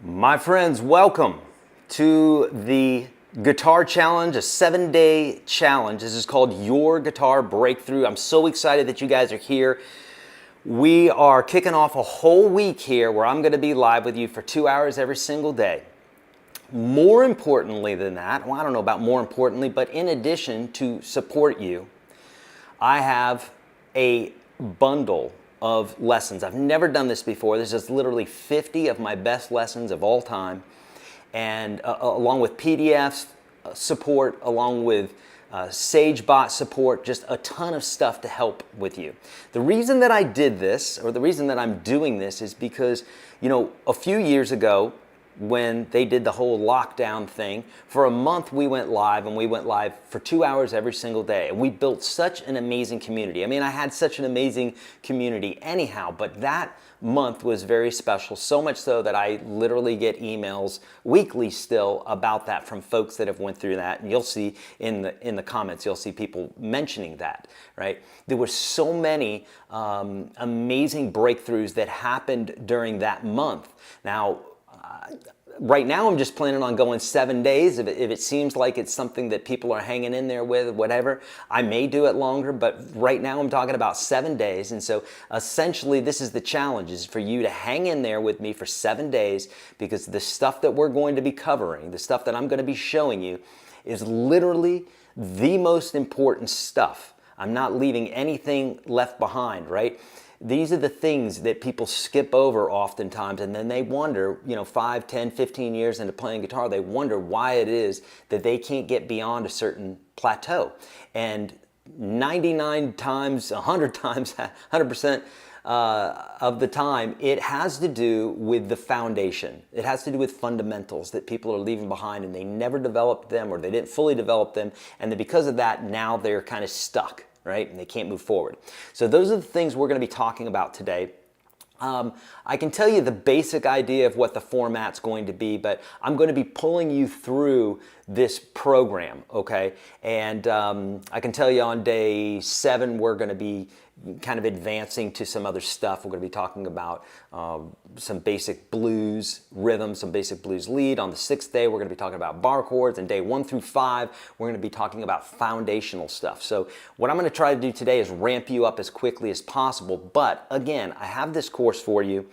My friends, welcome to the Guitar Challenge, a 7-day challenge. This is called Your Guitar Breakthrough. I'm so excited that you guys are here. We are kicking off a whole week here where I'm going to be live with you for 2 hours every single day. More importantly than that, well, I don't know about more importantly, but in addition to support you, I have a bundle of lessons. I've never done this before. This is literally 50 of my best lessons of all time, and along with PDFs support, along with SageBot support, just a ton of stuff to help with you. The reason that I did this, or the reason that I'm doing this, is because, you know, a few years ago, when they did the whole lockdown thing, for a month we went live, and we went live for 2 hours every single day. And we built such an amazing community. I mean, I had such an amazing community anyhow, but that month was very special, so much so that I literally get emails weekly still about that from folks that have went through that. And you'll see in the comments, you'll see people mentioning that, right? There were so many amazing breakthroughs that happened during that month. Now, right now I'm just planning on going 7 days. If it seems like it's something that people are hanging in there with, whatever, I may do it longer, but right now I'm talking about 7 days. And so essentially this is the challenge, is for you to hang in there with me for 7 days, because the stuff that we're going to be covering, the stuff that I'm going to be showing you, is literally the most important stuff. I'm not leaving anything left behind, right? These are the things that people skip over oftentimes, and then they wonder, you know, 5, 10, 15 years into playing guitar, they wonder why it is that they can't get beyond a certain plateau. And 99 times, 100 times, 100% of the time, it has to do with the foundation. It has to do with fundamentals that people are leaving behind, and they never developed them, or they didn't fully develop them, and that because of that, now they're kind of stuck, right? And they can't move forward. So those are the things we're going to be talking about today. I can tell you the basic idea of what the format's going to be, but I'm going to be pulling you through this program, okay? And I can tell you on day 7, we're going to be kind of advancing to some other stuff. We're going to be talking about some basic blues rhythm, some basic blues lead. On the 6th day, we're going to be talking about bar chords. And day 1 through 5, we're going to be talking about foundational stuff. So what I'm going to try to do today is ramp you up as quickly as possible. But again, I have this course for you.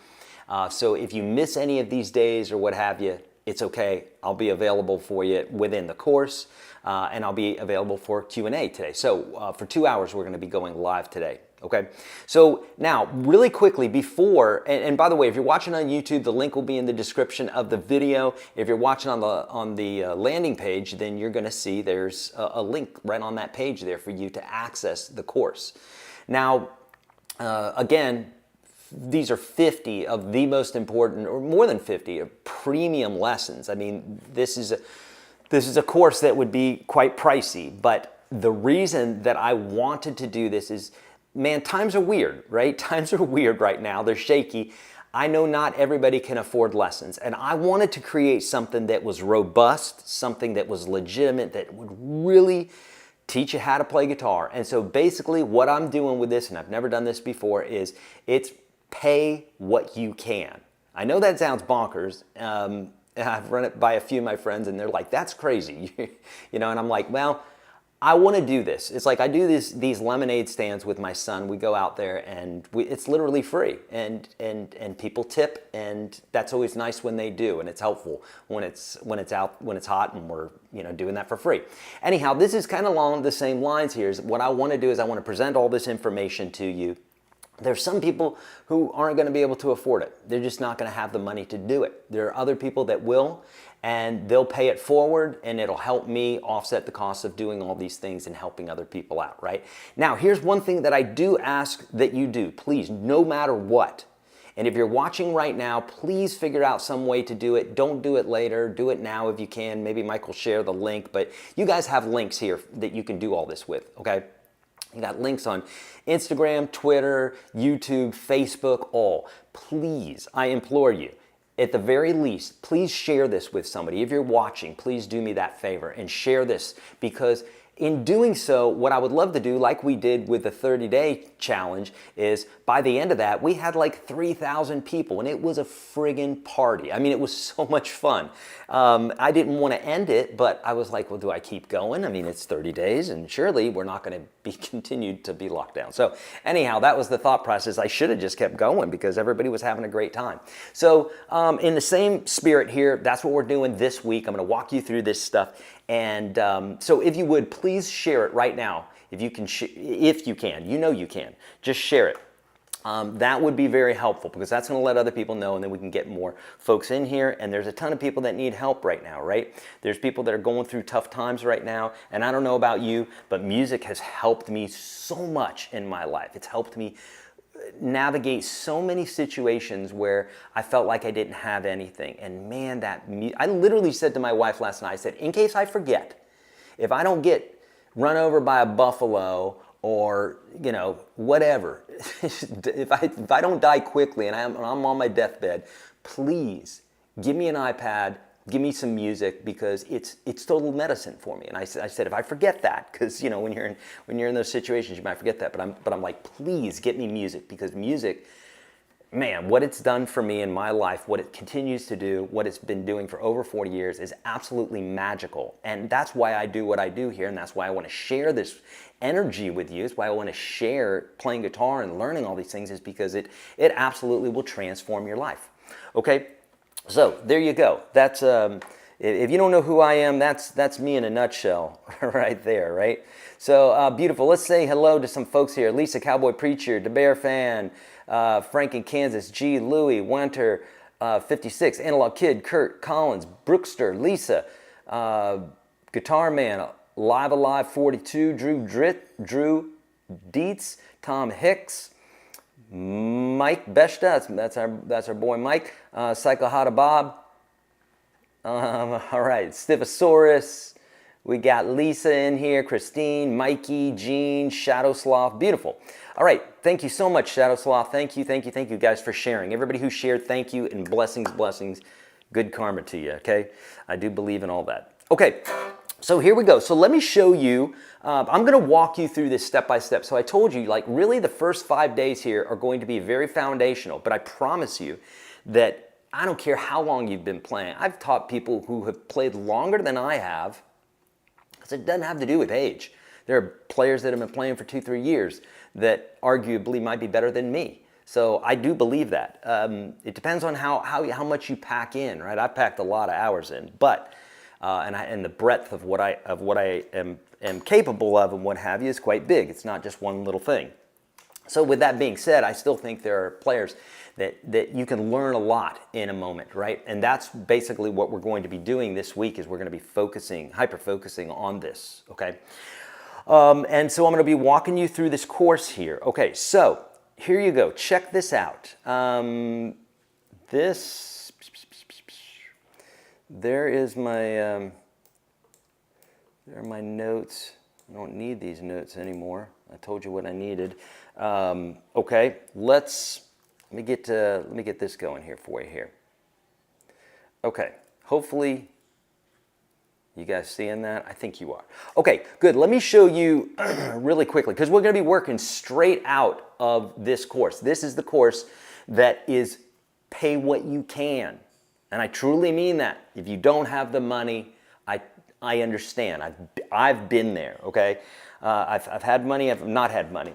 So if you miss any of these days or what have you, it's okay. I'll be available for you within the course, and I'll be available for Q&A today. So for 2 hours, we're going to be going live today. Okay, so now really quickly before, and by the way, if you're watching on YouTube, the link will be in the description of the video. If you're watching on the landing page, then you're going to see there's a link right on that page there for you to access the course. Now, again, these are 50 of the most important, or more than 50, of premium lessons. I mean, this is a course that would be quite pricey, but the reason that I wanted to do this is, man, times are weird, right? Times are weird right now. They're shaky. I know not everybody can afford lessons, and I wanted to create something that was robust, something that was legitimate, that would really teach you how to play guitar. And so basically what I'm doing with this, and I've never done this before, is it's pay what you can. I know that sounds bonkers. I've run it by a few of my friends, and they're like, that's crazy. You know, and I'm like, well, I want to do this. It's like I do these lemonade stands with my son. We go out there, and it's literally free, and people tip, and that's always nice when they do, and it's helpful when it's hot, and we're, you know, doing that for free. Anyhow, this is kind of along the same lines here. Is what I want to do is I want to present all this information to you. There's some people who aren't going to be able to afford it. They're just not going to have the money to do it. There are other people that will, and they'll pay it forward, and it'll help me offset the cost of doing all these things and helping other people out, right? Now, here's one thing that I do ask that you do, please, no matter what. And if you're watching right now, please figure out some way to do it. Don't do it later. Do it now if you can. Maybe Mike will share the link, but you guys have links here that you can do all this with, okay? You got links on Instagram, Twitter, YouTube, Facebook, all. Please, I implore you, at the very least, please share this with somebody. If you're watching, please do me that favor and share this, because In doing so, what I would love to do, like we did with the 30-day challenge, is by the end of that, we had like 3,000 people, and it was a friggin' party. I mean, it was so much fun. I didn't want to end it, but I was like, well, do I keep going? I mean, it's 30 days, and surely we're not going to be continued to be locked down. So anyhow, that was the thought process. I should have just kept going because everybody was having a great time. So in the same spirit here, that's what we're doing this week. I'm going to walk you through this stuff. And so if you would, please share it right now. If you can, if you can, you know you can, just share it. That would be very helpful because that's going to let other people know, and then we can get more folks in here. And there's a ton of people that need help right now, right? There's people that are going through tough times right now. And I don't know about you, but music has helped me so much in my life. It's helped me navigate so many situations where I felt like I didn't have anything. And man, I literally said to my wife last night, I said, in case I forget, if I don't get run over by a buffalo or, you know, whatever, if I don't die quickly and I'm on my deathbed, please give me an iPad, give me some music, because it's total medicine for me. And I said, if I forget that, because you know when you're in those situations, you might forget that. But I'm like, please get me music, because music, man, what it's done for me in my life, what it continues to do, what it's been doing for over 40 years is absolutely magical. And that's why I do what I do here, and that's why I want to share this energy with you. It's why I want to share playing guitar and learning all these things, is because it absolutely will transform your life. Okay. So there you go. That's if you don't know who I am, that's me in a nutshell, right there, right? So beautiful. Let's say hello to some folks here. Lisa, Cowboy Preacher, the Bear Fan, Frank in Kansas, G, Louie, Winter, 56, Analog Kid, Kurt, Collins, Brookster, Lisa, Guitar Man, Live Alive 42, Drew Dietz, Tom Hicks, Mike Beshta, that's our boy Mike. Psycho Hada Bob. All right, Stivosaurus. We got Lisa in here, Christine, Mikey, Jean, Shadow Sloth. Beautiful. All right, thank you so much, Shadow Sloth. Thank you guys for sharing. Everybody who shared, thank you, and blessings. Good karma to you, okay? I do believe in all that. Okay. So here we go. So let me show you, I'm going to walk you through this step by step. So I told you, like, really the first 5 days here are going to be very foundational, but I promise you that I don't care how long you've been playing. I've taught people who have played longer than I have, because it doesn't have to do with age. There are players that have been playing for 2-3 years that arguably might be better than me. So I do believe that. It depends on how much you pack in, right? I packed a lot of hours in, but and the breadth of what I am capable of and what have you is quite big. It's not just one little thing. So with that being said, I still think there are players that you can learn a lot in a moment, right? And that's basically what we're going to be doing this week, is we're going to be hyper-focusing on this, okay? And so I'm going to be walking you through this course here. Okay, so here you go. Check this out. There is my, there are my notes. I don't need these notes anymore. I told you what I needed. Okay, let me get this going here for you here. Okay, hopefully you guys seeing that? I think you are. Okay, good. Let me show you really quickly, because we're going to be working straight out of this course. This is the course that is pay what you can. And I truly mean that. If you don't have the money, I understand. I've been there, okay? I've had money, I've not had money.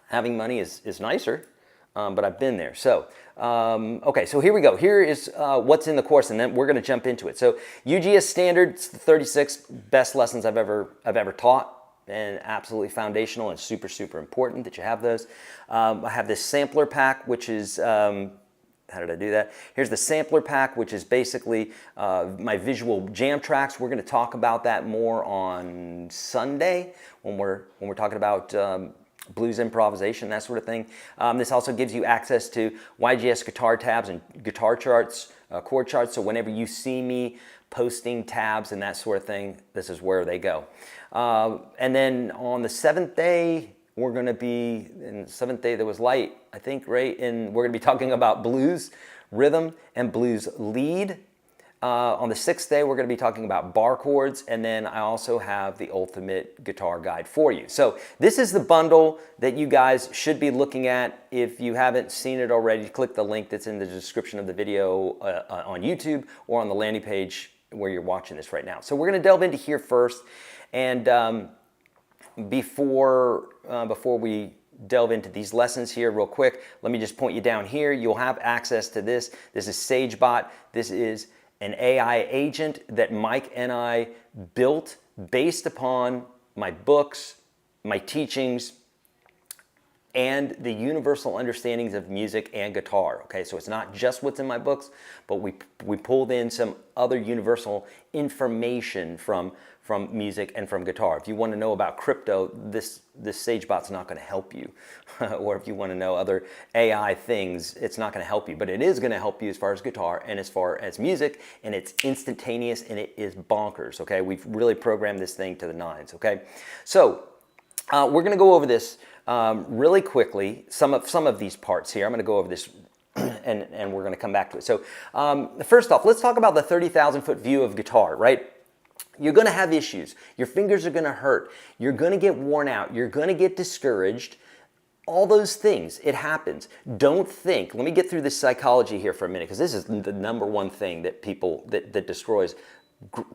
Having money is nicer, but I've been there. So, okay, so here we go. Here is what's in the course, and then we're going to jump into it. So, UGS Standard, it's the 36 best lessons I've ever taught, and absolutely foundational and super important that you have those. I have this sampler pack, which is how did I do that? Here's the sampler pack, which is basically my visual jam tracks. We're going to talk about that more on Sunday when we're talking about blues improvisation, that sort of thing. This also gives you access to YGS guitar tabs and guitar charts, chord charts. So whenever you see me posting tabs and that sort of thing, this is where they go. And then on the 7th day, we're going to be, in the 7th day there was light, I think, right? And we're going to be talking about blues rhythm and blues lead. On the 6th day, we're going to be talking about bar chords, and then I also have the ultimate guitar guide for you. So this is the bundle that you guys should be looking at. If you haven't seen it already, click the link that's in the description of the video on YouTube or on the landing page where you're watching this right now. So we're going to delve into here first, and before we delve into these lessons here real quick, let me just point you down here. You'll have access to this. This is SageBot. This is an AI agent that Mike and I built based upon my books, my teachings, and the universal understandings of music and guitar. Okay, so it's not just what's in my books, but we pulled in some other universal information from music and from guitar. If you want to know about crypto, this SageBot's not going to help you. Or if you want to know other AI things, it's not going to help you. But it is going to help you as far as guitar and as far as music, and it's instantaneous and it is bonkers. Okay, we've really programmed this thing to the nines. Okay, so we're going to go over this really quickly. Some of these parts here, I'm going to go over this. And we're going to come back to it. So first off, let's talk about the 30,000-foot view of guitar, right? You're going to have issues. Your fingers are going to hurt. You're going to get worn out. You're going to get discouraged. All those things, it happens. Don't think, let me get through this psychology here for a minute, because this is the number one thing that that destroys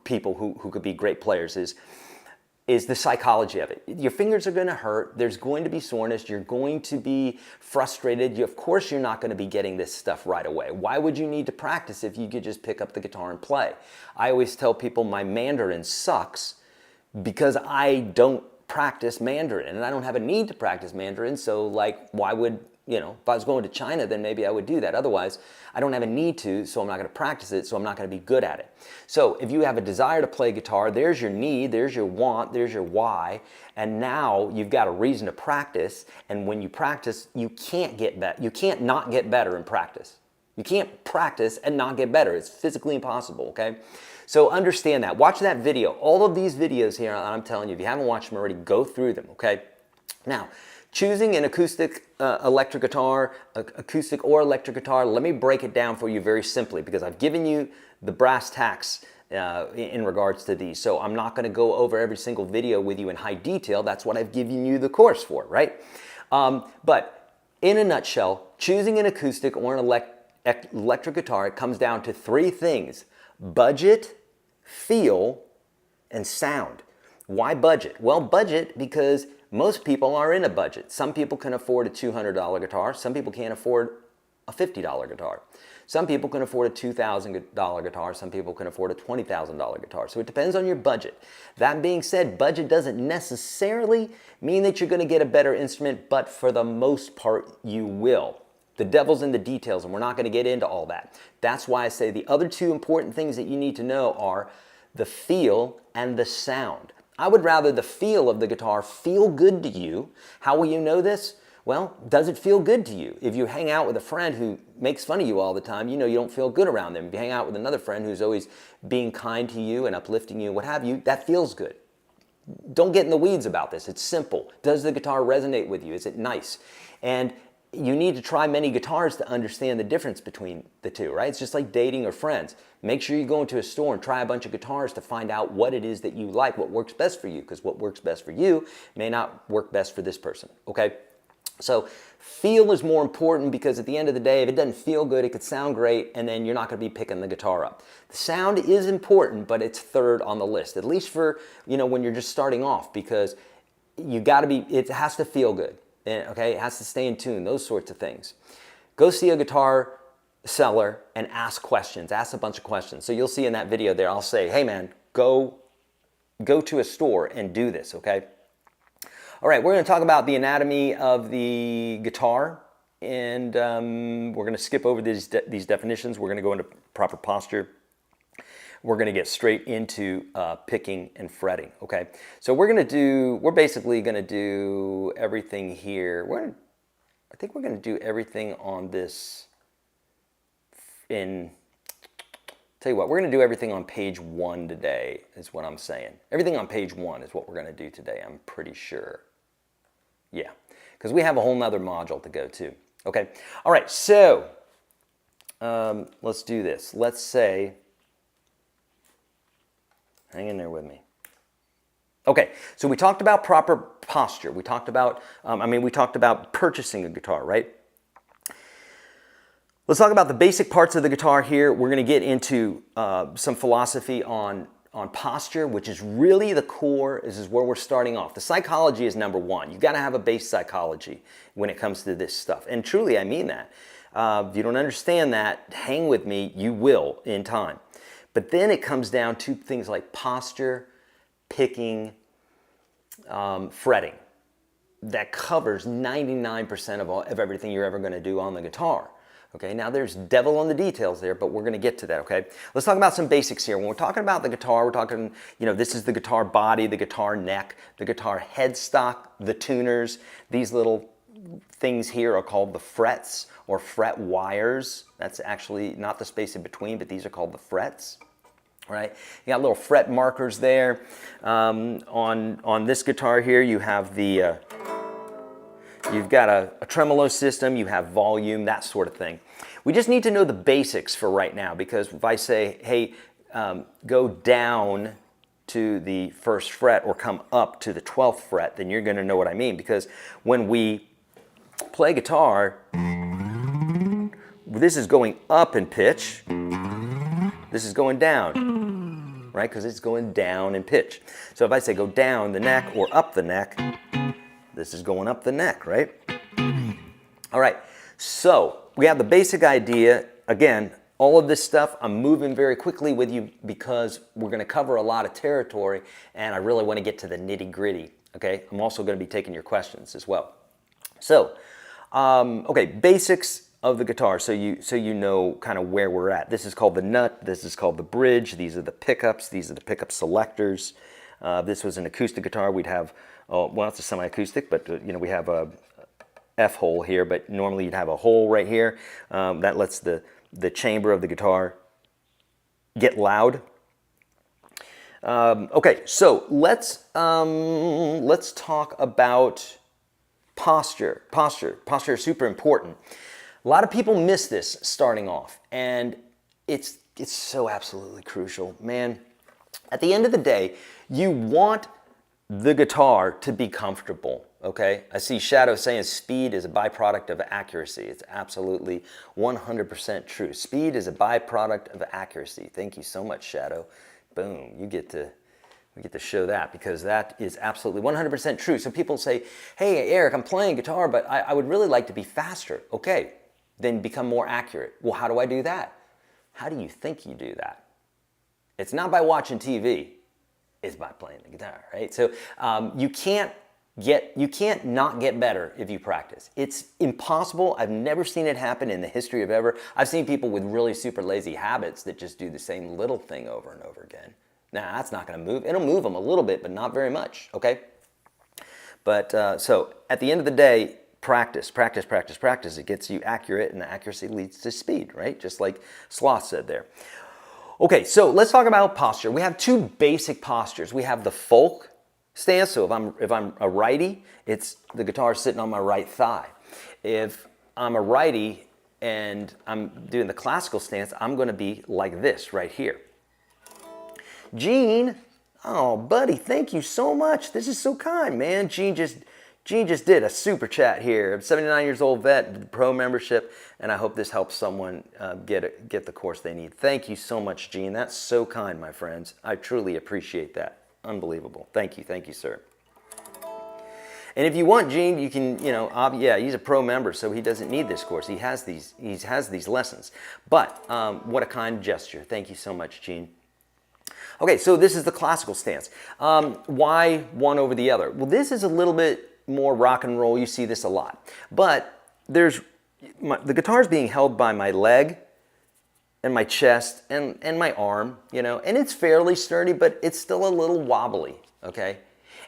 people who could be great players is the psychology of it. Your fingers are going to hurt. There's going to be soreness. You're going to be frustrated. Of course, you're not going to be getting this stuff right away. Why would you need to practice if you could just pick up the guitar and play? I always tell people my Mandarin sucks because I don't practice Mandarin, and I don't have a need to practice Mandarin. So, like, why would, if I was going to China, then maybe I would do that. Otherwise, I don't have a need to, so I'm not going to practice it, so I'm not going to be good at it. So if you have a desire to play guitar, there's your need, there's your want, there's your why, and now you've got a reason to practice, and when you practice, you can't get better. You can't not get better in practice. You can't practice and not get better. It's physically impossible, okay? So understand that. Watch that video. All of these videos here, I'm telling you, if you haven't watched them already, go through them, okay? Now, choosing an acoustic electric guitar, acoustic or electric guitar, let me break it down for you very simply, because I've given you the brass tacks in regards to these. So I'm not going to go over every single video with you in high detail. That's what I've given you the course for, right? But in a nutshell, choosing an acoustic or an electric guitar, it comes down to three things: budget, feel, and sound. Why budget? Well, budget because most people are in a budget. Some people can afford a $200 guitar. Some people can't afford a $50 guitar. Some people can afford a $2,000 guitar. Some people can afford a $20,000 guitar. So it depends on your budget. That being said, budget doesn't necessarily mean that you're going to get a better instrument, but for the most part, you will. The devil's in the details, and we're not going to get into all that. That's why I say the other two important things that you need to know are the feel and the sound. I would rather the feel of the guitar feel good to you. How will you know this? Well, does it feel good to you? If you hang out with a friend who makes fun of you all the time, you know you don't feel good around them. If you hang out with another friend who's always being kind to you and uplifting you, what have you, that feels good. Don't get in the weeds about this. It's simple. Does the guitar resonate with you? Is it nice? And you need to try many guitars to understand the difference between the two, right? It's just like dating or friends. Make sure you go into a store and try a bunch of guitars to find out what it is that you like, what works best for you, because what works best for you may not work best for this person, okay? So feel is more important, because at the end of the day, if it doesn't feel good, it could sound great, and then you're not going to be picking the guitar up. The sound is important, but it's third on the list, at least for, when you're just starting off, because it has to feel good. Okay, it has to stay in tune, those sorts of things. Go see a guitar seller and ask questions. Ask a bunch of questions. So you'll see in that video there, I'll say, hey man, go to a store and do this, okay? All right, we're going to talk about the anatomy of the guitar, and we're going to skip over these definitions. We're going to go into proper posture. We're going to get straight into picking and fretting, okay? So we're basically going to do everything here. I think we're going to do everything on this tell you what, we're going to do everything on page 1 today, is what I'm saying. Everything on page 1 is what we're going to do today, I'm pretty sure. Yeah, because we have a whole nother module to go to, okay? All right, so let's do this. Let's say Hang in there with me. Okay, so we talked about proper posture. We talked about, we talked about purchasing a guitar, right? Let's talk about the basic parts of the guitar here. We're going to get into some philosophy on posture, which is really the core. This is where we're starting off. The psychology is number one. You've got to have a base psychology when it comes to this stuff. And truly, I mean that. If you don't understand that, hang with me, you will in time. But then it comes down to things like posture, picking, fretting. That covers 99% of everything you're ever going to do on the guitar. Okay, now there's devil in the details there, but we're going to get to that, okay? Let's talk about some basics here. When we're talking about the guitar, we're talking, this is the guitar body, the guitar neck, the guitar headstock, the tuners. These little things here are called the frets or fret wires. That's actually not the space in between, but these are called the frets. Right, you got little fret markers there. On this guitar here, you have the you've got a tremolo system, you have volume, that sort of thing. We just need to know the basics for right now, because if I say, hey, go down to the first fret or come up to the 12th fret, then you're going to know what I mean. Because when we play guitar, this is going up in pitch, this is going down, right? Because it's going down in pitch. So if I say go down the neck or up the neck, this is going up the neck, right? All right, so we have the basic idea. Again, all of this stuff, I'm moving very quickly with you because we're going to cover a lot of territory, and I really want to get to the nitty-gritty, okay? I'm also going to be taking your questions as well. So, okay, basics of the guitar, so you know kind of where we're at. This is called the nut, this is called the bridge, these are the pickups, these are the pickup selectors. This was an acoustic guitar, we'd have, well, it's a semi-acoustic, but we have a F hole here, but normally you'd have a hole right here. That lets the chamber of the guitar get loud. Okay, so let's talk about posture. Posture is super important. A lot of people miss this starting off, and it's so absolutely crucial. Man, at the end of the day, you want the guitar to be comfortable, okay? I see Shadow saying speed is a byproduct of accuracy. It's absolutely 100% true. Speed is a byproduct of accuracy. Thank you so much, Shadow. Boom, we get to show that, because that is absolutely 100% true. So people say, hey, Eric, I'm playing guitar, but I would really like to be faster. Okay, then become more accurate. Well, how do I do that? How do you think you do that? It's not by watching TV. It's by playing the guitar, right? So you can't not get better if you practice. It's impossible. I've never seen it happen in the history of ever. I've seen people with really super lazy habits that just do the same little thing over and over again. Nah, that's not going to move. It'll move them a little bit, but not very much, okay? But so at the end of the day, practice. It gets you accurate, and the accuracy leads to speed, right? Just like Sloth said there. Okay, so let's talk about posture. We have two basic postures. We have the folk stance. So if I'm a righty, it's the guitar sitting on my right thigh. If I'm a righty and I'm doing the classical stance, I'm going to be like this right here. Gene, oh buddy, thank you so much. This is so kind, man. Gene just did a super chat here. I'm 79 years old vet, pro membership, and I hope this helps someone get the course they need. Thank you so much, Gene. That's so kind, my friends. I truly appreciate that. Unbelievable. Thank you, sir. And if you want, Gene, you can, yeah, he's a pro member, so he doesn't need this course. He has these lessons. But what a kind gesture. Thank you so much, Gene. Okay, so this is the classical stance. Why one over the other? Well, this is a little bit more rock and roll. You see this a lot. But the guitar is being held by my leg and my chest and my arm, and it's fairly sturdy, but it's still a little wobbly, okay?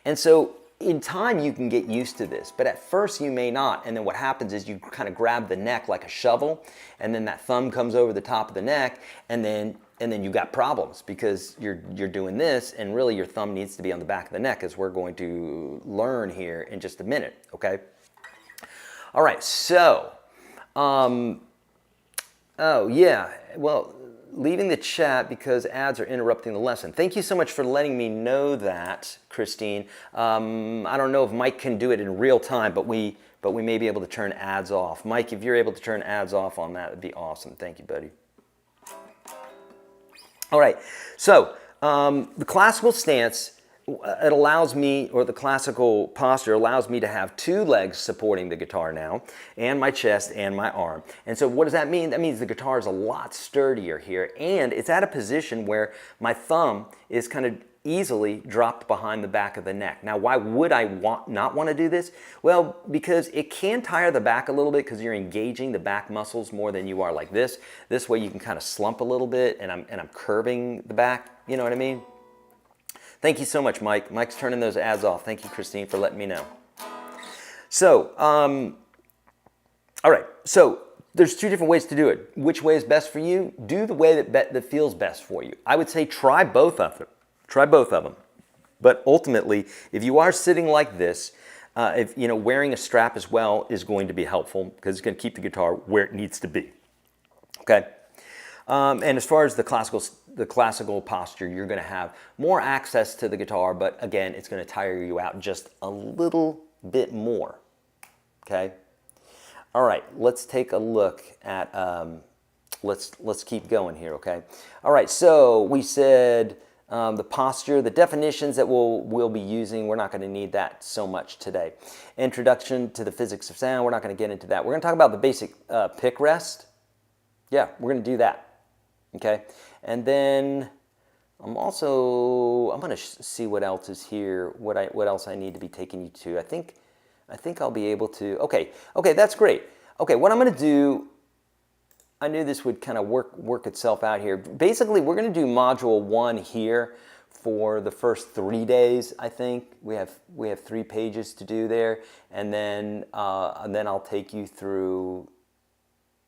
And so in time, you can get used to this, but at first you may not. And then what happens is you kind of grab the neck like a shovel, and then that thumb comes over the top of the neck, and then you got problems because you're doing this, and really your thumb needs to be on the back of the neck, as we're going to learn here in just a minute, okay? All right, so, oh yeah, well, leaving the chat because ads are interrupting the lesson. Thank you so much for letting me know that, Christine. I don't know if Mike can do it in real time, but we may be able to turn ads off. Mike, if you're able to turn ads off on that, it'd be awesome. Thank you, buddy. All right, so the classical stance, it allows me, or the classical posture allows me to have two legs supporting the guitar now, and my chest and my arm. And so what does that mean? That means the guitar is a lot sturdier here, and it's at a position where my thumb is kind of easily dropped behind the back of the neck. Now, why would I not want to do this? Well, because it can tire the back a little bit because you're engaging the back muscles more than you are like this. This way you can kind of slump a little bit, and I'm curving the back, you know what I mean? Thank you so much, Mike. Mike's turning those ads off. Thank you, Christine, for letting me know. So, all right, so there's two different ways to do it. Which way is best for you? Do the way that feels best for you. I would say try both of them. Try both of them. But ultimately, if you are sitting like this, if wearing a strap as well is going to be helpful because it's going to keep the guitar where it needs to be. Okay. And as far as the classical posture, you're going to have more access to the guitar, but again, it's going to tire you out just a little bit more. Okay. All right. Let's take a look at. Let's keep going here. Okay. All right. So we said. The posture, the definitions that we'll be using, we're not going to need that so much today. Introduction to the physics of sound, we're not going to get into that. We're going to talk about the basic pick rest. Yeah, we're going to do that. Okay, and then I'm going to see what else is here, what else I need to be taking you to. I think I'll be able to. Okay, that's great. Okay, what I'm going to do. I knew this would kind of work itself out here. Basically, we're going to do module 1 here for the first 3 days. I think we have 3 pages to do there, and then I'll take you through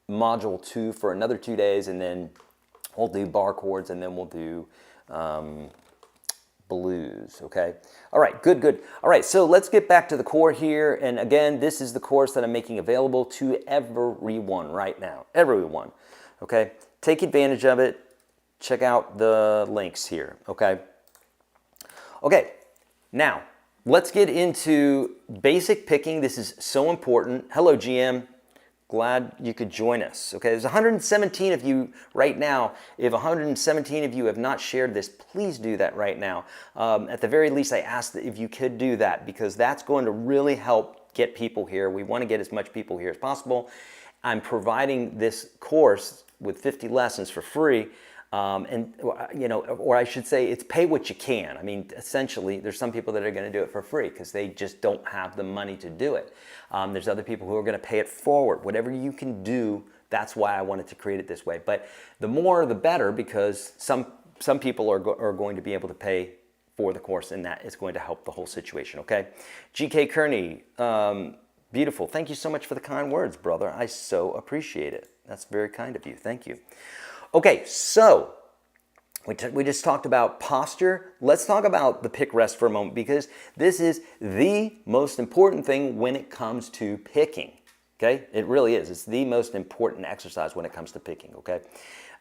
module 2 for another 2 days, and then we'll do bar chords, and then we'll do blues. Okay. All right. Good. All right. So let's get back to the core here. And again, this is the course that I'm making available to everyone right now. Everyone. Okay. Take advantage of it. Check out the links here. Okay. Okay. Now let's get into basic picking. This is so important. Hello, GM. Glad you could join us. Okay, there's 117 of you right now. If 117 of you have not shared this, please do that right now. At the very least, I asked if you could do that because that's going to really help get people here. We want to get as much people here as possible. I'm providing this course with 50 lessons for free. Or I should say it's pay what you can. I mean, essentially, there's some people that are going to do it for free because they just don't have the money to do it. There's other people who are going to pay it forward. Whatever you can do, that's why I wanted to create it this way. But the more, the better, because some people are going to be able to pay for the course, and that is going to help the whole situation, okay? GK Kearney, beautiful. Thank you so much for the kind words, brother. I so appreciate it. That's very kind of you. Thank you. Okay, so we just talked about posture. Let's talk about the pick rest for a moment because this is the most important thing when it comes to picking. Okay, it really is. It's the most important exercise when it comes to picking. Okay,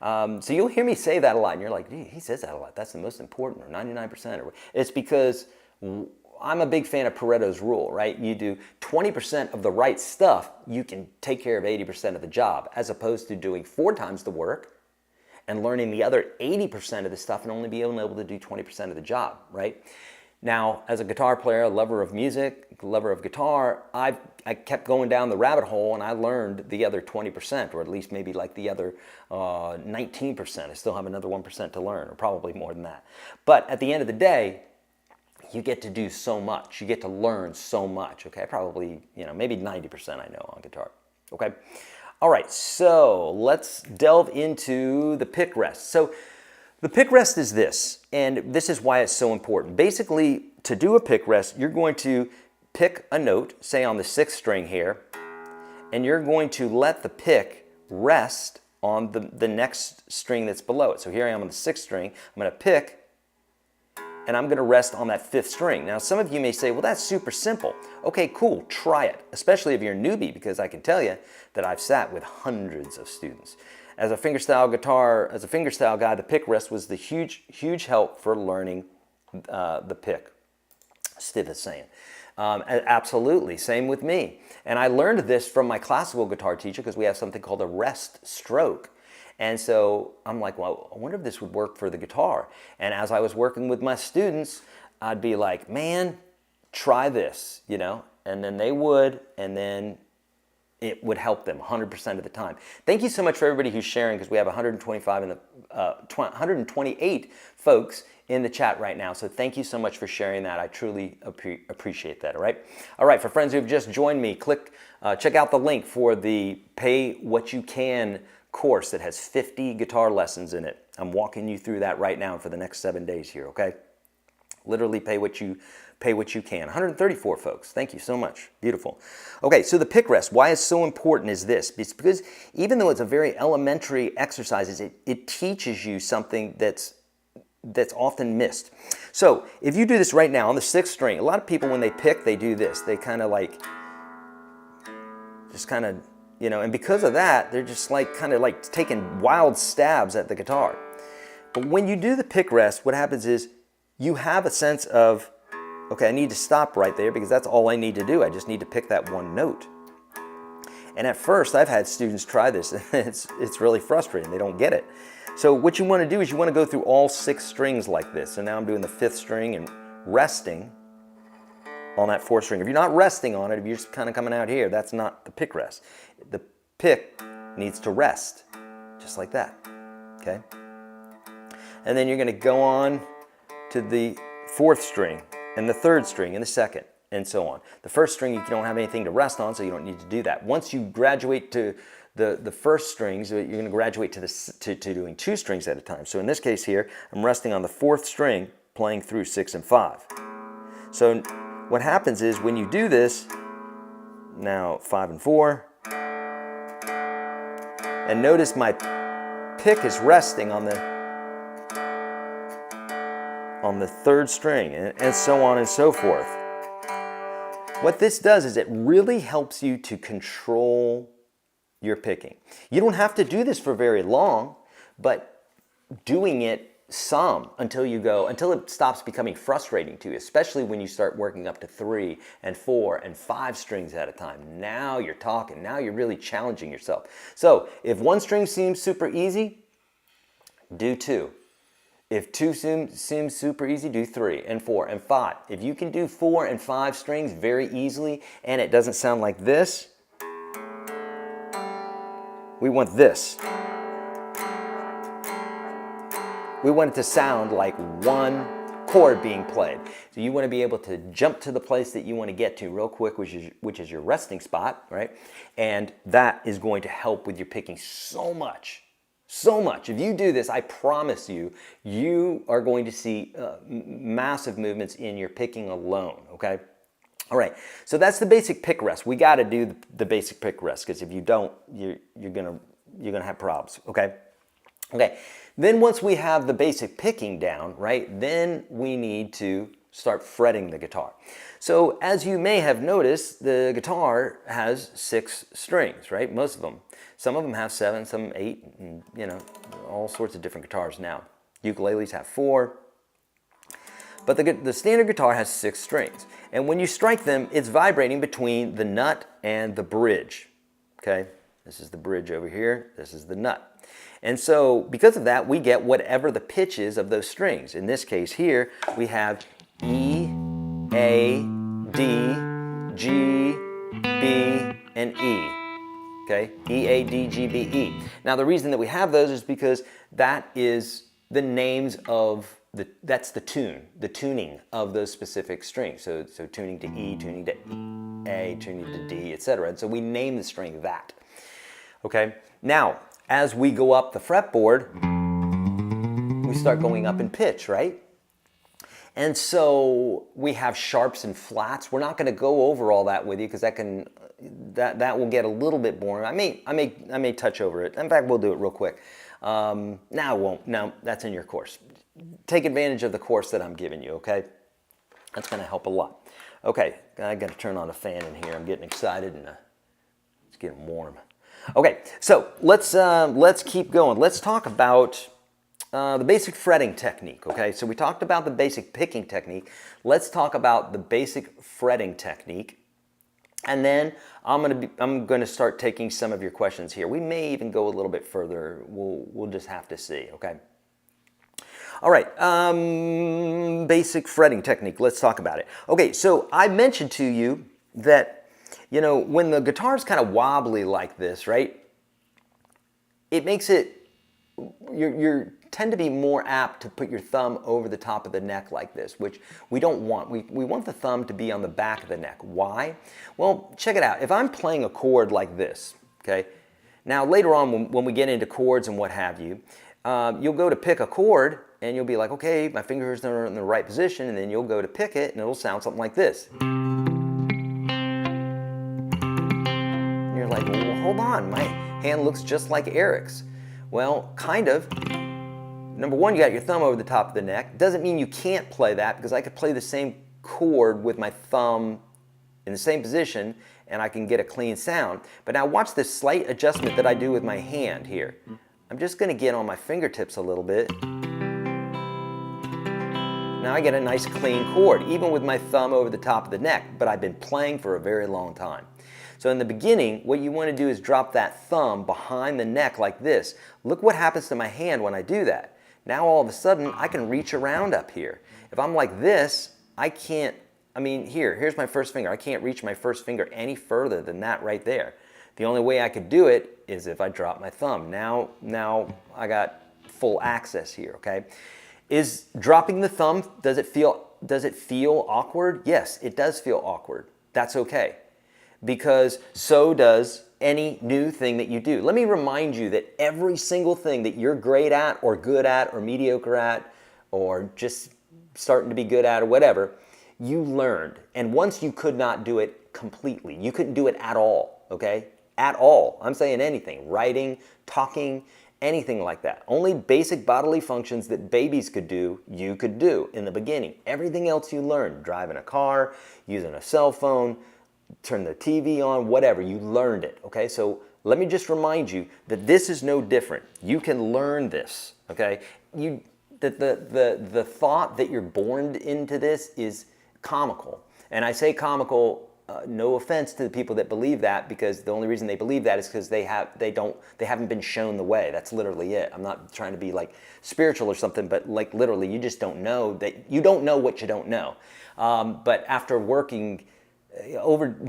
so you'll hear me say that a lot, and you're like, he says that a lot. That's the most important, or 99%. Or it's because I'm a big fan of Pareto's rule, right? You do 20% of the right stuff, you can take care of 80% of the job, as opposed to doing 4 times the work and learning the other 80% of the stuff and only being able to do 20% of the job, right? Now, as a guitar player, a lover of music, lover of guitar, I kept going down the rabbit hole and I learned the other 20%, or at least maybe like the other 19%. I still have another 1% to learn, or probably more than that. But at the end of the day, you get to do so much. You get to learn so much, okay? Probably, maybe 90% I know on guitar, okay? All right, so let's delve into the pick rest. So the pick rest is this, and this is why it's so important. Basically, to do a pick rest, you're going to pick a note, say on the 6th string here, and you're going to let the pick rest on the next string that's below it. So here I am on the 6th string. I'm going to pick, and I'm going to rest on that 5th string. Now, some of you may say, well, that's super simple. Okay, cool, try it, especially if you're a newbie, because I can tell you that I've sat with hundreds of students. as a fingerstyle guy, the pick rest was the huge help for learning the pick. Steve is saying. Absolutely, same with me. And I learned this from my classical guitar teacher because we have something called a rest stroke. And so I'm like, well, I wonder if this would work for the guitar. And as I was working with my students, I'd be like, man, try this, you know? And then they would, and then it would help them 100% of the time. Thank you so much for everybody who's sharing, because we have 128 folks in the chat right now. So thank you so much for sharing that. I truly appreciate that, all right? All right, for friends who have just joined me, check out the link for the Pay What You Can course that has 50 guitar lessons in it. I'm walking you through that right now for the next 7 days here, okay? Literally pay what you can. 134 folks. Thank you so much. Beautiful. Okay, so the pick rest, why it's so important is this. It's because even though it's a very elementary exercise, it teaches you something that's often missed. So if you do this right now on the 6th string, a lot of people when they pick, they do this. They kind of like, just kind of, you know, and because of that, they're just like kind of like taking wild stabs at the guitar. But when you do the pick rest, what happens is you have a sense of, okay, I need to stop right there because that's all I need to do. I just need to pick that one note. And at first, I've had students try this, and it's really frustrating. They don't get it. So what you want to do is you want to go through all 6 strings like this. So now I'm doing the 5th string and resting on that 4th string. If you're not resting on it, if you're just kind of coming out here, that's not the pick rest. The pick needs to rest, just like that, okay? And then you're going to go on to the 4th string and the 3rd string and the 2nd and so on. The 1st string you don't have anything to rest on, so you don't need to do that. Once you graduate to the 1st strings, you're going to graduate to doing 2 strings at a time. So in this case here, I'm resting on the 4th string, playing through 6 and 5. So what happens is when you do this, now 5 and 4, and notice my pick is resting on the 3rd string, and so on and so forth. What this does is it really helps you to control your picking. You don't have to do this for very long, but doing it some until it stops becoming frustrating to you, especially when you start working up to 3 and 4 and 5 strings at a time. Now you're talking, now you're really challenging yourself. So if 1 string seems super easy, do 2. If 2 seems super easy, do 3 and 4 and 5. If you can do 4 and 5 strings very easily and it doesn't sound like this, we want this. We want it to sound like one chord being played. So you want to be able to jump to the place that you want to get to real quick, which is your resting spot, right? And that is going to help with your picking so much. So much. If you do this, I promise you, you are going to see massive movements in your picking alone, okay? All right, so that's the basic pick rest. We got to do the basic pick rest, because if you don't, you're gonna have problems, okay? Okay, then once we have the basic picking down, right, then we need to start fretting the guitar. So as you may have noticed, the guitar has 6 strings, right? Most of them. Some of them have 7, some 8, and, you know, all sorts of different guitars now. Ukuleles have 4. But the standard guitar has 6 strings. And when you strike them, it's vibrating between the nut and the bridge, okay? This is the bridge over here. This is the nut. And so because of that, we get whatever the pitch is of those strings. In this case here, we have E, A, D, G, B, and E. Okay, E, A, D, G, B, E. Now the reason that we have those is because that is the names of that's the tuning of those specific strings. So tuning to E, tuning to A, tuning to D, etc. And so we name the string that. Okay, now as we go up the fretboard, we start going up in pitch, right? And so we have sharps and flats. We're not going to go over all that with you because that will get a little bit boring. I may touch over it. In fact, we'll do it real quick. No, I won't. No, that's in your course. Take advantage of the course that I'm giving you, okay? That's going to help a lot. Okay, I got to turn on the fan in here. I'm getting excited and it's getting warm. Okay, so let's keep going. Let's talk about the basic fretting technique. Okay, so we talked about the basic picking technique. Let's talk about the basic fretting technique, and then I'm gonna start taking some of your questions here. We may even go a little bit further. We'll just have to see. Okay. All right, basic fretting technique. Let's talk about it. Okay, so I mentioned to you that, you know, when the guitar's kind of wobbly like this, right, it makes it, you tend to be more apt to put your thumb over the top of the neck like this, which we don't want. We want the thumb to be on the back of the neck. Why? Well, check it out. If I'm playing a chord like this, okay, now later on when we get into chords and what have you, you'll go to pick a chord and you'll be like, okay, my fingers are in the right position, and then you'll go to pick it and it'll sound something like this. And you're like, well, hold on, my hand looks just like Eric's. Well, kind of. Number one, you got your thumb over the top of the neck. Doesn't mean you can't play that, because I could play the same chord with my thumb in the same position and I can get a clean sound. But now watch this slight adjustment that I do with my hand here. I'm just going to get on my fingertips a little bit. Now I get a nice clean chord, even with my thumb over the top of the neck, but I've been playing for a very long time. So in the beginning, what you want to do is drop that thumb behind the neck like this. Look what happens to my hand when I do that. Now all of a sudden, I can reach around up here. If I'm like this, I can't, I mean, here's my first finger. I can't reach my first finger any further than that right there. The only way I could do it is if I drop my thumb. Now I got full access here, okay? Is dropping the thumb, does it feel awkward? Yes, it does feel awkward. That's okay, because so does any new thing that you do. Let me remind you that every single thing that you're great at or good at or mediocre at or just starting to be good at or whatever, you learned. And once you could not do it completely. You couldn't do it at all, okay? At all. I'm saying anything. Writing, talking, anything like that. Only basic bodily functions that babies could do, you could do in the beginning. Everything else you learned, driving a car, using a cell phone, turn the TV on, whatever, you learned it, okay? So let me just remind you that this is no different. You can learn this, okay? The thought that you're born into this is comical. And I say comical, no offense to the people that believe that, because the only reason they believe that is because they haven't been shown the way. That's literally it. I'm not trying to be like spiritual or something, but like literally you just don't know that you don't know what you don't know. But after working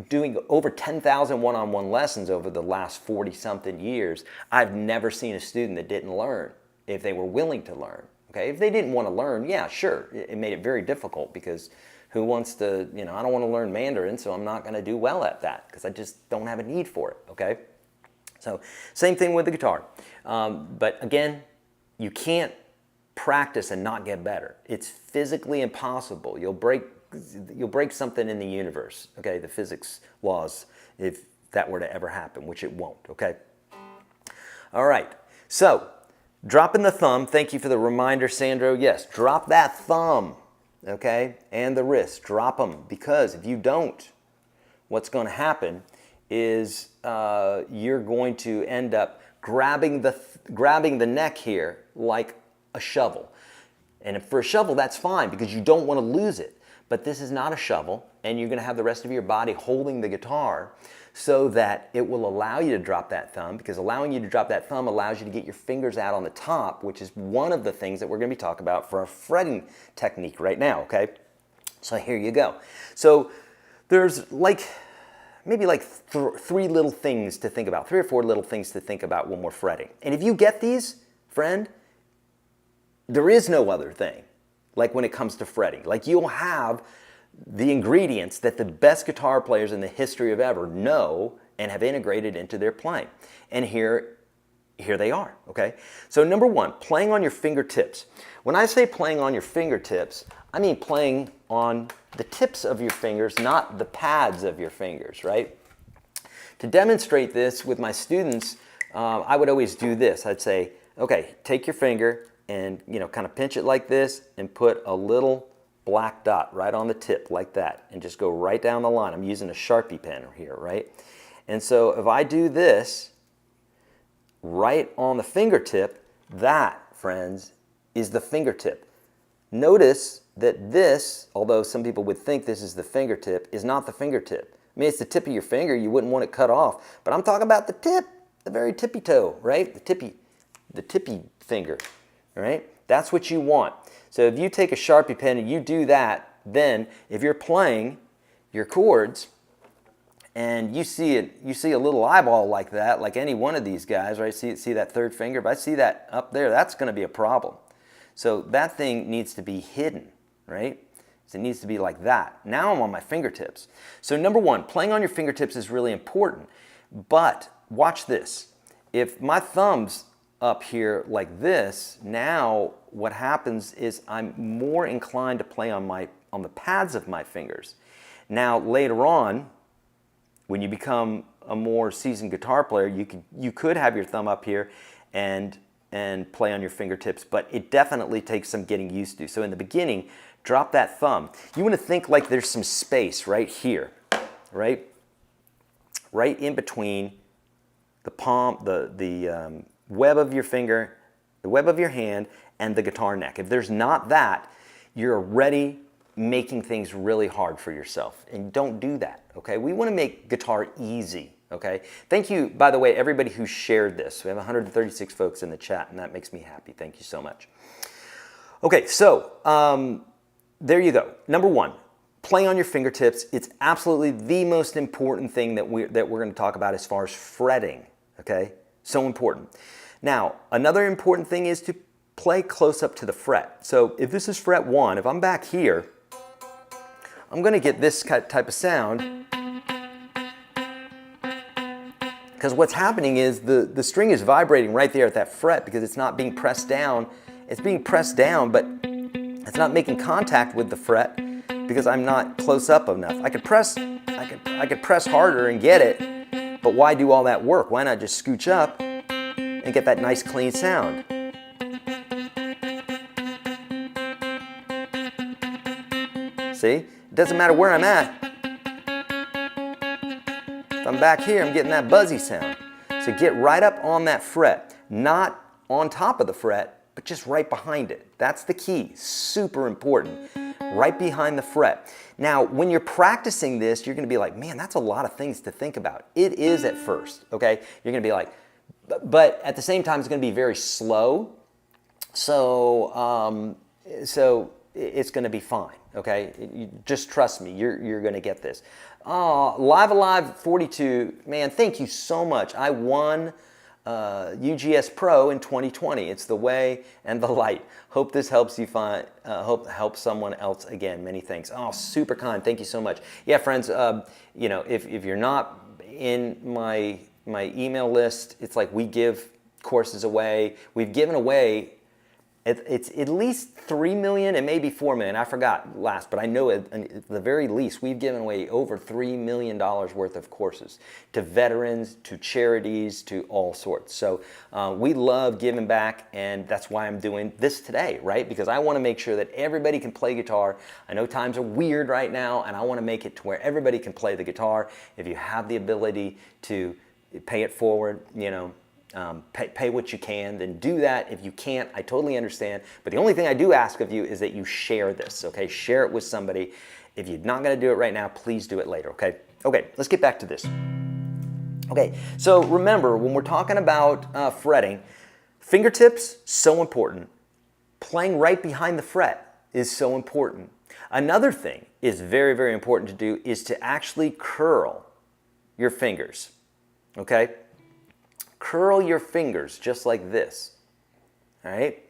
doing over 10,000 one-on-one lessons over the last 40-something years, I've never seen a student that didn't learn if they were willing to learn. Okay, if they didn't want to learn, yeah, sure, it made it very difficult, because who wants to, you know, I don't want to learn Mandarin, so I'm not going to do well at that because I just don't have a need for it, okay? So same thing with the guitar. But again, you can't practice and not get better. It's physically impossible. You'll break something in the universe, okay, the physics laws, if that were to ever happen, which it won't, okay? All right, so dropping the thumb, thank you for the reminder, Sandro. Yes, drop that thumb, okay, and the wrist, drop them, because if you don't, what's going to happen is you're going to end up grabbing the neck here like a shovel. And for a shovel, that's fine, because you don't want to lose it. But this is not a shovel, and you're going to have the rest of your body holding the guitar so that it will allow you to drop that thumb, because allowing you to drop that thumb allows you to get your fingers out on the top, which is one of the things that we're going to be talking about for a fretting technique right now, okay? So here you go. So there's maybe three little things to think about, 3 or 4 little things to think about when we're fretting. And if you get these, friend, there is no other thing. Like when it comes to fretting, like you'll have the ingredients that the best guitar players in the history of ever know and have integrated into their playing. And here they are, okay? So number 1, playing on your fingertips. When I say playing on your fingertips, I mean playing on the tips of your fingers, not the pads of your fingers, right? To demonstrate this with my students, I would always do this. I'd say, okay, take your finger and, you know, kind of pinch it like this and put a little black dot right on the tip like that, and just go right down the line. I'm using a Sharpie pen here, right? And so if I do this, right on the fingertip, that, friends, is the fingertip. Notice that this, although some people would think this is the fingertip, is not the fingertip. I mean, it's the tip of your finger. You wouldn't want it cut off. But I'm talking about the tip, the very tippy toe, right? The tippy finger, right? That's what you want. So if you take a Sharpie pen and you do that, then if you're playing your chords and you see a little eyeball like that, like any one of these guys, right? See that third finger? If I see that up there, that's going to be a problem. So that thing needs to be hidden, right? So it needs to be like that. Now I'm on my fingertips. So number one, playing on your fingertips is really important. But watch this. If my thumb's up here like this, now what happens is I'm more inclined to play on the pads of my fingers. Now later on, when you become a more seasoned guitar player, you could have your thumb up here and play on your fingertips, but it definitely takes some getting used to. So in the beginning, drop that thumb. You want to think like there's some space right here, right? Right in between the palm, the web of your finger, the web of your hand, and the guitar neck. If there's not that, you're already making things really hard for yourself. And don't do that, okay? We want to make guitar easy. Okay. Thank you, by the way, everybody who shared this. We have 136 folks in the chat, and that makes me happy. Thank you so much. Okay, so there you go. Number one, play on your fingertips. It's absolutely the most important thing that we're going to talk about as far as fretting. Okay, so important. Now, another important thing is to play close up to the fret. So if this is fret 1, if I'm back here, I'm going to get this type of sound. Because what's happening is the string is vibrating right there at that fret because it's not being pressed down. It's being pressed down, but it's not making contact with the fret because I'm not close up enough. I could press harder and get it, but why do all that work? Why not just scooch up and get that nice clean sound? See? It doesn't matter where I'm at. If I'm back here, I'm getting that buzzy sound. So get right up on that fret, not on top of the fret, but just right behind it. That's the key, super important, right behind the fret. Now, when you're practicing this, you're gonna be like, man, that's a lot of things to think about. It is at first, okay? You're gonna be like, but at the same time, it's gonna be very slow. So it's gonna be fine, okay? Just trust me, you're gonna get this. Oh, Live Alive 42, man, thank you so much. I won UGS Pro in 2020. It's the way and the light. Hope this helps you find, help someone else again. Many thanks. Oh, super kind. Thank you so much. Yeah, friends, you know, if you're not in my email list, it's like we give courses away. We've given away it's at least 3 million and maybe 4 million. I forgot last, but I know at the very least we've given away over $3 million worth of courses to veterans, to charities, to all sorts. So we love giving back, and that's why I'm doing this today, right? Because I want to make sure that everybody can play guitar. I know times are weird right now, and I want to make it to where everybody can play the guitar. If you have the ability to pay it forward, you know, pay what you can, then do that. If you can't, I totally understand. But the only thing I do ask of you is that you share this, okay? Share it with somebody. If you're not gonna do it right now, please do it later, okay? Okay, let's get back to this. Okay, so remember, when we're talking about fretting, fingertips, so important. Playing right behind the fret is so important. Another thing is very, very important to do is to actually curl your fingers, okay? Curl your fingers just like this, all right?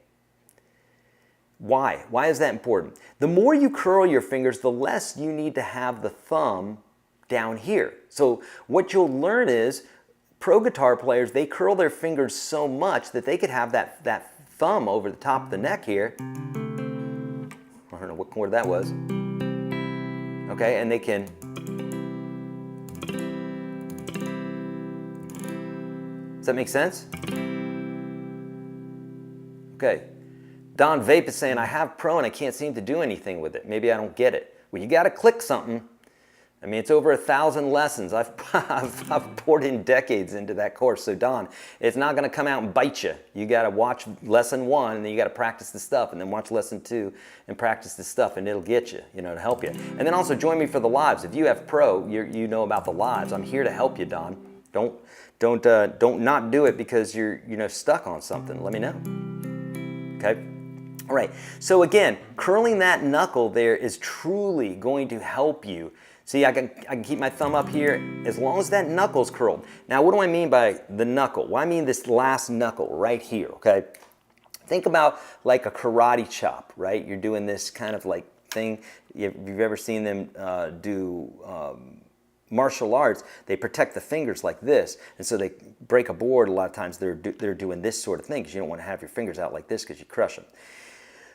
Why? Why is that important? The more you curl your fingers, the less you need to have the thumb down here. So what you'll learn is pro guitar players, they curl their fingers so much that they could have that thumb over the top of the neck here. I don't know what chord that was. Okay, and they can does that make sense? Okay. Don Vape is saying, I have Pro and I can't seem to do anything with it. Maybe I don't get it. Well, you got to click something. I mean, it's over 1,000 lessons. I've poured in decades into that course. So Don, it's not going to come out and bite you. You got to watch lesson 1, and then you got to practice the stuff, and then watch lesson 2 and practice the stuff, and it'll get you, to help you. And then also join me for the lives. If you have pro, you know about the lives. I'm here to help you, Don. Don't not do it because you're stuck on something. Let me know. Okay. All right. So again, curling that knuckle there is truly going to help you. See, I can keep my thumb up here as long as that knuckle's curled. Now, what do I mean by the knuckle? Well, I mean this last knuckle right here, okay? Think about like a karate chop, right? You're doing this kind of like thing. If you've ever seen them do martial arts, they protect the fingers like this. And so they break a board, a lot of times they're doing this sort of thing because you don't want to have your fingers out like this because you crush them.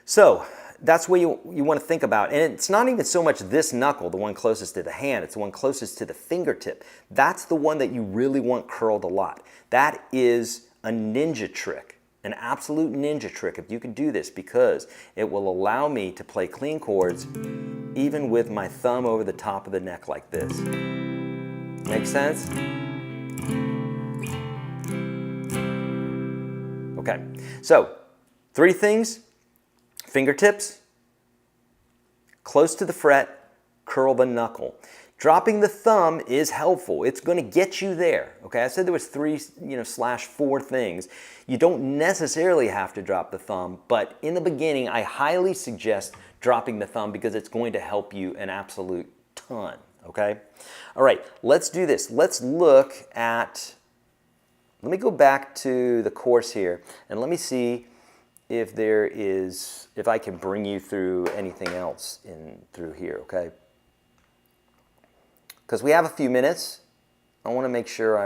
So that's what you want to think about. And it's not even so much this knuckle, the one closest to the hand, it's the one closest to the fingertip. That's the one that you really want curled a lot. That is a ninja trick, an absolute ninja trick if you can do this, because it will allow me to play clean chords even with my thumb over the top of the neck like this. Make sense? Okay, so 3 things. Fingertips, close to the fret, curl the knuckle. Dropping the thumb is helpful. It's going to get you there. Okay, I said there was 3, slash 4 things. You don't necessarily have to drop the thumb, but in the beginning, I highly suggest dropping the thumb because it's going to help you an absolute ton. Okay, all right, let's do this. Let's look at. Let me go back to the course here, and let me see if I can bring you through anything else through here, okay? Because we have a few minutes. I want to make sure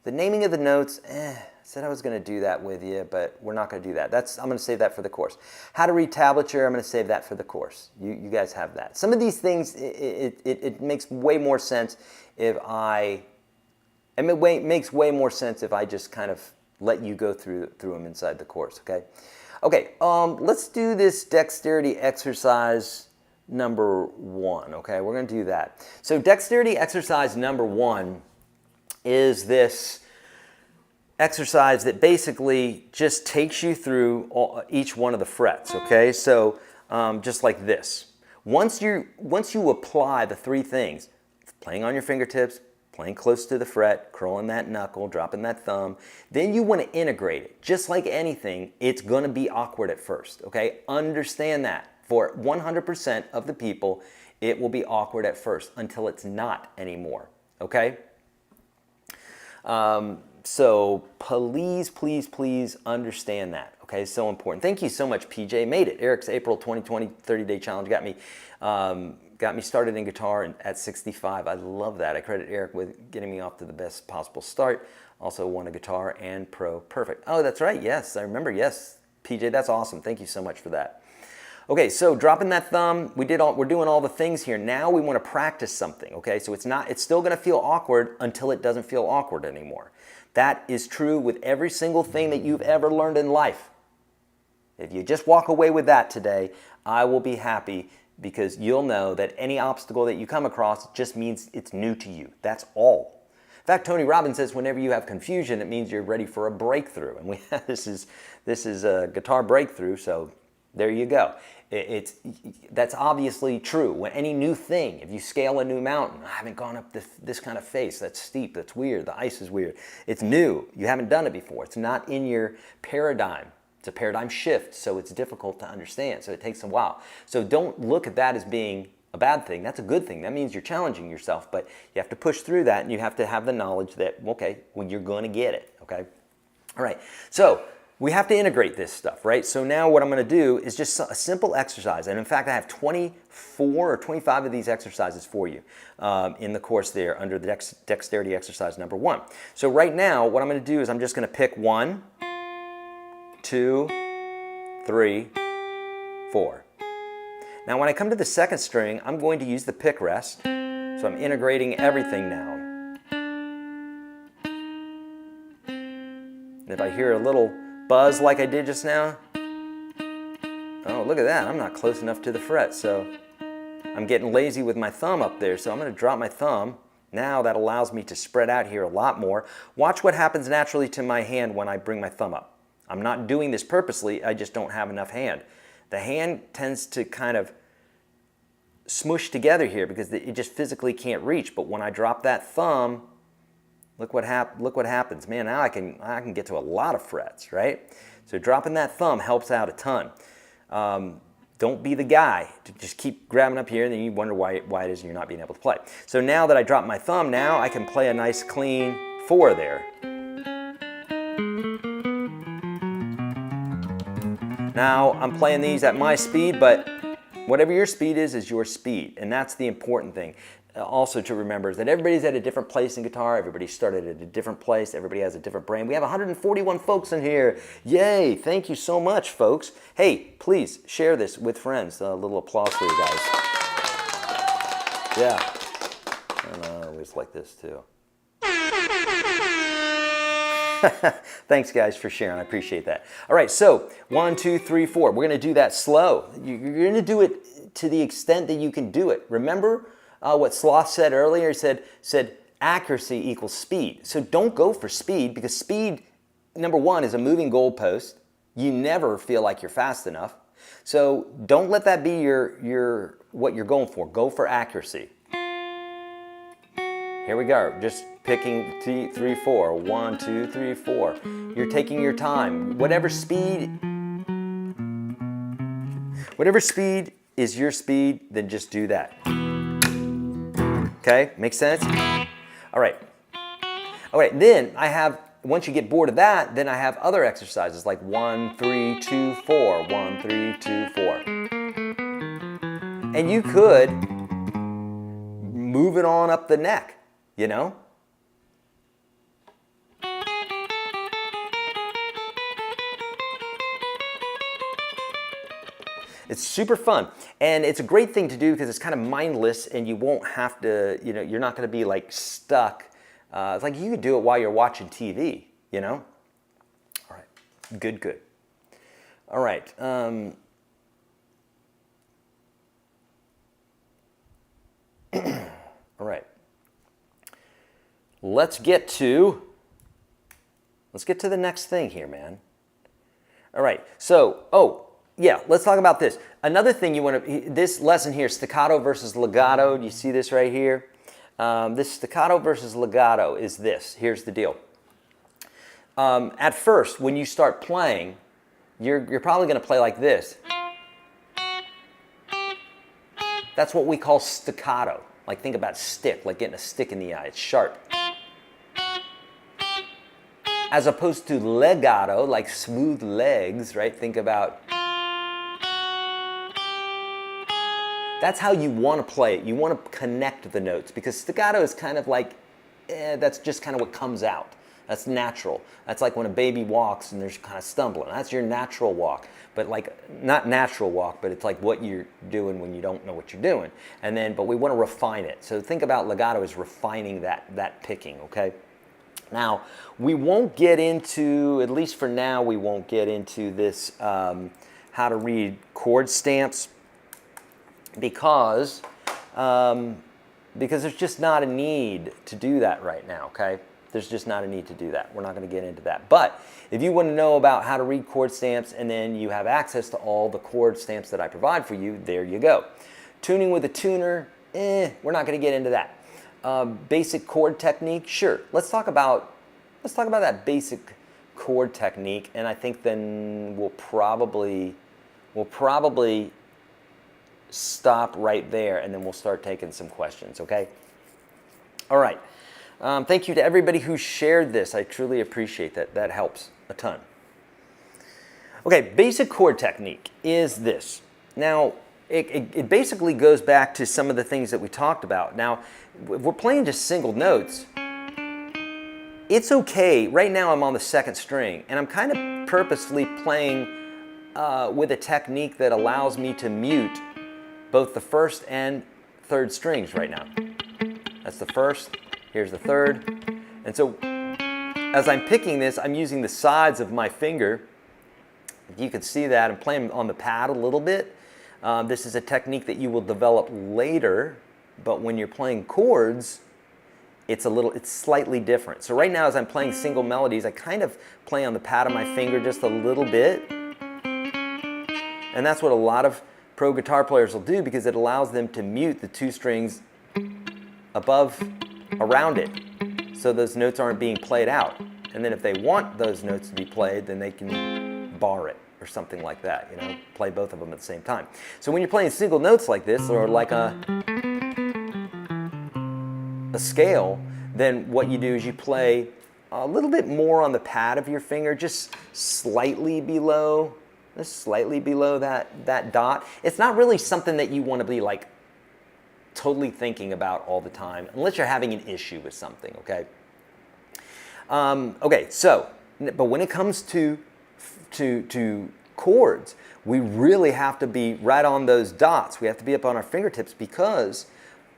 the naming of the notes, I said I was going to do that with you, but we're not going to do that. I'm going to save that for the course. How to read tablature, I'm going to save that for the course. You guys have that. Some of these things, it makes way more sense if it makes way more sense if I just kind of let you go through them inside the course, okay? Okay, let's do this dexterity exercise number 1, okay? We're going to do that. So dexterity exercise number 1 is this exercise that basically just takes you through each one of the frets, okay? So just like this. Once you apply the 3 things, playing on your fingertips, playing close to the fret, curling that knuckle, dropping that thumb. Then you want to integrate it. Just like anything, it's going to be awkward at first, okay? Understand that. For 100% of the people, it will be awkward at first until it's not anymore, okay? So please, please, please understand that, okay? So important. Thank you so much, PJ. Made it. Eric's April 2020 30-day challenge got me started in guitar at 65. I love that. I credit Eric with getting me off to the best possible start. Also won a guitar and pro. Perfect. Oh, that's right. Yes, I remember. Yes, PJ, that's awesome. Thank you so much for that. Okay, so dropping that thumb, we're doing all the things here. Now we want to practice something, okay? So it's still going to feel awkward until it doesn't feel awkward anymore. That is true with every single thing that you've ever learned in life. If you just walk away with that today, I will be happy, because you'll know that any obstacle that you come across just means it's new to you. That's all. In fact, Tony Robbins says whenever you have confusion, it means you're ready for a breakthrough. And this is a guitar breakthrough, so there you go. That's obviously true. When any new thing, if you scale a new mountain, I haven't gone up this kind of face, that's steep, that's weird, the ice is weird. It's new, you haven't done it before. It's not in your paradigm. It's a paradigm shift, so it's difficult to understand, so it takes a while. So don't look at that as being a bad thing. That's a good thing. That means you're challenging yourself, but you have to push through that, and you have to have the knowledge that, okay, well, you're going to get it, okay? All right, so we have to integrate this stuff, right? So now what I'm going to do is just a simple exercise, and in fact, I have 24 or 25 of these exercises for you in the course there under the dexterity exercise number 1. So right now, what I'm going to do is I'm just going to pick 1, 2, 3, 4. Now when I come to the second string, I'm going to use the pick rest. So I'm integrating everything now. And if I hear a little buzz like I did just now, oh, look at that, I'm not close enough to the fret, so I'm getting lazy with my thumb up there, so I'm going to drop my thumb. Now that allows me to spread out here a lot more. Watch what happens naturally to my hand when I bring my thumb up. I'm not doing this purposely, I just don't have enough hand. The hand tends to kind of smush together here because it just physically can't reach. But when I drop that thumb, look what happens. Man, now I can get to a lot of frets, right? So dropping that thumb helps out a ton. Don't be the guy to just keep grabbing up here and then you wonder why it is you're not being able to play. So now that I drop my thumb, now I can play a nice clean 4 there. Now I'm playing these at my speed, but whatever your speed is your speed, and that's the important thing. Also to remember is that everybody's at a different place in guitar, everybody started at a different place, everybody has a different brain. We have 141 folks in here. Yay, thank you so much, folks. Hey, please share this with friends. A little applause for you guys. Yeah, and I always like this too. Thanks guys for sharing, I appreciate that. All right, so 1, 2, 3, 4. We're gonna do that slow. You're gonna do it to the extent that you can do it. Remember what Sloth said earlier? He said accuracy equals speed. So don't go for speed because speed, number one, is a moving goalpost. You never feel like you're fast enough. So don't let that be what you're going for. Go for accuracy. Here we go, just picking 3, 4, 1, 2, 3, 4. You're taking your time. Whatever speed is your speed, then just do that. Okay, makes sense? All right, then I have, once you get bored of that, then I have other exercises like 1, 3, 2, 4, 1, 3, 2, 4. And you could move it on up the neck, you know? It's super fun, and it's a great thing to do because it's kind of mindless and you won't have to, you know, you're not going to be like stuck. It's like you could do it while you're watching TV, you know? All right, good. All right. All right. Let's get to the next thing here, man. All right, so, yeah, let's talk about this. Another thing you want to, this lesson here, staccato versus legato. Do you see this right here? This staccato versus legato is this. Here's the deal. At first, when you start playing, you're probably going to play like this. That's what we call staccato. Like think about stick, like getting a stick in the eye. It's sharp. As opposed to legato, like smooth legs, right? Think about. That's how you want to play it. You want to connect the notes because staccato is kind of like, that's just kind of what comes out. That's natural. That's like when a baby walks and there's kind of stumbling. That's your natural walk. But like, not natural walk, but it's like what you're doing when you don't know what you're doing. And then, but we want to refine it. So think about legato as refining that picking, okay? Now, we won't get into, at least for now, we won't get into this how to read chord stamps because there's just not a need to do that right now, okay? There's just not a need to do that. We're not going to get into that. But if you want to know about how to read chord stamps and then you have access to all the chord stamps that I provide for you, there you go. Tuning with a tuner, we're not going to get into that. Basic chord technique, sure. Let's talk about that basic chord technique, and I think then we'll probably stop right there, and then we'll start taking some questions. Okay. All right. Thank you to everybody who shared this. I truly appreciate that. That helps a ton. Okay, basic chord technique is this. Now, it basically goes back to some of the things that we talked about. Now, if we're playing just single notes, it's okay. Right now I'm on the second string, and I'm kind of purposefully playing with a technique that allows me to mute both the first and third strings right now. That's the first, here's the third. And so as I'm picking this, I'm using the sides of my finger. You can see that I'm playing on the pad a little bit. This is a technique that you will develop later, but when you're playing chords, it's slightly different. So right now, as I'm playing single melodies, I kind of play on the pad of my finger just a little bit. And that's what a lot of pro guitar players will do, because it allows them to mute the two strings above, around it, so those notes aren't being played out. And then if they want those notes to be played, then they can bar it or something like that, you know, play both of them at the same time. So when you're playing single notes like this, or like a scale, then what you do is you play a little bit more on the pad of your finger, just slightly below that dot. It's not really something that you want to be like totally thinking about all the time, unless you're having an issue with something, okay? Okay, so, but when it comes to chords, we really have to be right on those dots. We have to be up on our fingertips, because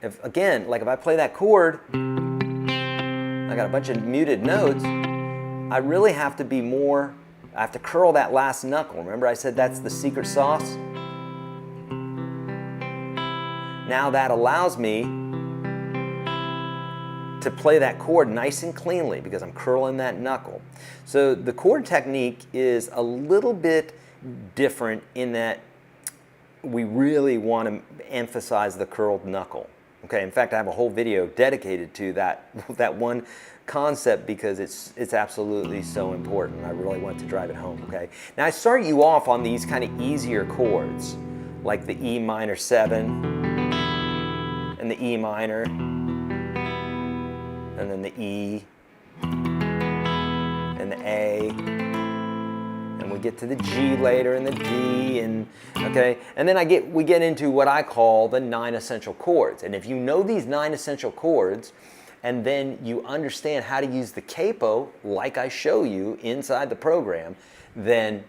if, again, like if I play that chord, I got a bunch of muted notes, I really have to be more, I have to curl that last knuckle. Remember I said that's the secret sauce? Now that allows me to play that chord nice and cleanly, because I'm curling that knuckle. So the chord technique is a little bit different in that we really want to emphasize the curled knuckle. Okay, in fact, I have a whole video dedicated to that one concept, because it's absolutely so important. I really want to drive it home, okay? Now I start you off on these kind of easier chords, like the E minor 7, and the E minor, and then the E, and the A, and we get to the G later, and the D, and okay, and then we get into what I call the 9 essential chords. And if you know these 9 essential chords, and then you understand how to use the capo, like I show you inside the program, then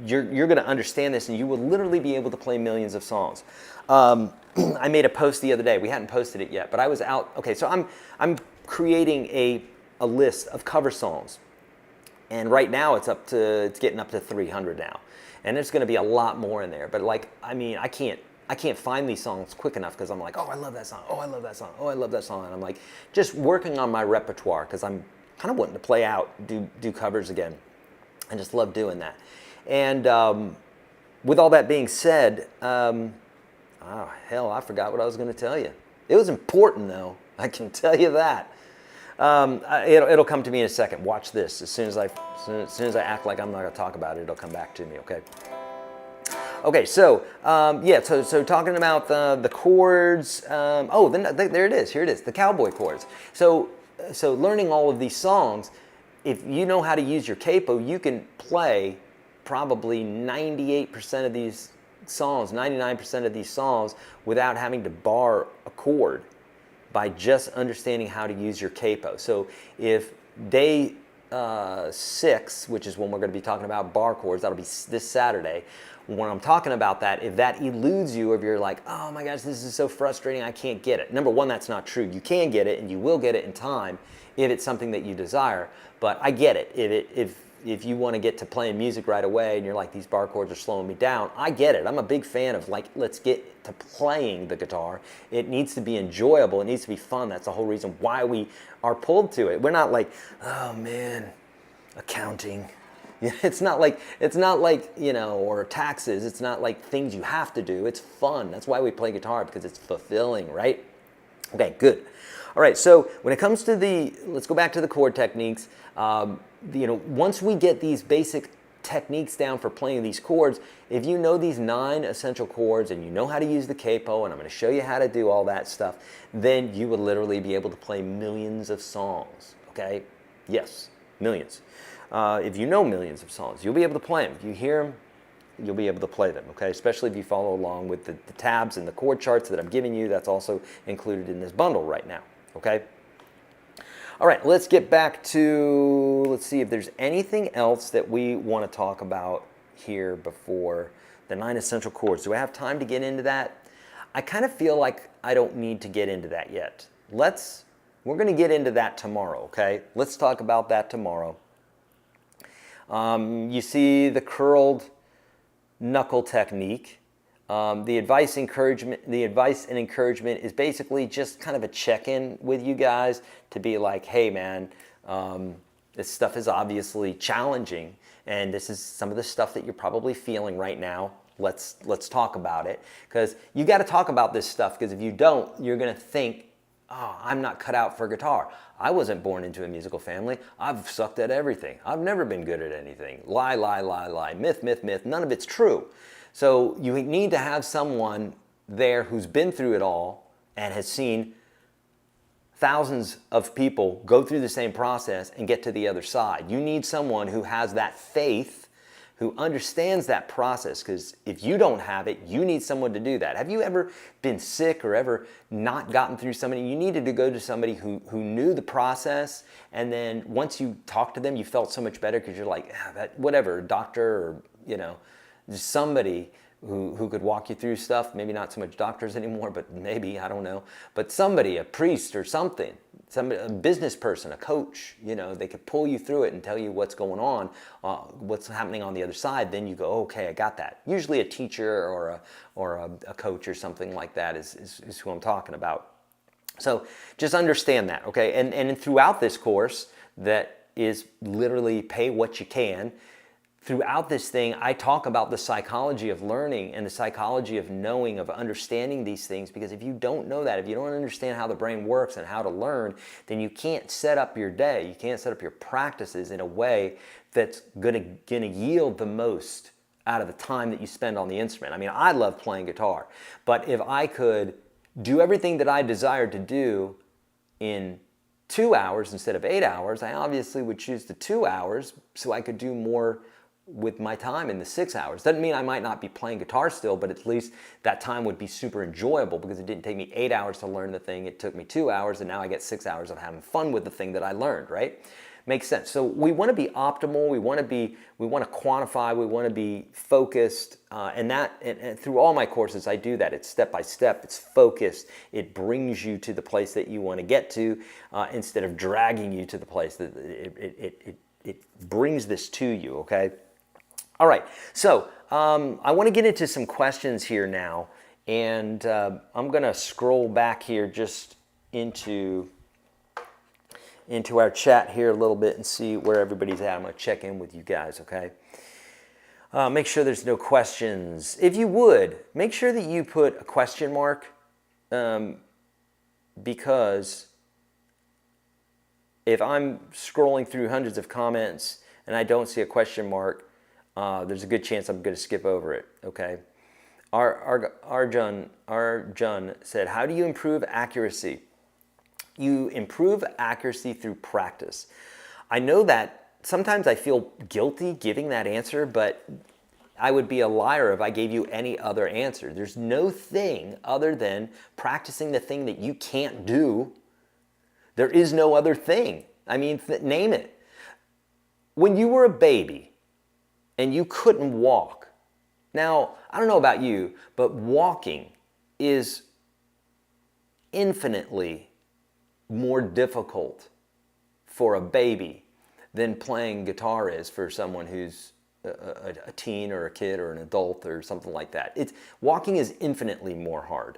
you're going to understand this, and you will literally be able to play millions of songs. I made a post the other day. We hadn't posted it yet, but I was out. Okay, so I'm creating a list of cover songs, and right now it's getting up to 300 now, and there's going to be a lot more in there. But like, I mean, I can't find these songs quick enough, because I'm like, oh, I love that song. Oh, I love that song. Oh, I love that song. And I'm like, just working on my repertoire, because I'm kind of wanting to play out, do covers again. I just love doing that. And with all that being said, oh, hell, I forgot what I was going to tell you. It was important, though. I can tell you that. It'll come to me in a second. Watch this. As soon as I act like I'm not going to talk about it, it'll come back to me, okay? Okay, so, yeah, so talking about the chords. Oh, then there it is. Here it is, the cowboy chords. So learning all of these songs, if you know how to use your capo, you can play probably 98% of these songs, 99% of these songs, without having to bar a chord, by just understanding how to use your capo. So if day 6, which is when we're going to be talking about bar chords, that'll be this Saturday. When I'm talking about that, if that eludes you, if you're like, oh my gosh, this is so frustrating, I can't get it. Number one, that's not true. You can get it, and you will get it in time if it's something that you desire. But I get it. If you want to get to playing music right away, and you're like, these bar chords are slowing me down, I get it. I'm a big fan of, like, let's get to playing the guitar. It needs to be enjoyable. It needs to be fun. That's the whole reason why we are pulled to it. We're not like, oh man, accounting. It's not like, you know, or taxes. It's not like things you have to do. It's fun. That's why we play guitar, because it's fulfilling, right? Okay, good. All right, so when it comes to let's go back to the chord techniques. You know, once we get these basic techniques down for playing these chords, if you know these 9 essential chords, and you know how to use the capo, and I'm going to show you how to do all that stuff, then you will literally be able to play millions of songs, okay? Yes, millions. If you know millions of songs, you'll be able to play them. If you hear them, you'll be able to play them, okay? Especially if you follow along with the tabs and the chord charts that I'm giving you. That's also included in this bundle right now, okay? All right, let's get back to, let's see if there's anything else that we want to talk about here before the 9 essential chords. Do I have time to get into that? I kind of feel like I don't need to get into that yet. We're going to get into that tomorrow, okay? Let's talk about that tomorrow. You see the curled knuckle technique. The advice and encouragement is basically just kind of a check-in with you guys to be like, hey man, this stuff is obviously challenging, and this is some of the stuff that you're probably feeling right now. Let's talk about it, because you got to talk about this stuff, because if you don't, you're gonna think, oh, I'm not cut out for guitar. I wasn't born into a musical family. I've sucked at everything. I've never been good at anything. Lie, lie, lie, lie. Myth, myth, myth. None of it's true. So you need to have someone there who's been through it all and has seen thousands of people go through the same process and get to the other side. You need someone who has that faith, who understands that process, because if you don't have it, you need someone to do that. Have you ever been sick or ever not gotten through something? You needed to go to somebody who knew the process, and then once you talked to them, you felt so much better, because you're like, whatever, a doctor or, just somebody who could walk you through stuff. Maybe not so much doctors anymore, but maybe, I don't know. But somebody, a priest or something, a business person, a coach, they could pull you through it and tell you what's going on, what's happening on the other side. Then you go, okay, I got that. Usually a teacher or a coach or something like that is who I'm talking about. So just understand that, okay? And throughout this course, that is literally pay what you can. Throughout this thing, I talk about the psychology of learning and the psychology of knowing, of understanding these things, because if you don't know that, if you don't understand how the brain works and how to learn, then you can't set up your day, you can't set up your practices in a way that's gonna yield the most out of the time that you spend on the instrument. I mean, I love playing guitar, but if I could do everything that I desired to do in 2 hours instead of 8 hours, I obviously would choose the 2 hours so I could do more with my time in the 6 hours. Doesn't mean I might not be playing guitar still, but at least that time would be super enjoyable, because it didn't take me 8 hours to learn the thing. It took me 2 hours, and now I get 6 hours of having fun with the thing that I learned, right? Makes sense. So we want to be optimal. We want to quantify. We want to be focused. And through all my courses, I do that. It's step by step. It's focused. It brings you to the place that you want to get to, instead of dragging you to the place that it brings this to you. Okay. All right, so I want to get into some questions here now, and I'm going to scroll back here just into our chat here a little bit and see where everybody's at. I'm going to check in with you guys, okay? Make sure there's no questions. If you would, make sure that you put a question mark, because if I'm scrolling through hundreds of comments and I don't see a question mark, there's a good chance I'm going to skip over it, okay? Arjun said, how do you improve accuracy? You improve accuracy through practice. I know that sometimes I feel guilty giving that answer, but I would be a liar if I gave you any other answer. There's no thing other than practicing the thing that you can't do. There is no other thing. I mean, name it. When you were a baby, and you couldn't walk. Now, I don't know about you, but walking is infinitely more difficult for a baby than playing guitar is for someone who's a teen or a kid or an adult or something like that. Walking is infinitely more hard.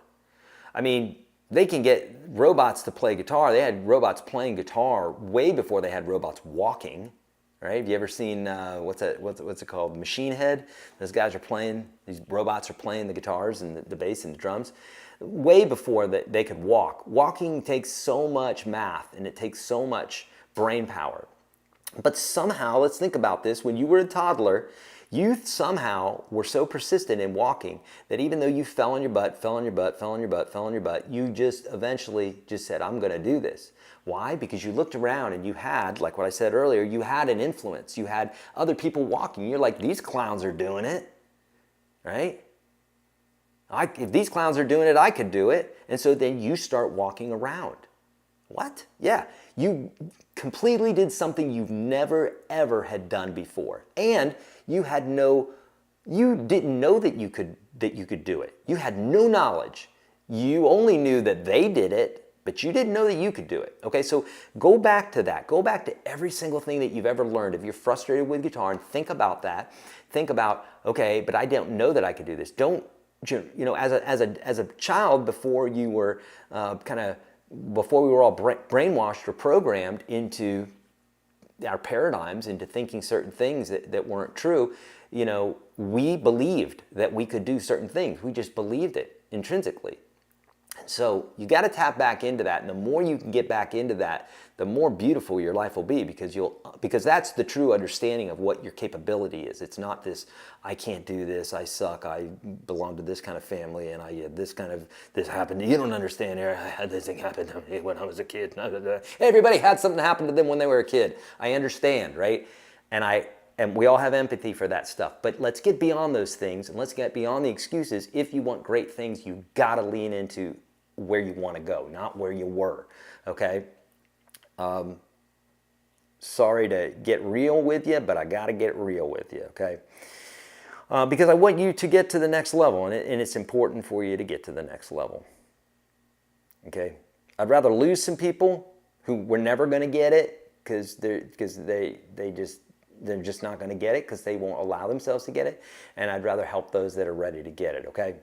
I mean, they can get robots to play guitar. They had robots playing guitar way before they had robots walking. Right? Have you ever seen, what's it called? Machine Head? Those guys are playing, these robots are playing the guitars and the bass and the drums way before they could walk. Walking takes so much math and it takes so much brain power. But somehow, let's think about this, when you were a toddler, you somehow were so persistent in walking that even though you fell on your butt, you just eventually just said, I'm gonna do this. Why? Because you looked around and you had, like what I said earlier, you had an influence. You had other people walking. You're like, these clowns are doing it, right? If these clowns are doing it, I could do it. And so then you start walking around. What? Yeah, you completely did something you've never, ever had done before. And you didn't know that you could do it. You had no knowledge. You only knew that they did it, but you didn't know that you could do it. Okay, so go back to that. Go back to every single thing that you've ever learned. If you're frustrated with guitar, and think about that. Think about, okay, but I don't know that I could do this. Don't as a child, before you were before we were all brainwashed or programmed into our paradigms, into thinking certain things that weren't true, we believed that we could do certain things. We just believed it intrinsically. So you got to tap back into that, and the more you can get back into that, the more beautiful your life will be, because that's the true understanding of what your capability is. It's not this, I can't do this, I suck, I belong to this kind of family, and this happened. You don't understand. I had this thing happen to me when I was a kid. Everybody had something happen to them when they were a kid. I understand, right? And we all have empathy for that stuff. But let's get beyond those things, and let's get beyond the excuses. If you want great things, you got to lean into where you want to go, not where you were, okay? Sorry to get real with you, but I got to get real with you, okay? Because I want you to get to the next level, and it's important for you to get to the next level, okay? I'd rather lose some people who were never going to get it because they're just not going to get it because they won't allow themselves to get it, and I'd rather help those that are ready to get it, okay?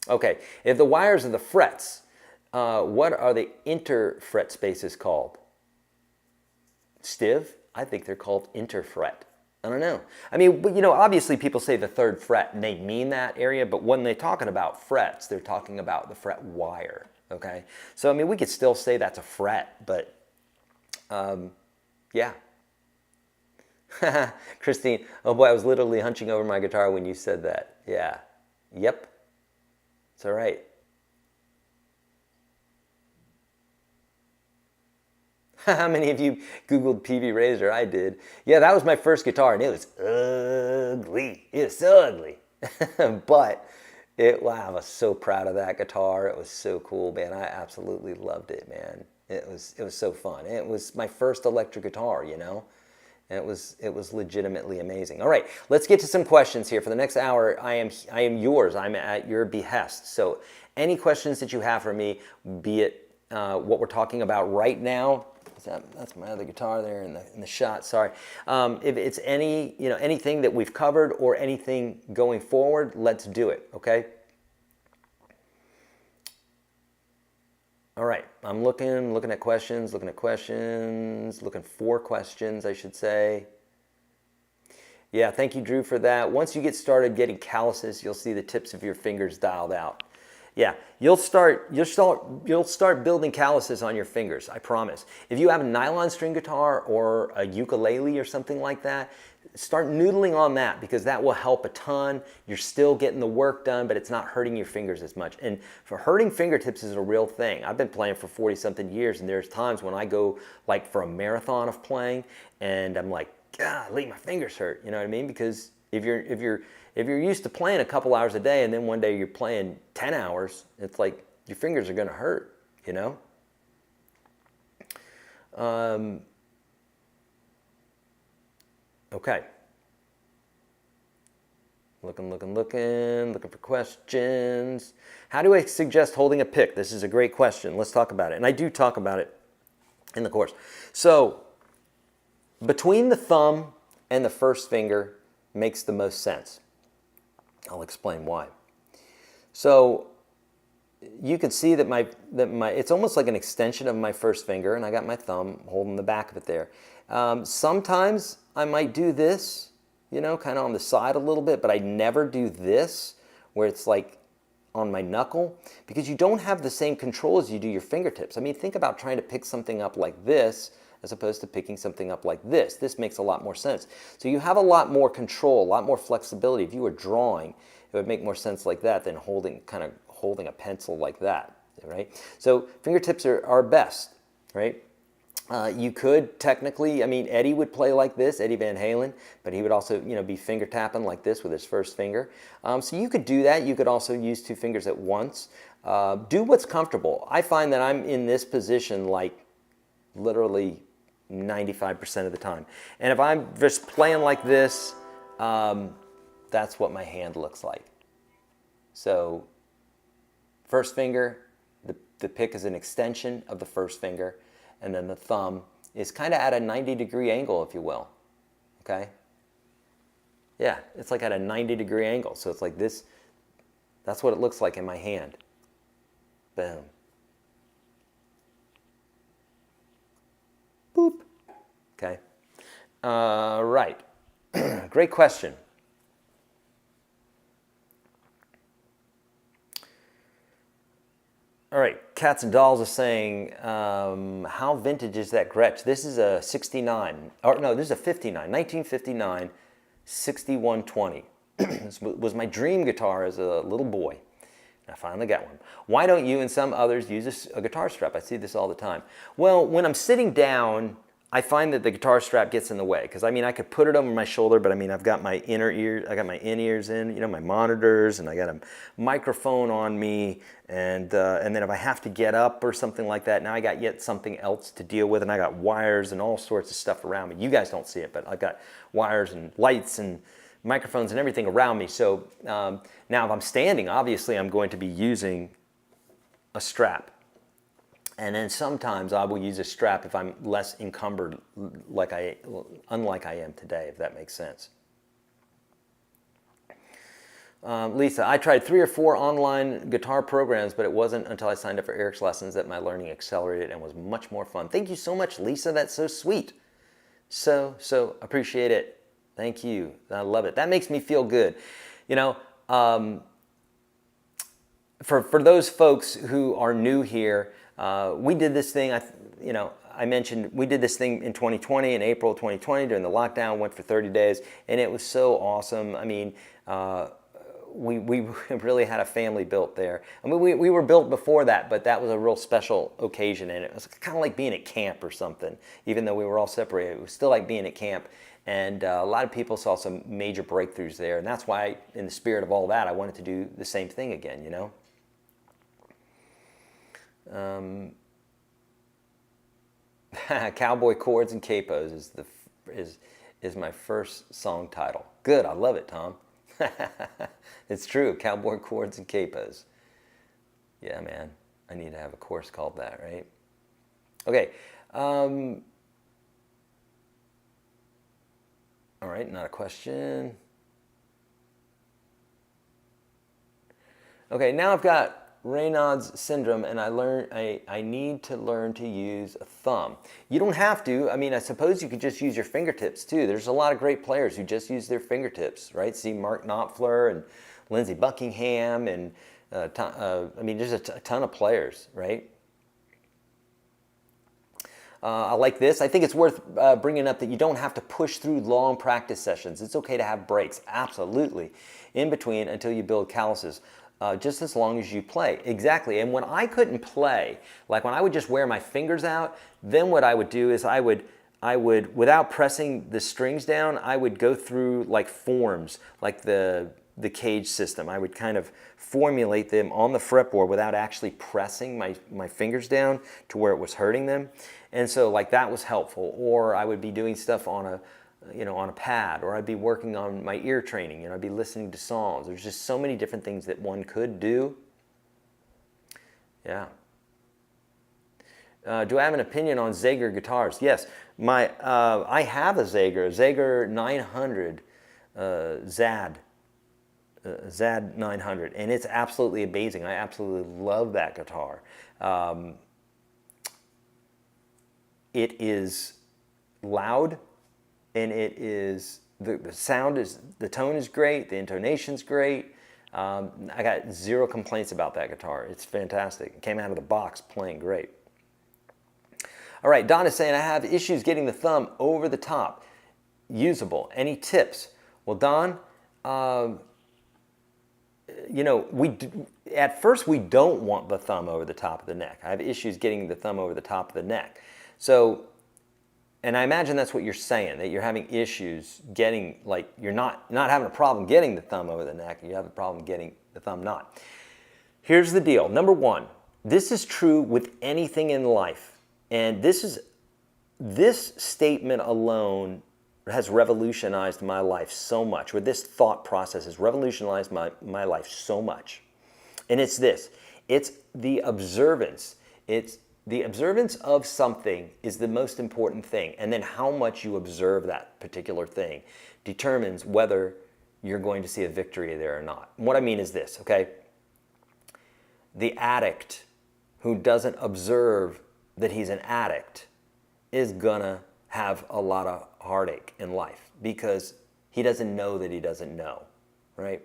Okay, if the wires are the frets, what are the interfret spaces called? Stiv? I think they're called interfret. I don't know. I mean, obviously people say the third fret and they mean that area, but when they're talking about frets, they're talking about the fret wire, okay? So, I mean, we could still say that's a fret, but yeah. Christine, oh boy, I was literally hunching over my guitar when you said that. Yeah. Yep. It's all right. How many of you Googled PV Razor? I did. Yeah, that was my first guitar, and it was ugly. It was so ugly. But, wow, I was so proud of that guitar. It was so cool, man. I absolutely loved it, man. It was so fun. It was my first electric guitar, And it was legitimately amazing. All right, let's get to some questions here. For the next hour, I am yours. I'm at your behest. So any questions that you have for me, be it what we're talking about right now. That's my other guitar there in the shot. Sorry. If it's anything that we've covered or anything going forward, let's do it. Okay. All right, I'm looking at questions, looking for questions, I should say. Yeah, thank you, Drew, for that. Once you get started getting calluses, you'll see the tips of your fingers dialed out. Yeah, you'll start building calluses on your fingers, I promise. If you have a nylon string guitar or a ukulele or something like that, start noodling on that, because that will help a ton. You're still getting the work done, but it's not hurting your fingers as much. And for hurting fingertips is a real thing. I've been playing for 40-something years, and there's times when I go like for a marathon of playing, and I'm like, golly, my fingers hurt. You know what I mean? Because if you're used to playing a couple hours a day, and then one day you're playing 10 hours, it's like your fingers are going to hurt. Okay. Looking for questions. How do I suggest holding a pick? This is a great question. Let's talk about it. And I do talk about it in the course. So, between the thumb and the first finger makes the most sense. I'll explain why. So, you can see that it's almost like an extension of my first finger, and I got my thumb holding the back of it there. Sometimes I might do this, kind of on the side a little bit, but I never do this, where it's like on my knuckle, because you don't have the same control as you do your fingertips. I mean, think about trying to pick something up like this as opposed to picking something up like this. This makes a lot more sense. So you have a lot more control, a lot more flexibility. If you were drawing, it would make more sense like that than holding a pencil like that, right? So fingertips are best, right? You could technically, Eddie would play like this, Eddie Van Halen, but he would also, be finger tapping like this with his first finger. So you could do that. You could also use two fingers at once. Do what's comfortable. I find that I'm in this position like literally 95% of the time. And if I'm just playing like this, that's what my hand looks like. So first finger, the pick is an extension of the first finger, and then the thumb is kind of at a 90-degree angle, if you will, okay? Yeah, it's like at a 90-degree angle. So it's like this That's what it looks like in my hand. Boom. Boop. Okay. Right. Great question. All right, Cats and Dolls is saying, how vintage is that Gretsch? This is a 69, or no, this is a 59, 1959, 6120. This was my dream guitar as a little boy. I finally got one. Why don't you and some others use a guitar strap? I see this all the time. Well, when I'm sitting down, I find that the guitar strap gets in the way, because I mean I could put it over my shoulder, but I mean I've got my inner ears, I got my in-ears in, you know, my monitors, and I got a microphone on me, and then if I have to get up or something like that, now I got yet something else to deal with, and I got wires and all sorts of stuff around me. You guys don't see it, but I've got wires and lights and microphones and everything around me. So now if I'm standing, obviously I'm going to be using a strap. And then sometimes I will use a strap if I'm less encumbered, unlike I am today, if that makes sense. Lisa, I tried 3 or 4 online guitar programs, but it wasn't until I signed up for Eric's lessons that my learning accelerated and was much more fun. Thank you so much, Lisa. That's so sweet. So appreciate it. Thank you. I love it. That makes me feel good. You know, for those folks who are new here, we did this thing, I mentioned we did this thing in 2020, in April 2020 during the lockdown, went for 30 days, and it was so awesome. I mean, we really had a family built there. I mean, we were built before that, but that was a real special occasion, and it was kind of like being at camp or something. Even though we were all separated, it was still like being at camp. And a lot of people saw some major breakthroughs there, and that's why, in the spirit of all that, I wanted to do the same thing again, you know? Cowboy Chords and Capos is my first song title. Good, I love it, Tom. It's true, Cowboy Chords and Capos. Yeah, man, I need to have a course called that, right? Okay. All right, not a question. Okay, now I've got Raynaud's syndrome, and I need to learn to use a thumb. You don't have to. I mean, I suppose you could just use your fingertips too. There's a lot of great players who just use their fingertips, right? See Mark Knopfler and Lindsey Buckingham, and I mean, there's a ton of players, right? I like this. I think it's worth bringing up that you don't have to push through long practice sessions. It's okay to have breaks, absolutely, in between until you build calluses. Just as long as you play. Exactly. And when I couldn't play, like when I would just wear my fingers out, then what I would do is I would, without pressing the strings down, I would go through like forms, like the cage system. I would kind of formulate them on the fretboard without actually pressing my fingers down to where it was hurting them. And so like that was helpful. Or I would be doing stuff on a pad, or I'd be working on my ear training, and I'd be listening to songs. There's just so many different things that one could do. Yeah. Do I have an opinion on Zager guitars? Yes. I have a Zager 900, Zad 900, and it's absolutely amazing. I absolutely love that guitar. It is loud. And it is, the sound is, the tone is great, the intonation's great. I got 0 complaints about that guitar. It's fantastic. It came out of the box playing great. All right, Don is saying, I have issues getting the thumb over the top. Usable. Any tips? Well, Don, you know, at first we don't want the thumb over the top of the neck. I have issues getting the thumb over the top of the neck. So, and I imagine that's what you're saying, that you're having issues getting, like, you're not having a problem getting the thumb over the neck, you have a problem getting the thumb not. Here's the deal. Number one, this is true with anything in life. And this statement alone has revolutionized my life so much, or this thought process has revolutionized my life so much. And it's this. It's the observance. The observance of something is the most important thing, and then how much you observe that particular thing determines whether you're going to see a victory there or not. And what I mean is this, okay? the addict who doesn't observe that he's an addict is gonna have a lot of heartache in life because he doesn't know that he doesn't know, right?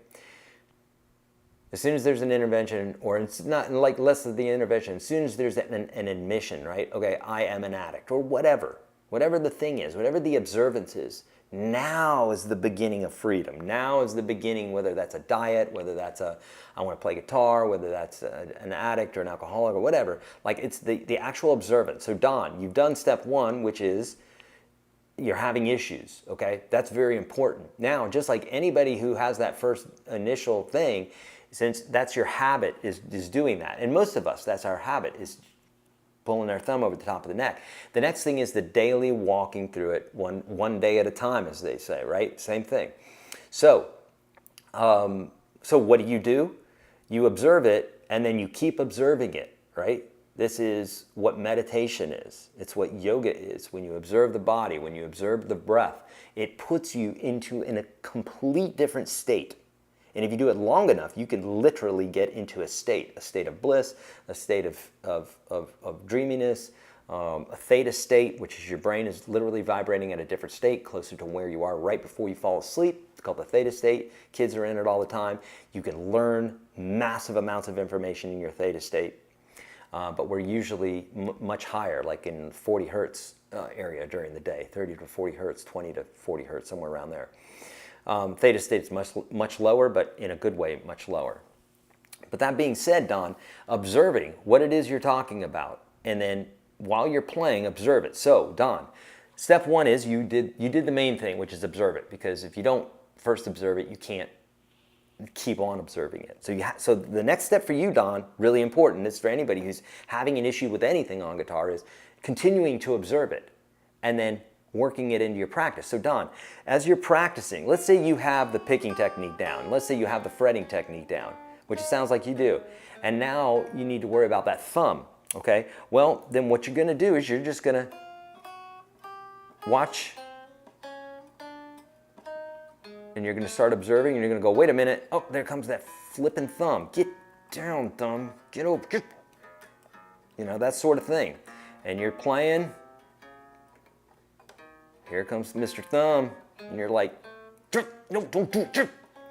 As soon as there's an intervention, or it's not like less of the intervention, as soon as there's an admission, right? Okay, I am an addict, or whatever the thing is, whatever the observance is, now is the beginning of freedom. Now is the beginning, whether that's a diet, whether that's I want to play guitar, whether that's an addict or an alcoholic or whatever. Like it's the actual observance. So Don, you've done step one, which is you're having issues, okay? That's very important. Now, just like anybody who has that first initial thing, since that's your habit is doing that. And most of us, that's our habit, is pulling their thumb over the top of the neck. The next thing is the daily walking through it one day at a time, as they say, right? Same thing. So, so what do? You observe it, and then you keep observing it, right? This is what meditation is. It's what yoga is. When you observe the body, when you observe the breath, it puts you in a complete different state. And if you do it long enough, you can literally get into a state of bliss, a state of dreaminess, a theta state, which is your brain is literally vibrating at a different state, closer to where you are right before you fall asleep. It's called the theta state. Kids are in it all the time. You can learn massive amounts of information in your theta state, but we're usually much higher, like in 40 hertz area during the day, 30 to 40 hertz, 20 to 40 hertz, somewhere around there. Theta state is much lower, but in a good way, much lower. But that being said, Don, observing what it is you're talking about, and then while you're playing, observe it. So, Don, step one is you did the main thing, which is observe it, because if you don't first observe it, you can't keep on observing it. So the next step for you, Don, really important, it's for anybody who's having an issue with anything on guitar, is continuing to observe it, and then working it into your practice. So Don, as you're practicing, let's say you have the picking technique down. Let's say you have the fretting technique down, which it sounds like you do. And now you need to worry about that thumb, okay? Well, then what you're gonna do is you're just gonna watch, and you're gonna start observing, and you're gonna go, wait a minute, oh, there comes that flipping thumb. Get down, thumb, get over, you know, that sort of thing. And you're playing, here comes Mr. Thumb, and you're like, no, don't do it,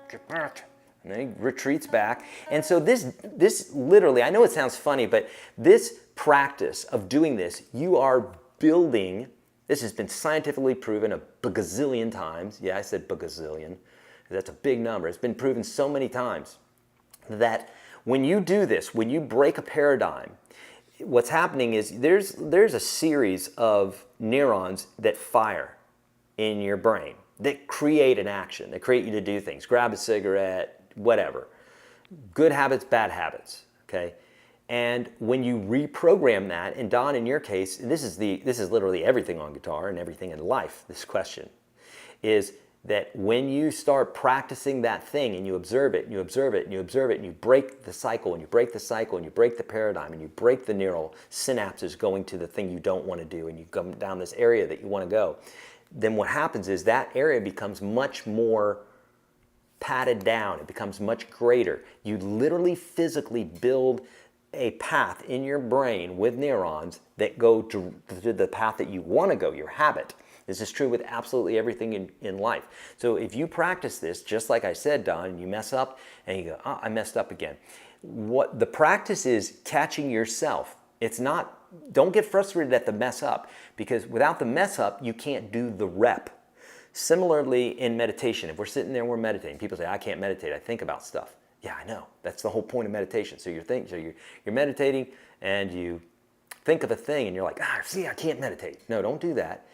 get back. And then he retreats back. And so this literally, I know it sounds funny, but this practice of doing this, you are building, this has been scientifically proven a bagazillion times. Yeah, I said bagazillion. That's a big number. It's been proven so many times that when you do this, when you break a paradigm, what's happening is there's a series of neurons that fire in your brain that create an action, that create you to do things. Grab a cigarette, whatever. Good habits, bad habits, okay? And when you reprogram that, and Don, in your case, and this is literally everything on guitar and everything in life, this question, is that when you start practicing that thing and you observe it, and you observe it, and you observe it, and you break the cycle, and you break the cycle, and you break the paradigm, and you break the neural synapses going to the thing you don't want to do, and you come down this area that you want to go, then what happens is that area becomes much more padded down. It becomes much greater. You literally physically build a path in your brain with neurons that go to the path that you want to go, your habit. This is true with absolutely everything in life. So if you practice this, just like I said, Don, you mess up and you go, oh, I messed up again. What the practice is catching yourself. It's not, don't get frustrated at the mess up, because without the mess up, you can't do the rep. Similarly in meditation, if we're sitting there and we're meditating, people say, I can't meditate, I think about stuff. Yeah, I know. That's the whole point of meditation. So you're meditating and you think of a thing and you're like, see, I can't meditate. No, don't do that.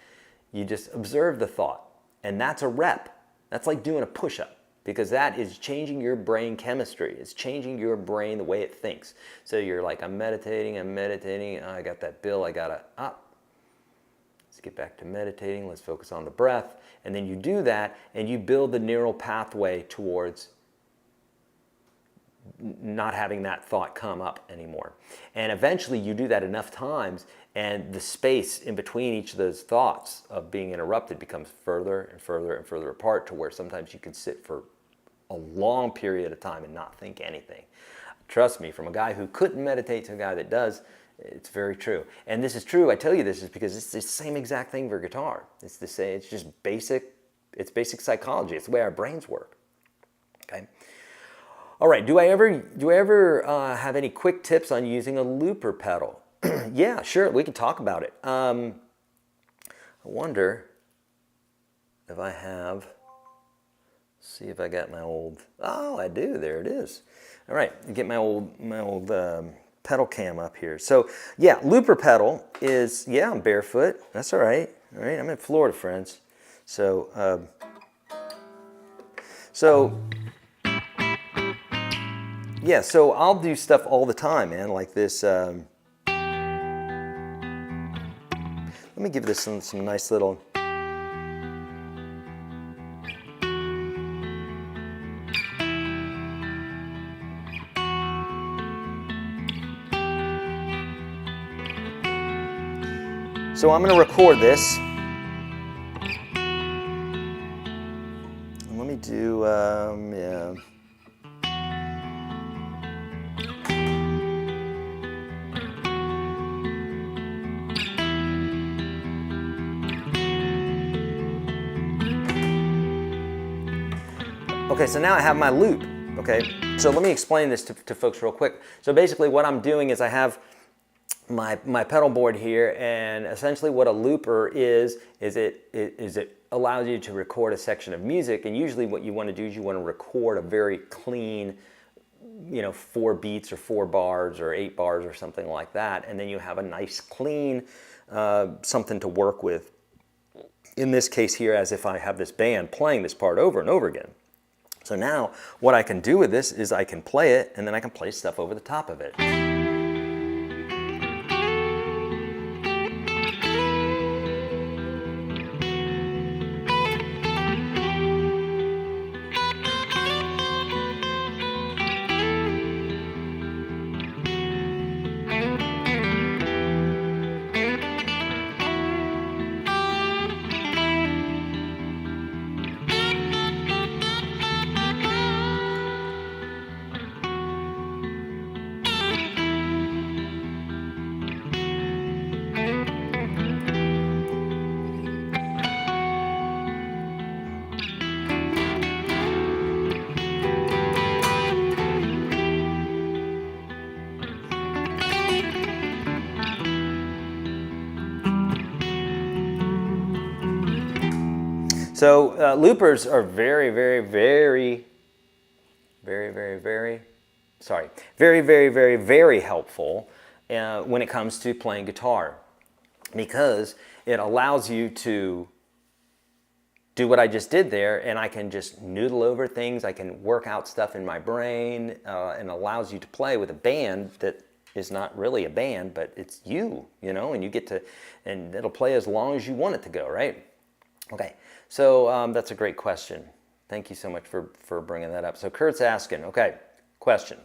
You just observe the thought, and that's a rep. That's like doing a push-up, because that is changing your brain chemistry. It's changing your brain the way it thinks. So you're like, I'm meditating, oh, I got that bill, I gotta, let's get back to meditating, let's focus on the breath. And then you do that, and you build the neural pathway towards not having that thought come up anymore. And eventually you do that enough times, and the space in between each of those thoughts of being interrupted becomes further and further and further apart, to where sometimes you can sit for a long period of time and not think anything. Trust me, from a guy who couldn't meditate to a guy that does, it's very true. And this is true, I tell you this is because it's the same exact thing for guitar. It's the same, it's just basic, it's basic psychology. It's the way our brains work, okay? All right, do I ever have any quick tips on using a looper pedal? Yeah, sure, we can talk about it. I wonder if I have, see if I got my old, oh, I do, there it is. All right, get my old pedal cam up here. So yeah, looper pedal is, yeah, I'm barefoot, that's all right, I'm in Florida, friends. So, yeah, so I'll do stuff all the time, man, like this. Let me give this some nice little. So I'm going to record this. And let me do, yeah. Okay, so now I have my loop, okay? So let me explain this to folks real quick. So basically what I'm doing is I have my pedal board here, and essentially what a looper is it allows you to record a section of music, and usually what you want to do is you want to record a very clean, 4 beats or 4 bars or 8 bars or something like that, and then you have a nice clean something to work with. In this case here, as if I have this band playing this part over and over again. So now what I can do with this is I can play it, and then I can play stuff over the top of it. So loopers are very, very, very helpful when it comes to playing guitar, because it allows you to do what I just did there, and I can just noodle over things. I can work out stuff in my brain, and allows you to play with a band that is not really a band, but it's you, and you get to, and it'll play as long as you want it to go, right? Okay, so that's a great question. Thank you so much for bringing that up. So Kurt's asking, okay, question.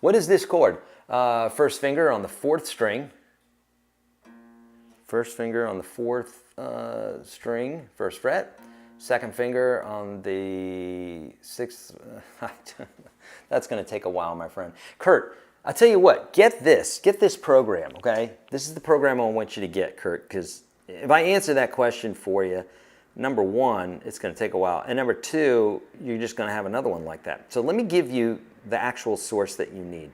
What is this chord? First finger on the 4th string. First finger on the 4th string, 1st fret. Second finger on the 6th. That's going to take a while, my friend. Kurt, I'll tell you what, get this program, okay? This is the program I want you to get, Kurt, because if I answer that question for you, number 1, it's going to take a while, and number 2, you're just going to have another one like that. So let me give you the actual source that you need.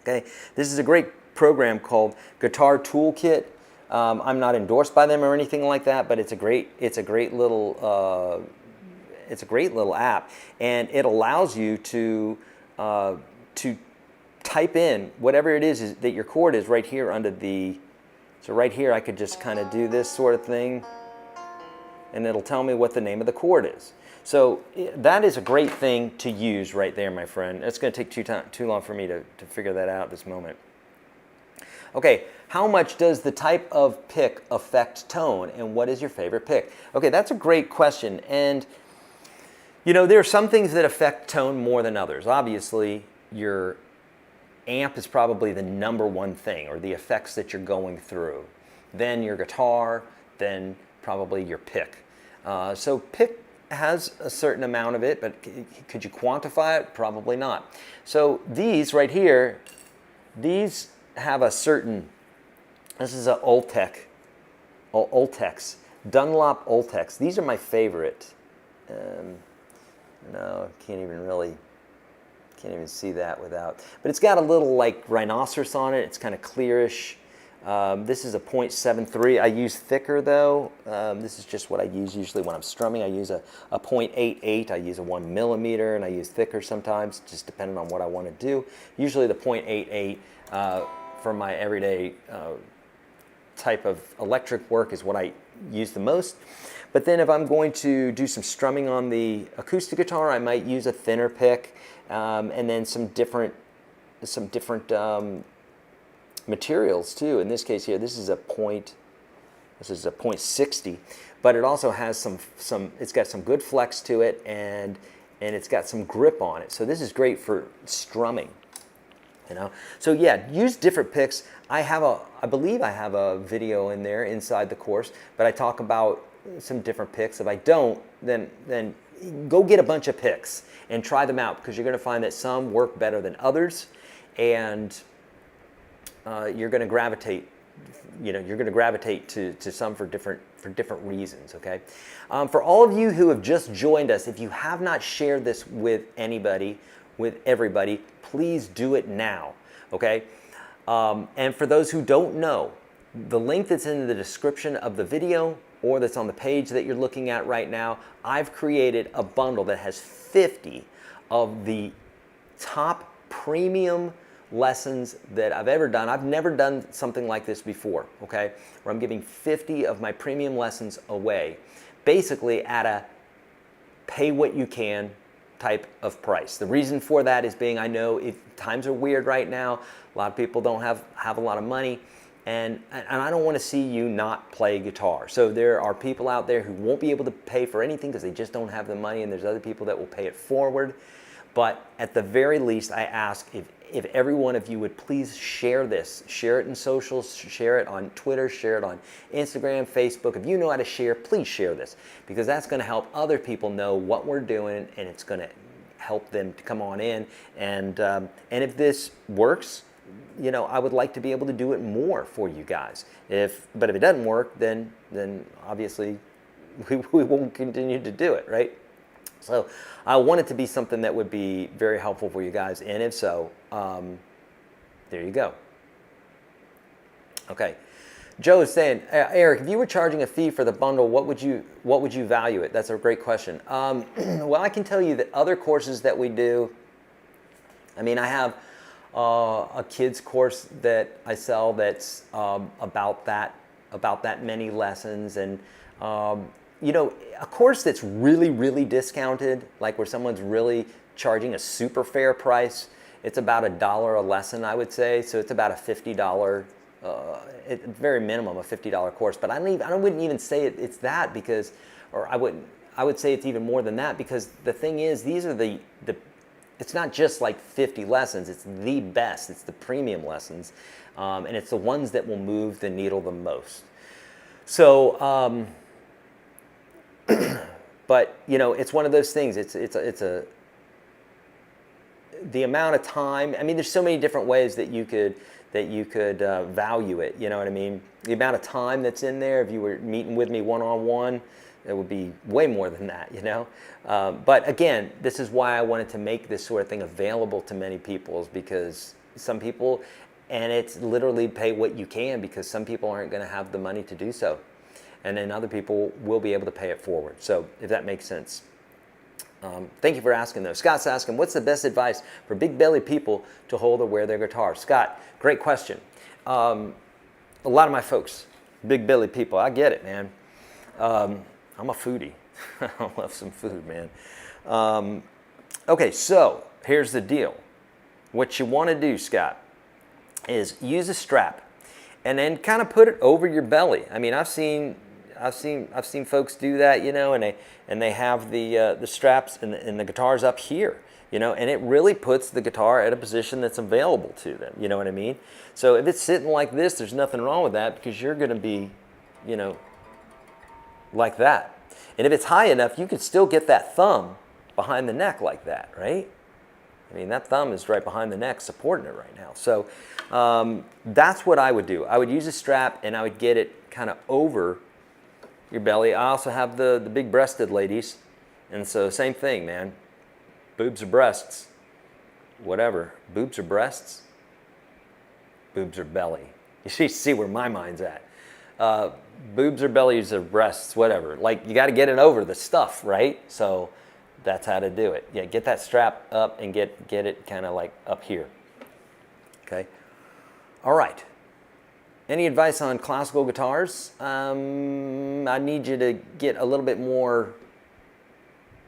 Okay, this is a great program called Guitar Toolkit. I'm not endorsed by them or anything like that, but it's a great little app, and it allows you to type in whatever it is that your chord is right here under the. So right here, I could just kind of do this sort of thing, and it'll tell me what the name of the chord is. So that is a great thing to use right there, my friend. It's going to take too long for me to figure that out at this moment. Okay, how much does the type of pick affect tone, and what is your favorite pick? Okay, that's a great question, and there are some things that affect tone more than others. Obviously, your amp is probably the number 1 thing, or the effects that you're going through. Then your guitar, then probably your pick. So pick has a certain amount of it, but could you quantify it? Probably not. So these right here, these have a certain, this is a Ultex, Dunlop Ultex. These are my favorite. No, can't even see that without, but it's got a little like rhinoceros on it. It's kind of clearish. This is a .73. I use thicker though. This is just what I use usually when I'm strumming. I use a .88. I use a 1 millimeter, and I use thicker sometimes, just depending on what I want to do. Usually the .88 for my everyday type of electric work is what I use the most. But then if I'm going to do some strumming on the acoustic guitar, I might use a thinner pick, and then some different materials too. In this case here, this is a .60, but it also has some it's got some good flex to it, and it's got some grip on it. So this is great for strumming, you know. So yeah, use different picks. I believe I have a video in there inside the course, but I talk about some different picks. If I don't, then go get a bunch of picks and try them out, because you're going to find that some work better than others, and you're going to gravitate, to some for different reasons. Okay. For all of you who have just joined us, if you have not shared this with anybody, with everybody, please do it now. Okay. And for those who don't know, the link that's in the description of the video, or that's on the page that you're looking at right now, I've created a bundle that has 50 of the top premium lessons that I've ever done. I've never done something like this before, okay? Where I'm giving 50 of my premium lessons away, basically at a pay what you can type of price. The reason for that is being, I know times are weird right now. A lot of people don't have a lot of money, and I don't want to see you not play guitar. So there are people out there who won't be able to pay for anything because they just don't have the money, and there's other people that will pay it forward. But at the very least, I ask if every one of you would please share this. Share it in socials, share it on Twitter, share it on Instagram, Facebook. If you know how to share, please share this, because that's going to help other people know what we're doing, and it's going to help them to come on in. And if this works, you know, I would like to be able to do it more for you guys. But if it doesn't work, then obviously we won't continue to do it, right? So I want it to be something that would be very helpful for you guys, and if so, there you go. Okay, Joe is saying, Eric, if you were charging a fee for the bundle, what would you value it? That's a great question. Well, I can tell you that other courses that we do, I mean, I have a kids course that I sell that's about that many lessons, and you know, a course that's really, really discounted, like where someone's really charging a super fair price, it's about $1 a lesson, I would say. So it's about a $50, at very minimum, a $50 course. But I wouldn't even say it's that, because, or I would say it's even more than that, because the thing is, these are it's not just like 50 lessons, it's the best, it's the premium lessons, and it's the ones that will move the needle the most. So, but you know, it's one of those things. It's the amount of time. I mean, there's so many different ways that you could value it. You know what I mean? The amount of time that's in there. If you were meeting with me one-on-one, it would be way more than that. You know. But again, this is why I wanted to make this sort of thing available to many people, is because some people, and it's literally pay what you can, because some people aren't going to have the money to do so. And then other people will be able to pay it forward. So if that makes sense. Thank you for asking, though. Scott's asking, what's the best advice for big belly people to hold or wear their guitar? Scott, great question. A lot of my folks, big belly people, I get it, man. I'm a foodie. I love some food, man. Okay, so here's the deal. What you want to do, Scott, is use a strap and then kind of put it over your belly. I mean, I've seen folks do that, you know, and they have the straps and the guitar's up here, you know, and it really puts the guitar at a position that's available to them. You know what I mean? So if it's sitting like this, there's nothing wrong with that, because you're going to be, you know, like that. And if it's high enough, you could still get that thumb behind the neck like that, right? I mean, that thumb is right behind the neck supporting it right now. So that's what I would do. I would use a strap and I would get it kind of over your belly. I also have the big breasted ladies. And so same thing, man. Boobs or breasts, whatever. Boobs or breasts, boobs or belly. You see where my mind's at. Boobs or bellies or breasts, whatever. Like, you got to get it over the stuff, right? So that's how to do it. Yeah, get that strap up and get it kind of like up here. Okay. All right. Any advice on classical guitars? I need you to get a little bit more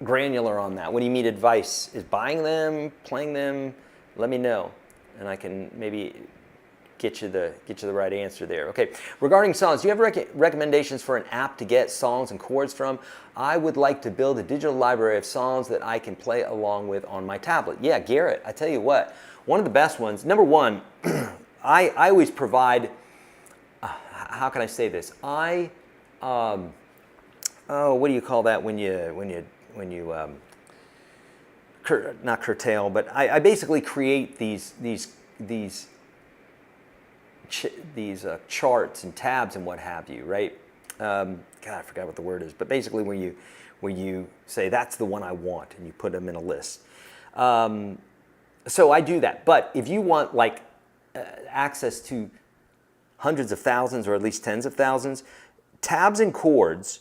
granular on that. What do you mean advice? Is buying them, playing them? Let me know, and I can maybe get you the right answer there. Okay, regarding songs, do you have recommendations for an app to get songs and chords from? I would like to build a digital library of songs that I can play along with on my tablet. Yeah, Garrett, I tell you what, one of the best ones, number one, I always provide, how can I say this? What do you call that when you not curtail, but I basically create these charts and tabs and what have you, right? God, I forgot what the word is, but basically where you say that's the one I want and you put them in a list. So I do that. But if you want like access to hundreds of thousands or at least tens of thousands, Tabs and Chords,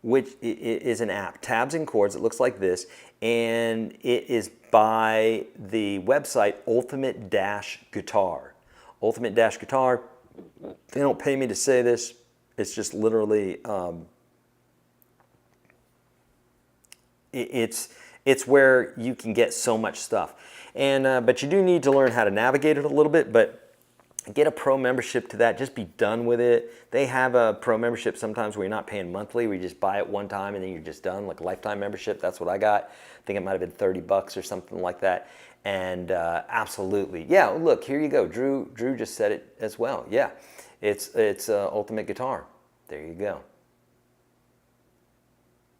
which is an app, Tabs and Chords, it looks like this, and it is by the website Ultimate-Guitar. Ultimate-Guitar, they don't pay me to say this, it's just literally, it's where you can get so much stuff. And but you do need to learn how to navigate it a little bit, but get a pro membership to that, just be done with it. They have a pro membership sometimes where you're not paying monthly, where you just buy it one time and then you're just done, like a lifetime membership. That's what I got. I think it might have been $30 or something like that. And absolutely, yeah, look, here you go. Drew just said it as well. Yeah, it's Ultimate Guitar. There you go.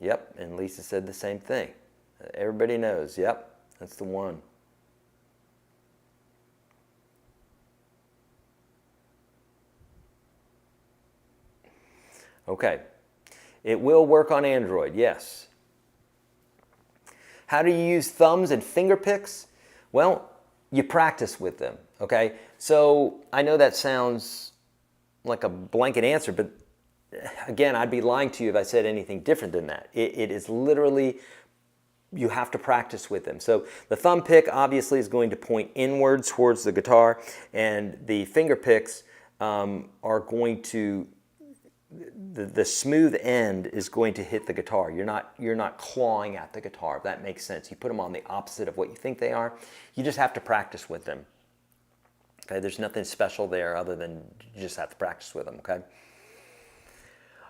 Yep, and Lisa said the same thing. Everybody knows, yep, that's the one. Okay, it will work on Android, yes. How do you use thumbs and finger picks? Well, you practice with them, okay? So I know that sounds like a blanket answer, but again, I'd be lying to you if I said anything different than that. It is literally, you have to practice with them. So the thumb pick obviously is going to point inwards towards the guitar, and the finger picks are going to, the smooth end is going to hit the guitar. You're not clawing at the guitar, if that makes sense. You put them on the opposite of what you think they are. You just have to practice with them. Okay, there's nothing special there other than you just have to practice with them, okay?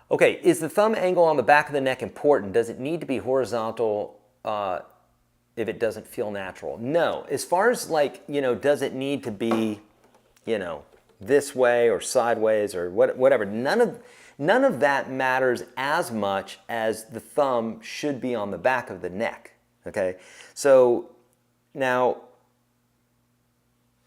Okay, is the thumb angle on the back of the neck important? Does it need to be horizontal if it doesn't feel natural? No. As far as like, does it need to be, this way or sideways or whatever, none of that matters as much as the thumb should be on the back of the neck, okay? So now,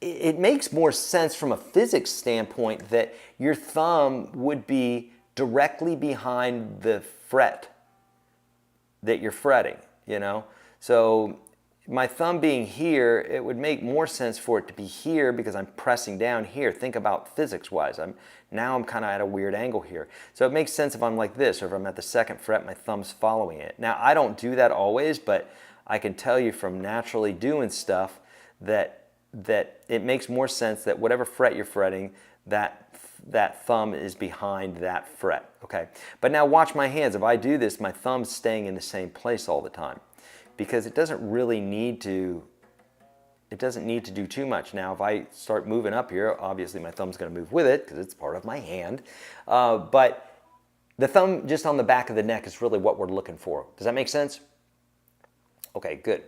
it makes more sense from a physics standpoint that your thumb would be directly behind the fret that you're fretting, So my thumb being here, it would make more sense for it to be here because I'm pressing down here. Think about physics-wise. Now I'm kind of at a weird angle here. So it makes sense if I'm like this, or if I'm at the second fret, my thumb's following it. Now, I don't do that always, but I can tell you from naturally doing stuff that it makes more sense that whatever fret you're fretting, that thumb is behind that fret, okay? But now watch my hands. If I do this, my thumb's staying in the same place all the time because it doesn't really need to, do too much. Now, if I start moving up here, obviously my thumb's gonna move with it because it's part of my hand. But the thumb just on the back of the neck is really what we're looking for. Does that make sense? Okay, good.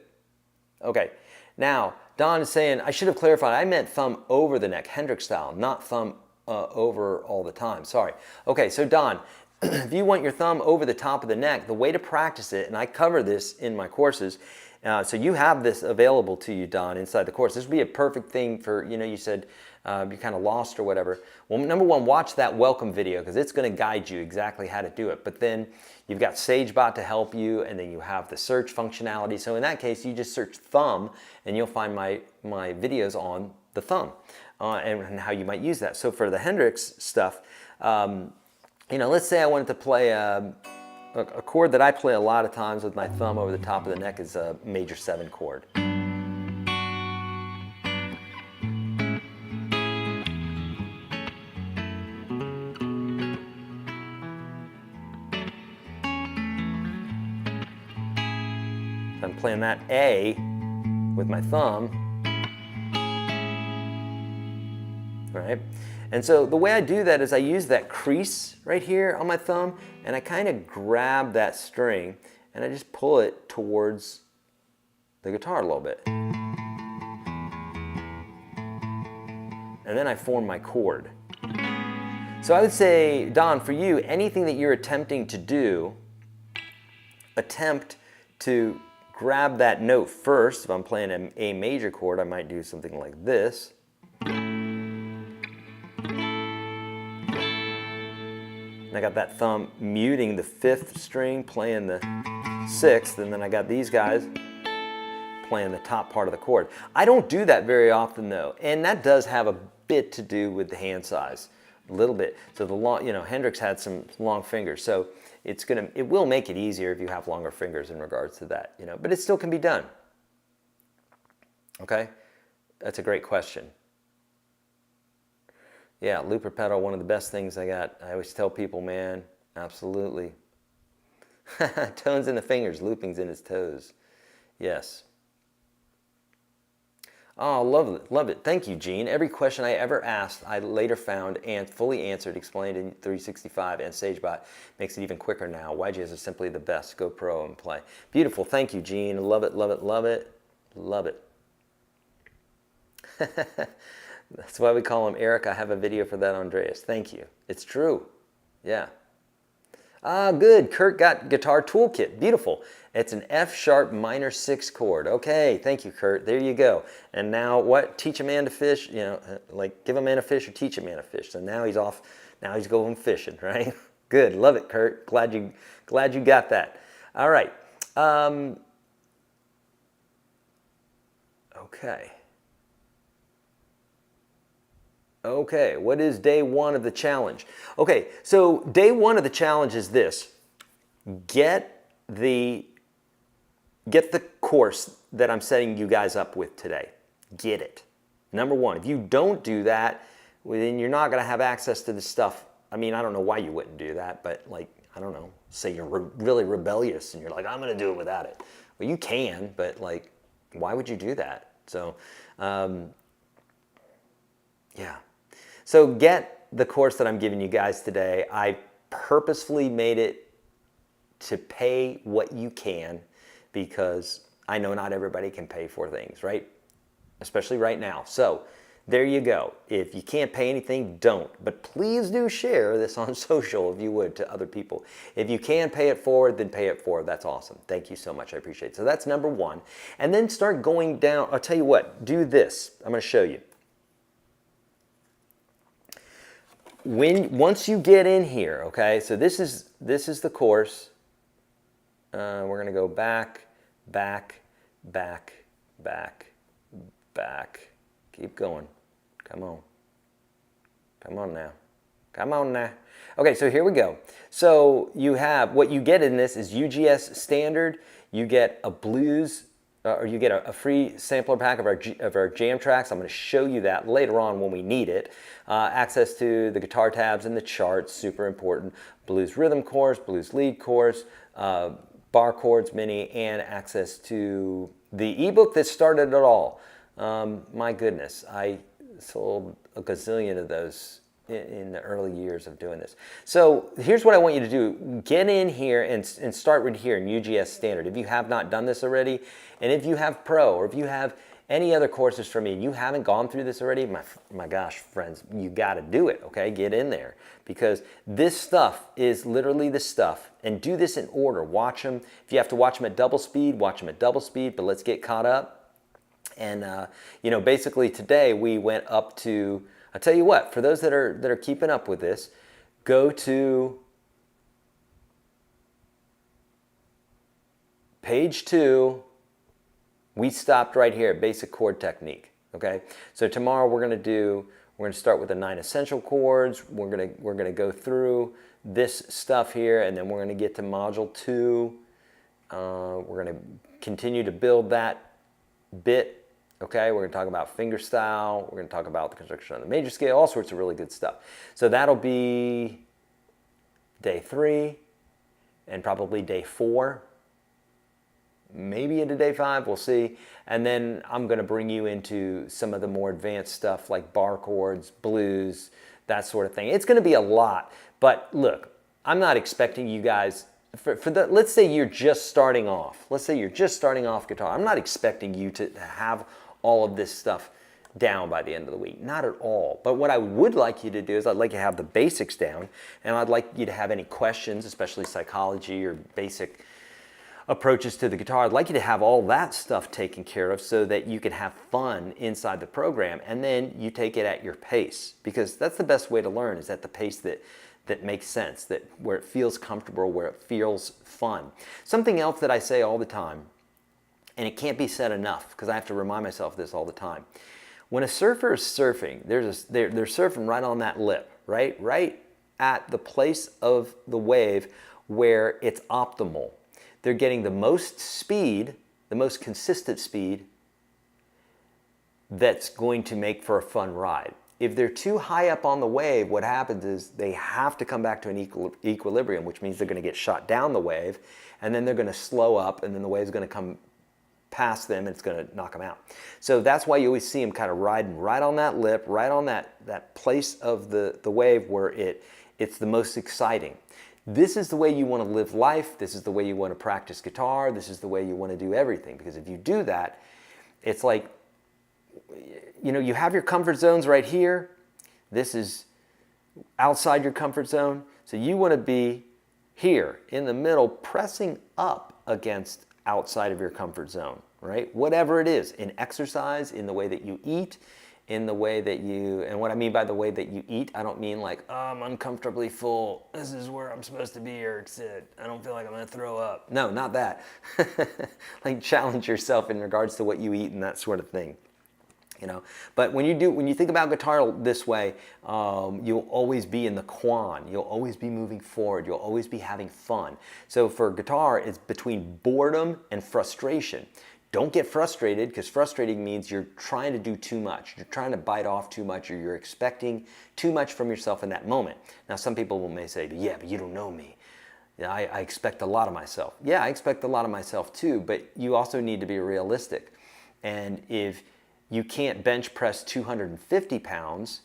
Okay, now, Don is saying, I should have clarified, I meant thumb over the neck, Hendrix style, not thumb over all the time, sorry. Okay, so Don, if you want your thumb over the top of the neck, the way to practice it, and I cover this in my courses, so you have this available to you, Don, inside the course. This would be a perfect thing for, you said you're kind of lost or whatever. Well, number one, watch that welcome video because it's going to guide you exactly how to do it. But then you've got SageBot to help you, and then you have the search functionality. So in that case, you just search thumb, and you'll find my videos on the thumb and how you might use that. So for the Hendrix stuff, let's say I wanted to play a chord that I play a lot of times with my thumb over the top of the neck is a major 7 chord. So I'm playing that A with my thumb, right? And so the way I do that is I use that crease right here on my thumb, and I kind of grab that string and I just pull it towards the guitar a little bit. And then I form my chord. So I would say, Don, for you, anything that you're attempting to do, attempt to grab that note first. If I'm playing an A major chord, I might do something like this. And I got that thumb muting the 5th string, playing the 6th, and then I got these guys playing the top part of the chord. I don't do that very often though, and that does have a bit to do with the hand size, a little bit. So the long, Hendrix had some long fingers, so it will make it easier if you have longer fingers in regards to that, but it still can be done. Okay, that's a great question. Yeah, looper pedal, one of the best things I got. I always tell people, man, absolutely. Tones in the fingers, loopings in his toes. Yes. Oh, love it, love it. Thank you, Gene. Every question I ever asked, I later found and fully answered, explained in 365, and SageBot makes it even quicker now. YGS is simply the best. Go pro and play. Beautiful. Thank you, Gene. Love it, love it, love it. Love it. That's why we call him Eric. I have a video for that, Andreas. Thank you. It's true. Yeah. Ah, good. Kurt got guitar toolkit. Beautiful. It's an F sharp minor 6 chord. Okay. Thank you, Kurt. There you go. And now what? Teach a man to fish. Like give a man a fish or teach a man to fish. So now he's off. Now he's going fishing, right? Good. Love it, Kurt. Glad you got that. All right. Okay. Okay, what is day 1 of the challenge? Okay, so day 1 of the challenge is this. Get the course that I'm setting you guys up with today. Get it. Number 1, if you don't do that, well, then you're not going to have access to this stuff. I mean, I don't know why you wouldn't do that, but like, I don't know, say you're really rebellious and you're like, I'm going to do it without it. Well, you can, but like, why would you do that? So, yeah. So get the course that I'm giving you guys today. I purposefully made it to pay what you can because I know not everybody can pay for things, right? Especially right now. So there you go. If you can't pay anything, don't. But please do share this on social if you would to other people. If you can pay it forward, then pay it forward. That's awesome. Thank you so much. I appreciate it. So that's number 1. And then start going down. I'll tell you what. Do this. I'm going to show you. Once you get in here, okay, so this is the course. We're going to go back, back, back, back, back. Keep going. Come on. Come on now. Come on now. Okay, so here we go. So you have, what you get in this is UGS standard. You get a blues, or you get a free sampler pack of our jam tracks. I'm going to show you that later on when we need it. Access to the guitar tabs and the charts, super important. Blues rhythm course, blues lead course, bar chords mini, and access to the ebook that started it all. My goodness, I sold a gazillion of those in the early years of doing this. So here's what I want you to do. Get in here and start right here in UGS standard. If you have not done this already, and if you have pro, or if you have any other courses from me and you haven't gone through this already, my gosh, friends, you got to do it, okay? Get in there, because this stuff is literally the stuff. And do this in order. Watch them. If you have to watch them at double speed, watch them at double speed, but let's get caught up. And, you know, basically today we went up to, I'll tell you what, for those that are keeping up with this, go to page 2. We stopped right here at basic chord technique, okay? So tomorrow we're going to start with the 9 essential chords. We're going to go through this stuff here, and then we're going to get to module 2. We're going to continue to build that bit. Okay, we're going to talk about finger style. We're going to talk about the construction on the major scale, all sorts of really good stuff. So that'll be day 3 and probably day 4, maybe into day 5, we'll see. And then I'm going to bring you into some of the more advanced stuff like bar chords, blues, that sort of thing. It's going to be a lot, but look, I'm not expecting you guys, let's say you're just starting off. Let's say you're just starting off guitar. I'm not expecting you to have all of this stuff down by the end of the week. Not at all. But what I would like you to do is I'd like you to have the basics down, and I'd like you to have any questions, especially psychology or basic approaches to the guitar. I'd like you to have all that stuff taken care of so that you can have fun inside the program, and then you take it at your pace, because that's the best way to learn, is at the pace that makes sense, that where it feels comfortable, where it feels fun. Something else that I say all the time, and it can't be said enough because I have to remind myself of this all the time. When a surfer is surfing, they're surfing right on that lip, right at the place of the wave where it's optimal. They're getting the most speed, the most consistent speed that's going to make for a fun ride. If they're too high up on the wave, what happens is they have to come back to an equilibrium, which means they're going to get shot down the wave, and then they're going to slow up, and then the wave's going to come past them, and it's going to knock them out. So that's why you always see them kind of riding right on that lip, right on that place of the wave where it's the most exciting. This is the way you want to live life. This is the way you want to practice guitar. This is the way you want to do everything. Because if you do that, it's like, you know, you have your comfort zones right here. This is outside your comfort zone. So you want to be here in the middle, pressing up against outside of your comfort zone, right? Whatever it is, in exercise, in the way that you eat, in the way that you, and what I mean by the way that you eat, I don't mean like, oh, I'm uncomfortably full. This is where I'm supposed to be or sit. I don't feel like I'm going to throw up. No, not that. Like challenge yourself in regards to what you eat and that sort of thing. You know, but when you think about guitar this way, you'll always be in the quan. You'll always be moving forward. You'll always be having fun. So for guitar, it's between boredom and frustration. Don't get frustrated, because frustrating means you're trying to do too much. You're trying to bite off too much, or you're expecting too much from yourself in that moment. Now, some people may say, yeah, but you don't know me. I expect a lot of myself. Yeah, I expect a lot of myself too, but you also need to be realistic. And if you can't bench press 250 pounds,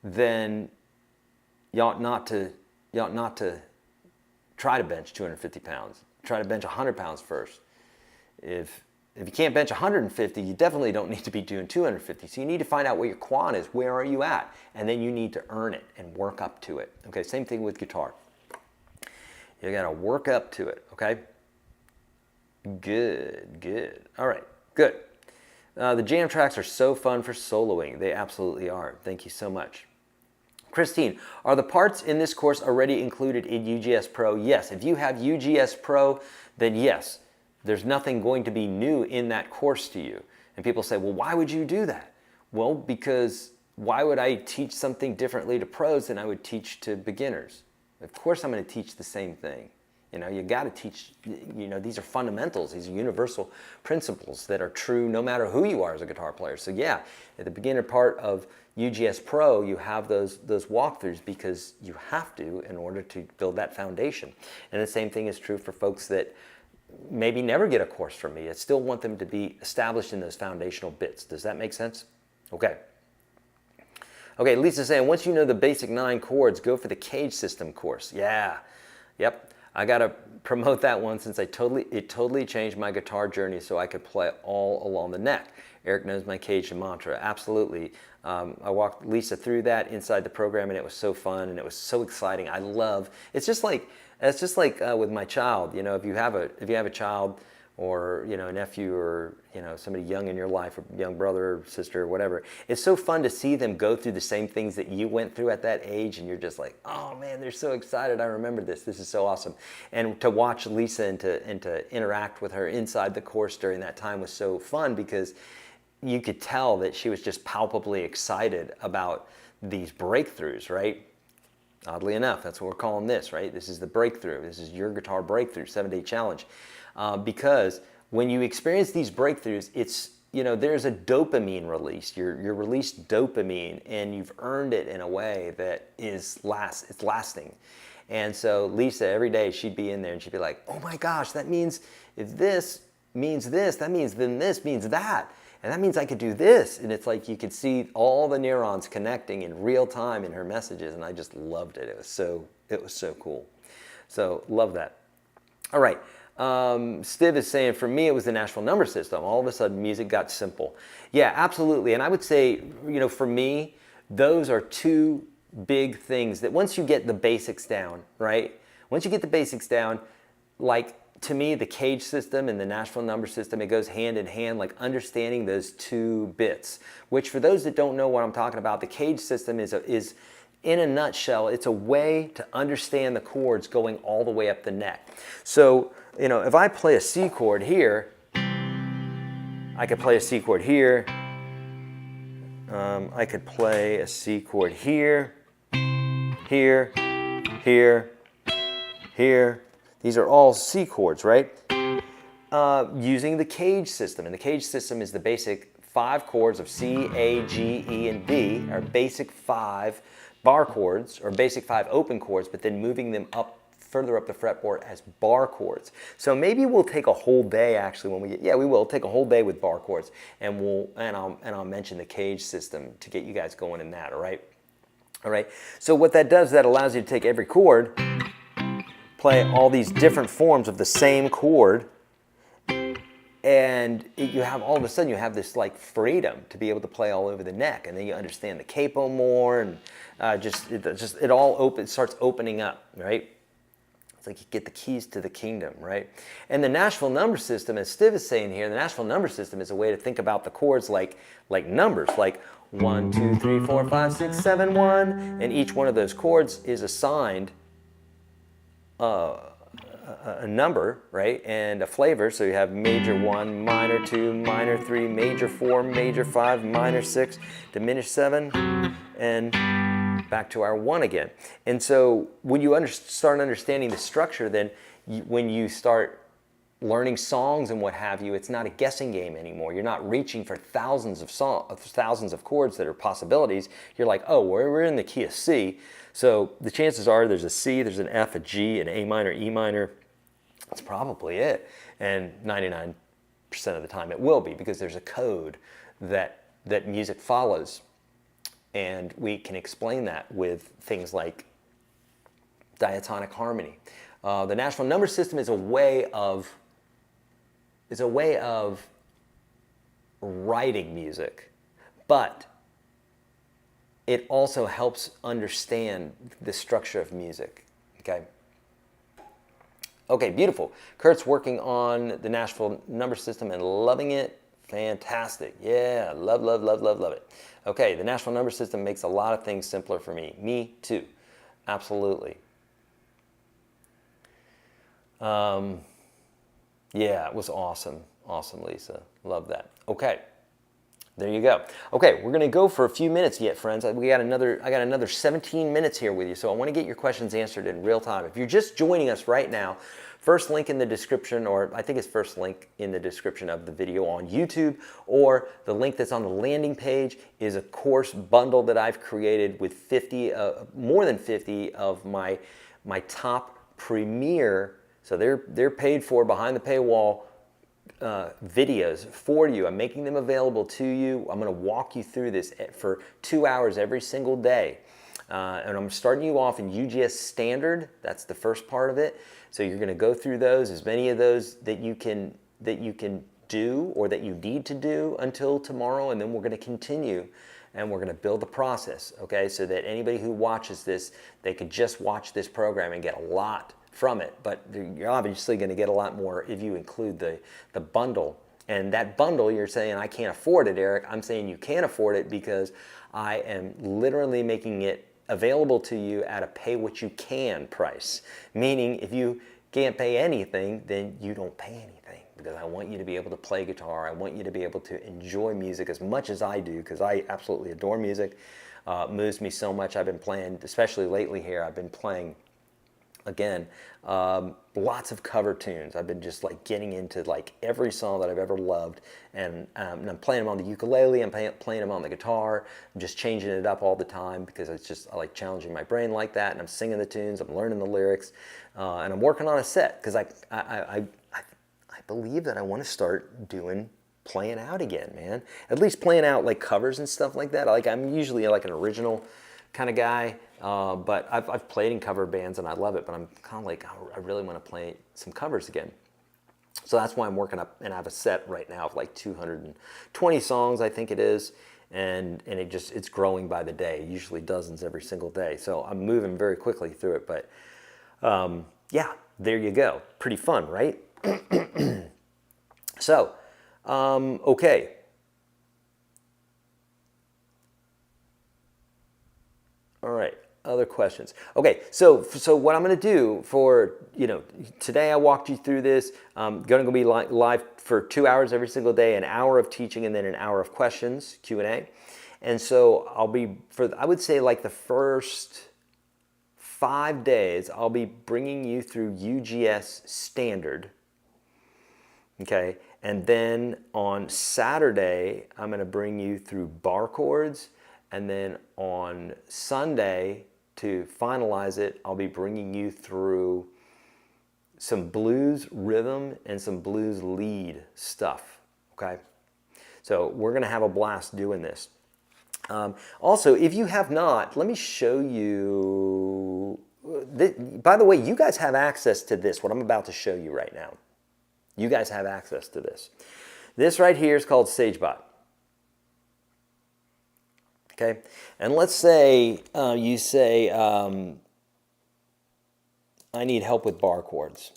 then you ought not to try to bench 250 pounds. Try to bench 100 pounds first. If you can't bench 150, you definitely don't need to be doing 250. So you need to find out what your quan is. Where are you at? And then you need to earn it and work up to it. Okay, same thing with guitar. You gotta work up to it, okay? Good. All right, good. The jam tracks are so fun for soloing. They absolutely are. Thank you so much. Christine, are the parts in this course already included in UGS Pro? Yes. If you have UGS Pro, then yes. There's nothing going to be new in that course to you. And people say, well, why would you do that? Well, because why would I teach something differently to pros than I would teach to beginners? Of course I'm going to teach the same thing. You know, you got to teach, you know, these are fundamentals. These are universal principles that are true no matter who you are as a guitar player. So yeah, at the beginner part of UGS Pro, you have those walkthroughs because you have to in order to build that foundation. And the same thing is true for folks that maybe never get a course from me. I still want them to be established in those foundational bits. Does that make sense? Okay. Okay, Lisa's saying, once you know the basic 9 chords, go for the cage system course. Yeah. Yep. I gotta promote that one since it totally changed my guitar journey so I could play all along the neck. Eric knows my cage mantra, absolutely. I walked Lisa through that inside the program, and it was so fun and it was so exciting. I love, it's just like with my child. You know, if you have a child, or a nephew, or somebody young in your life, or young brother or sister or whatever, it's so fun to see them go through the same things that you went through at that age, and you're just like, oh man, they're so excited. I remember this is so awesome. And to watch Lisa and to interact with her inside the course during that time was so fun, because you could tell that she was just palpably excited about these breakthroughs, right? Oddly enough, that's what we're calling this, right? This is the breakthrough. This is your guitar breakthrough 7-day challenge. Because when you experience these breakthroughs, it's, there's a dopamine release. You're released dopamine, and you've earned it in a way that it's lasting. And so Lisa, every day she'd be in there and she'd be like, oh my gosh, that means if this means this, that means then this means that. And that means I could do this. And it's like you could see all the neurons connecting in real time in her messages. And I just loved it. It was so cool. So love that. All right. Stiv is saying, for me, it was the Nashville number system. All of a sudden, music got simple. Yeah, absolutely. And I would say, for me, those are two big things that once you get the basics down, right? Once you get the basics down, like, to me, the cage system and the Nashville number system, it goes hand in hand, like understanding those two bits, which for those that don't know what I'm talking about, the cage system is in a nutshell, it's a way to understand the chords going all the way up the neck. So, if I play a C chord here, I could play a C chord here. I could play a C chord here, here, here, here. These are all C chords, right? Using the cage system. And the cage system is the basic 5 chords of C, A, G, E, and B, our basic 5 bar chords, or basic 5 open chords, but then moving them further up the fretboard as bar chords. So maybe we'll take a whole day, actually, we will take a whole day with bar chords, and I'll mention the cage system to get you guys going in that, all right? All right, so what that does, that allows you to take every chord, play all these different forms of the same chord, and you have, all of a sudden, you have this like freedom to be able to play all over the neck, and then you understand the capo more, and it all starts opening up, right? It's like you get the keys to the kingdom, right? And the Nashville number system, as Stiv is saying here, the Nashville number system is a way to think about the chords like numbers, like 1, 2, 3, 4, 5, 6, 7, 1, and each one of those chords is assigned a number, right, and a flavor. So you have major 1, minor 2, minor 3, major 4, major 5, minor 6, diminished 7, and back to our 1 again. And so when you start understanding the structure, then when you start learning songs and what have you, it's not a guessing game anymore. You're not reaching for thousands of chords that are possibilities. You're like, oh, we're in the key of C. So the chances are there's a C, there's an F, a G, an A minor, E minor. That's probably it. And 99% of the time it will be, because there's a code that music follows. And we can explain that with things like diatonic harmony. The Nashville number system is a way of writing music, but it also helps understand the structure of music, okay? Okay, beautiful. Kurt's working on the Nashville number system and loving it. Fantastic. Yeah, love, love, love, love, love it. Okay, the Nashville number system makes a lot of things simpler for me. Me too. Absolutely. Yeah, it was awesome. Awesome, Lisa. Love that. Okay. There you go. Okay, we're going to go for a few minutes yet, friends. I got another 17 minutes here with you, so I want to get your questions answered in real time. If you're just joining us right now, first link in the description, or I think it's first link in the description of the video on YouTube, or the link that's on the landing page is a course bundle that I've created with more than 50 of my top premier, so they're paid for behind the paywall videos for you. I'm making them available to you. I'm going to walk you through this for 2 hours every single day. And I'm starting you off in UGS Standard. That's the first part of it. So you're going to go through those, as many of those that you can do or that you need to do until tomorrow, and then we're going to continue and we're going to build the process, okay? So that anybody who watches this, they could just watch this program and get a lot from it, but you're obviously going to get a lot more if you include the bundle. And that bundle, you're saying, I can't afford it, Eric. I'm saying you can afford it because I am literally making it available to you at a pay what you can price. Meaning if you can't pay anything, then you don't pay anything, because I want you to be able to play guitar. I want you to be able to enjoy music as much as I do, because I absolutely adore music. Moves me so much. I've been playing, especially lately here, I've been playing, again, lots of cover tunes. I've been just like getting into like every song that I've ever loved, and I'm playing them on the ukulele, I'm playing them on the guitar, I'm just changing it up all the time because it's just, I like challenging my brain like that, and I'm singing the tunes, I'm learning the lyrics, and I'm working on a set because I believe that I want to start playing out again, man. At least playing out like covers and stuff like that. Like I'm usually like an original kind of guy, but I've played in cover bands and I love it, but I'm kind of like, I really want to play some covers again. So that's why I'm working up, and I have a set right now of like 220 songs, I think it is, and it's growing by the day, usually dozens every single day. So I'm moving very quickly through it, but yeah, there you go. Pretty fun, right? So, okay. All right, other questions. Okay, so what I'm going to do for, today I walked you through this. I'm going to be live for 2 hours every single day, an hour of teaching and then an hour of questions, Q&A. And so I'll be, I would say like the first 5 days, I'll be bringing you through UGS Standard. Okay, and then on Saturday, I'm going to bring you through bar chords. And then on Sunday, to finalize it, I'll be bringing you through some blues rhythm and some blues lead stuff, okay? So we're going to have a blast doing this. Also, if you have not, let me show you. By the way, you guys have access to this, what I'm about to show you right now. You guys have access to this. This right here is called SageBot. Okay, and let's say you say, I need help with bar chords.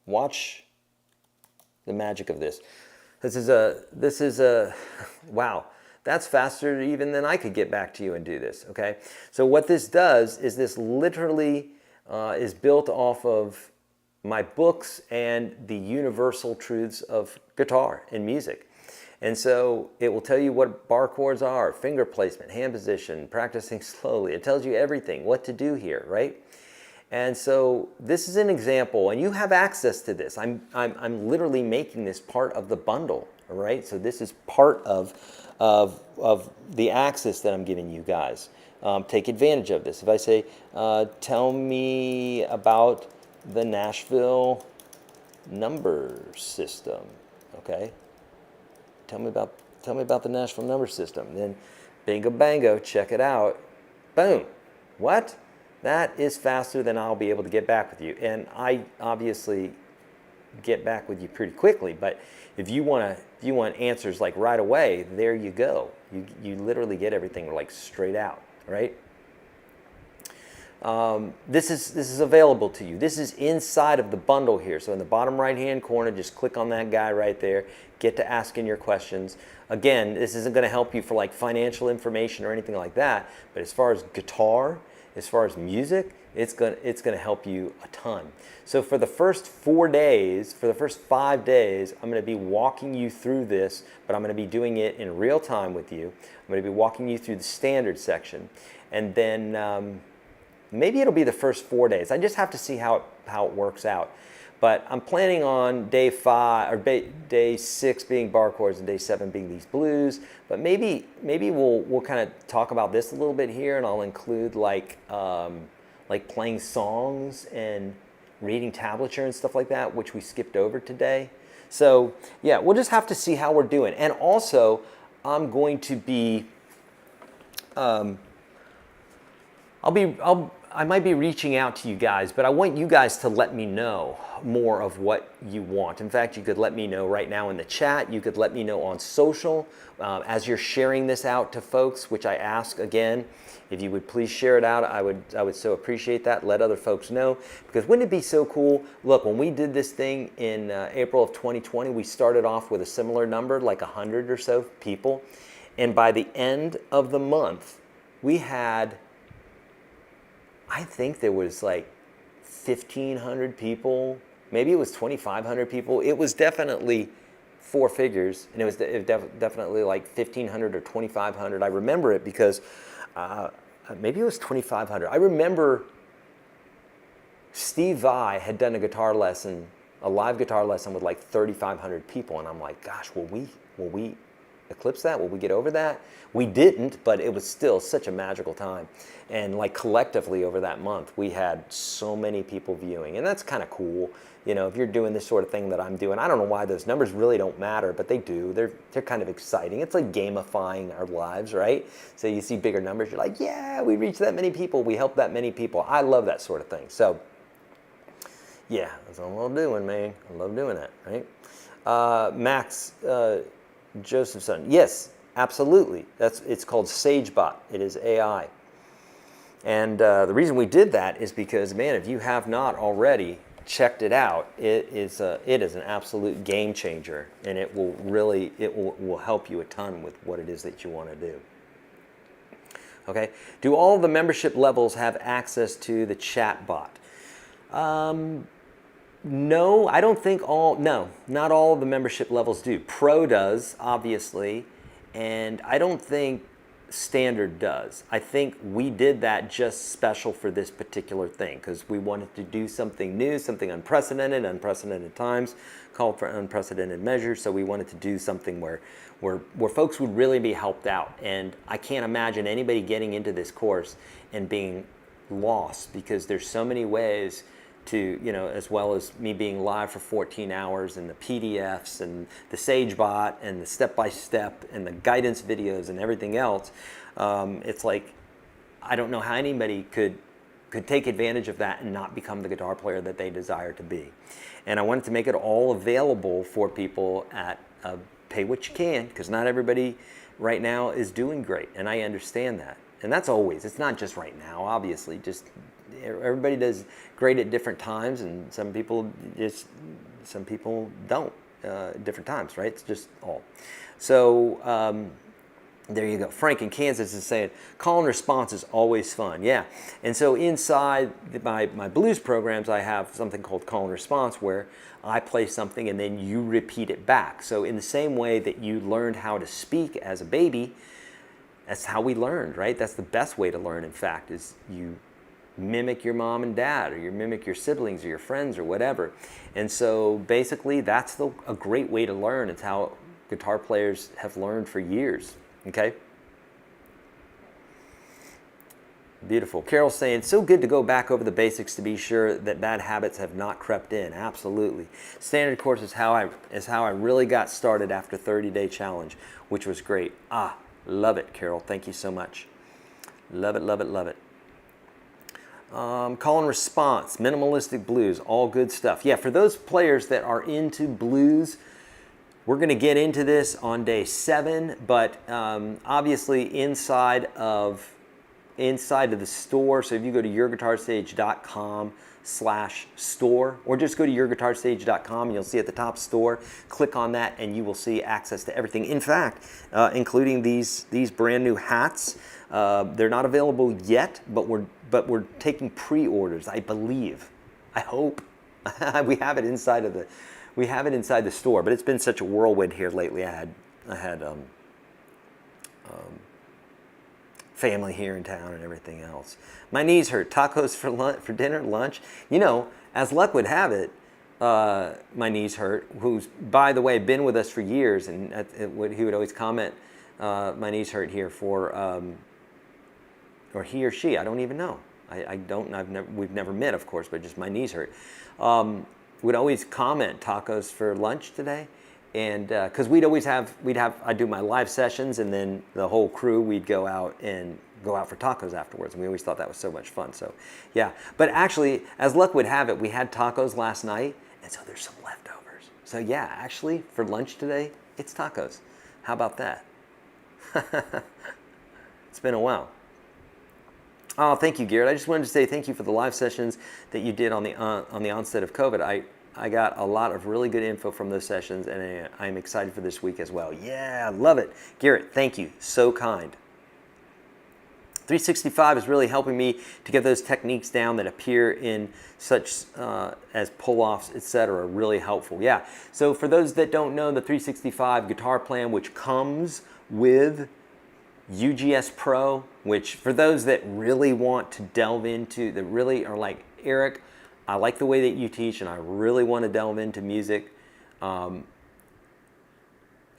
Watch the magic of this. This is a, wow, that's faster even than I could get back to you and do this, okay? So what this does is this literally is built off of my books and the universal truths of guitar and music. And so it will tell you what bar chords are, finger placement, hand position, practicing slowly. It tells you everything, what to do here, right? And so this is an example, and you have access to this. I'm literally making this part of the bundle, all right? So this is part of the access that I'm giving you guys. Take advantage of this. If I say, tell me about the Nashville number system, okay? Tell me about the Nashville number system. Then bingo bango, check it out. Boom. What? That is faster than I'll be able to get back with you. And I obviously get back with you pretty quickly, but if you want answers like right away, there you go. You literally get everything like straight out, right? This is available to you. This is inside of the bundle here. So in the bottom right hand corner, just click on that guy right there. Get to asking your questions. Again, this isn't going to help you for like financial information or anything like that, but as far as guitar, as far as music, it's going to help you a ton. So for the first 4 days, for the first 5 days, I'm going to be walking you through this, but I'm going to be doing it in real time with you. I'm going to be walking you through the standard section, and then maybe it'll be the first 4 days. I just have to see how it works out. But I'm planning on day 5 or day 6 being bar chords and day 7 being these blues. But maybe we'll kind of talk about this a little bit here, and I'll include like playing songs and reading tablature and stuff like that, which we skipped over today. So yeah, we'll just have to see how we're doing. And also, I'm going to be I might be reaching out to you guys, but I want you guys to let me know more of what you want. In fact, you could let me know right now in the chat. You could let me know on social as you're sharing this out to folks, which I ask again. If you would please share it out, I would so appreciate that. Let other folks know, because wouldn't it be so cool? Look, when we did this thing in April of 2020, we started off with a similar number, like 100 or so people, and by the end of the month, we had, I think there was like 1,500 people, maybe it was 2,500 people. It was definitely four figures, and it was definitely like 1,500 or 2,500. I remember it because maybe it was 2,500. I remember Steve Vai had done a live guitar lesson with like 3,500 people, and I'm like, gosh, will we eclipse that? Will we get over that? We didn't, but it was still such a magical time. And like collectively over that month, we had so many people viewing, and that's kind of cool. You know, if you're doing this sort of thing that I'm doing, I don't know why those numbers really don't matter, but they do. They're kind of exciting. It's like gamifying our lives, right? So you see bigger numbers, you're like, yeah, we reached that many people, we helped that many people. I love that sort of thing. So yeah, that's what I love doing, man. I love doing that, right? Max Josephson, yes, absolutely. It's called SageBot. It is AI. And the reason we did that is because, man, if you have not already checked it out, it is an absolute game changer, and it will help you a ton with what it is that you want to do. Okay, do all the membership levels have access to the chat bot? No, I don't think not all of the membership levels do. Pro does, obviously, and I don't think Standard does. I think we did that just special for this particular thing because we wanted to do something new, something unprecedented times, called for unprecedented measures. So we wanted to do something where folks would really be helped out. And I can't imagine anybody getting into this course and being lost, because there's so many ways to, you know, as well as me being live for 14 hours and the PDFs and the SageBot and the step-by-step and the guidance videos and everything else. It's like, I don't know how anybody could take advantage of that and not become the guitar player that they desire to be. And I wanted to make it all available for people at pay what you can, because not everybody right now is doing great, and I understand that. And that's always, it's not just right now, obviously, just everybody does great at different times, and some people don't at different times, right? It's just all. So there you go. Frank in Kansas is saying, call and response is always fun. Yeah. And so inside my blues programs, I have something called call and response, where I play something and then you repeat it back. So in the same way that you learned how to speak as a baby, that's how we learned, right? That's the best way to learn, in fact, is you mimic your mom and dad, or you mimic your siblings or your friends or whatever. And so basically that's a great way to learn. It's how guitar players have learned for years. Okay? Beautiful. Carol's saying, so good to go back over the basics to be sure that bad habits have not crept in. Absolutely. Standard course is how I really got started after 30-day challenge, which was great. Love it, Carol. Thank you so much. Love it, love it, love it. Call and response, minimalistic blues, all good stuff. Yeah, for those players that are into blues, we're going to get into this on day 7, but obviously inside of the store. So if you go to YourGuitarSage.com/store, or just go to YourGuitarSage.com, and you'll see at the top store. Click on that, and you will see access to everything. In fact, including these brand new hats. They're not available yet, but we're taking pre-orders. I believe, I hope. we have it inside the store. But it's been such a whirlwind here lately. I had family here in town and everything else. My knees hurt. Tacos for dinner, lunch. You know, as luck would have it, my knees hurt. Who's, by the way, been with us for years, and he would always comment, "My knees hurt" here for. Or he or she, I don't even know. We've never met, of course, but just my knees hurt. Would always comment, tacos for lunch today. And because I'd do my live sessions, and then the whole crew, we'd go out for tacos afterwards. And we always thought that was so much fun. So yeah, but actually, as luck would have it, we had tacos last night, and so there's some leftovers. So yeah, actually for lunch today, it's tacos. How about that? It's been a while. Oh, thank you, Garrett. I just wanted to say thank you for the live sessions that you did on the onset of COVID. I got a lot of really good info from those sessions, and I'm excited for this week as well. Yeah, love it. Garrett, thank you. So kind. 365 is really helping me to get those techniques down that appear in such as pull-offs, etc. Really helpful. Yeah. So for those that don't know, the 365 guitar plan, which comes with UGS Pro, which for those that really want to delve into, that really are like, Eric, I like the way that you teach and I really want to delve into music.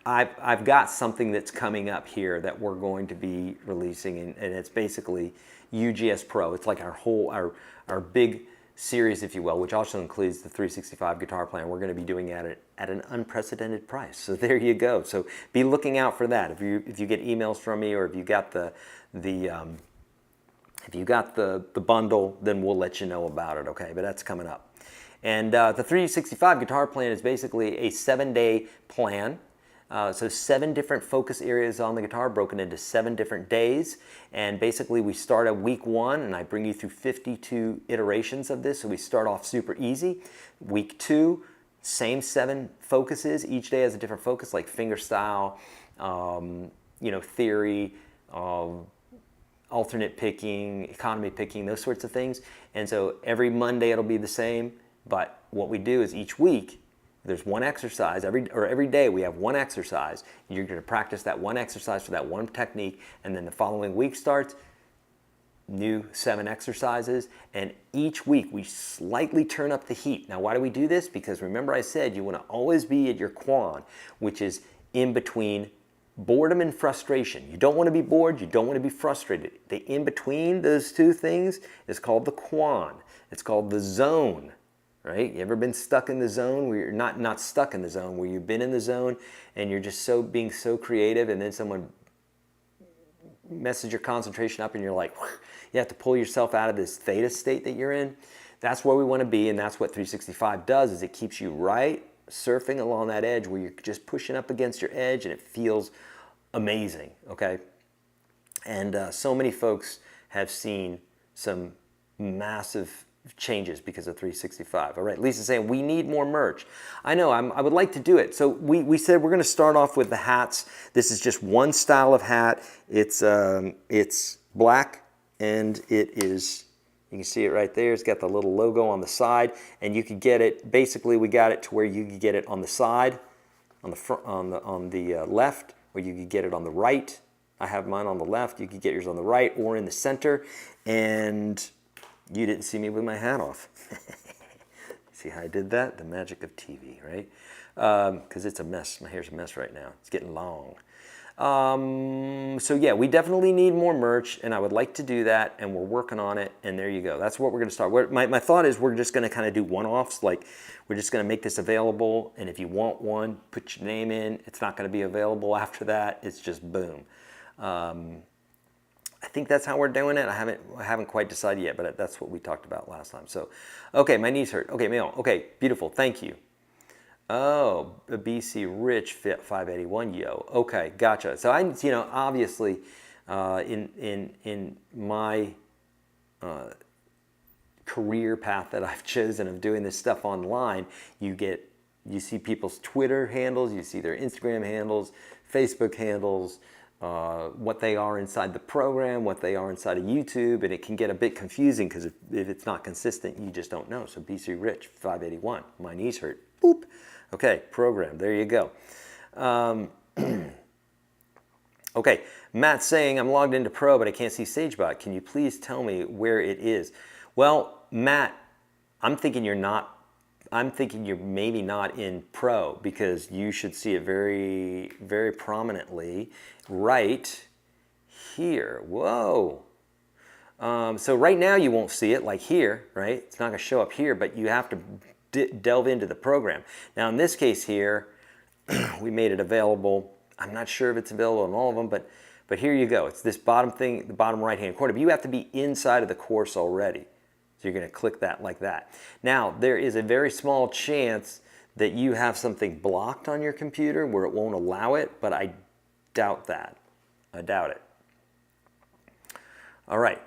I've got something that's coming up here that we're going to be releasing, and it's basically UGS Pro. It's like our big series, if you will, which also includes the 365 guitar plan. We're going to be doing it at an unprecedented price. So there you go. So be looking out for that. If you get emails from me, or if you got the bundle, then we'll let you know about it. Okay, but that's coming up. And the 365 guitar plan is basically a 7-day plan. So 7 different focus areas on the guitar broken into 7 different days. And basically we start at week 1, and I bring you through 52 iterations of this. So we start off super easy. Week 2, same 7 focuses. Each day has a different focus, like fingerstyle, theory, alternate picking, economy picking, those sorts of things. And so every Monday it'll be the same. But what we do is each week, there's one exercise, every day we have one exercise. You're going to practice that one exercise for that one technique, and then the following week starts, new 7 exercises, and each week we slightly turn up the heat. Now why do we do this? Because remember I said you want to always be at your quan, which is in between boredom and frustration. You don't want to be bored, you don't want to be frustrated. The in between those two things is called the quan. It's called the zone. Right? You ever been stuck in the zone where you're not stuck in the zone, where you've been in the zone and you're just being so creative, and then someone messes your concentration up and you're like, you have to pull yourself out of this theta state that you're in? That's where we want to be, and that's what 365 does, is it keeps you right surfing along that edge where you're just pushing up against your edge and it feels amazing, okay? And so many folks have seen some massive changes because of 365. All right, Lisa's saying we need more merch. I know, I would like to do it. So we said we're going to start off with the hats. This is just one style of hat. It's black, and it is, you can see it right there. It's got the little logo on the side, and you could get it, basically we got it to where you could get it on the side, on the front, on the left, or you could get it on the right. I have mine on the left. You could get yours on the right or in the center, and you didn't see me with my hat off. See how I did that? The magic of TV, right? Because it's a mess. My hair's a mess right now. It's getting long. So yeah, we definitely need more merch, and I would like to do that, and we're working on it, and there you go. That's what we're going to start. My thought is we're just going to kind of do one-offs. Like, we're just going to make this available, and if you want one, put your name in. It's not going to be available after that. It's just boom. I think that's how we're doing it. I haven't quite decided yet, but that's what we talked about last time. So, okay, my knees hurt. Okay, Mail. Okay, beautiful. Thank you. Oh, a BC Rich Fit 581. Yo. Okay, gotcha. So obviously, in my career path that I've chosen of doing this stuff online, you see people's Twitter handles, you see their Instagram handles, Facebook handles. What they are inside the program, what they are inside of YouTube, and it can get a bit confusing because if it's not consistent, you just don't know. So BC Rich 581, my knees hurt. Boop. Okay, program. There you go. Okay, Matt's saying I'm logged into Pro, but I can't see SageBot. Can you please tell me where it is? Well, Matt, I'm thinking you're maybe not in Pro, because you should see it very, very prominently right here. Whoa. So right now you won't see it like here, right? It's not going to show up here, but you have to delve into the program. Now in this case here, We made it available. I'm not sure if it's available on all of them, but here you go. It's this bottom thing, the bottom right-hand corner. But you have to be inside of the course already. So you're going to click that like that. Now, there is a very small chance that you have something blocked on your computer where it won't allow it, but I doubt that. I doubt it. All right.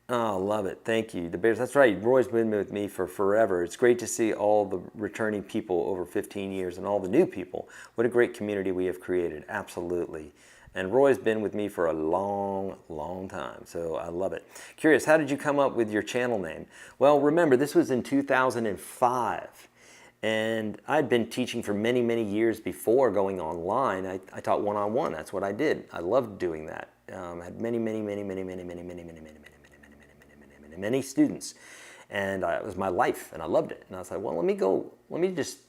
Oh, love it. Thank you. The Bears, that's right. Roy's been with me for forever. It's great to see all the returning people over 15 years and all the new people. What a great community we have created. Absolutely. And Roy's been with me for a long, long time. So I love it. Curious, how did you come up with your channel name? Well, remember, this was in 2005. And I'd been teaching for many, many years before going online. I taught one-on-one. That's what I did. I loved doing that. I had many students, and it was my life, and I loved it. And I was like, well, let me just.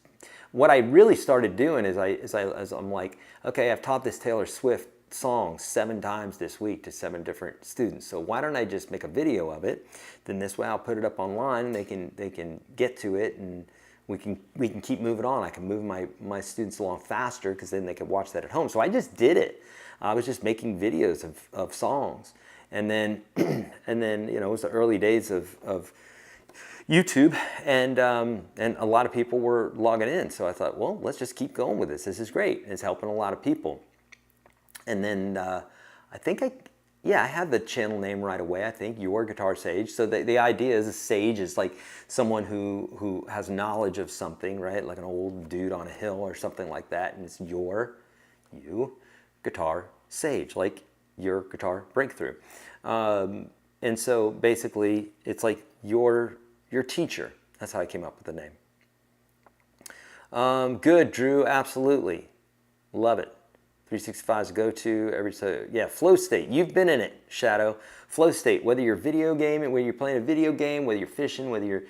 What I really started doing is I'm like, okay, I've taught this Taylor Swift song 7 times this week to 7 different students. So why don't I just make a video of it? Then this way I'll put it up online, and they can get to it, and we can keep moving on. I can move my students along faster because then they can watch that at home. So I just did it. I was just making videos of songs. And then, you know, it was the early days of YouTube, and a lot of people were logging in. So I thought, well, let's just keep going with this. This is great. It's helping a lot of people. And then I think I had the channel name right away. I think YourGuitarSage. So the idea is a sage is like someone who has knowledge of something, right? Like an old dude on a hill or something like that. And it's you guitar sage, like your guitar breakthrough. And so basically it's like your teacher. That's how I came up with the name. Good, Drew, absolutely. Love it. 365 is a go-to. Yeah, flow state. You've been in it, Shadow. Flow state, whether you're video gaming, whether you're playing a video game, whether you're fishing, whether you're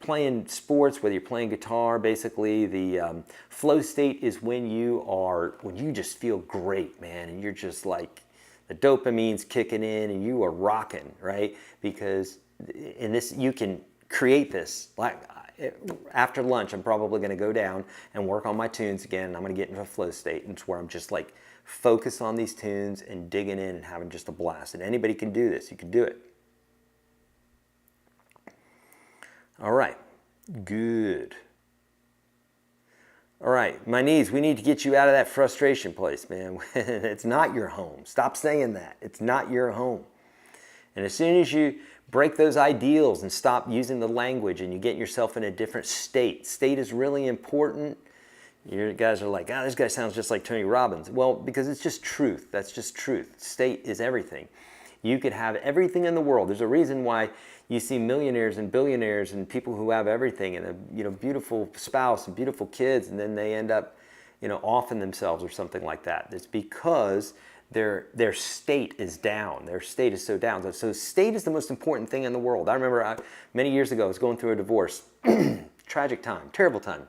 playing sports, whether you're playing guitar, basically the flow state is when you just feel great, man, and you're just like, the dopamine's kicking in and you are rocking, right? Because in this, you can create this. Like after lunch, I'm probably going to go down and work on my tunes again. And I'm going to get into a flow state. And it's where I'm just like focused on these tunes and digging in and having just a blast. And anybody can do this. You can do it. All right. Good. All right, my knees, we need to get you out of that frustration place, man. It's not your home. Stop saying that. It's not your home. And as soon as you break those ideals and stop using the language and you get yourself in a different state, state is really important. You guys are like, this guy sounds just like Tony Robbins. Well, because it's just truth. That's just truth. State is everything. You could have everything in the world. There's a reason why you see millionaires and billionaires and people who have everything and a beautiful spouse and beautiful kids, and then they end up, offing themselves or something like that. It's because their state is down. Their state is so down. So state is the most important thing in the world. I remember many years ago I was going through a divorce. Tragic time, terrible time.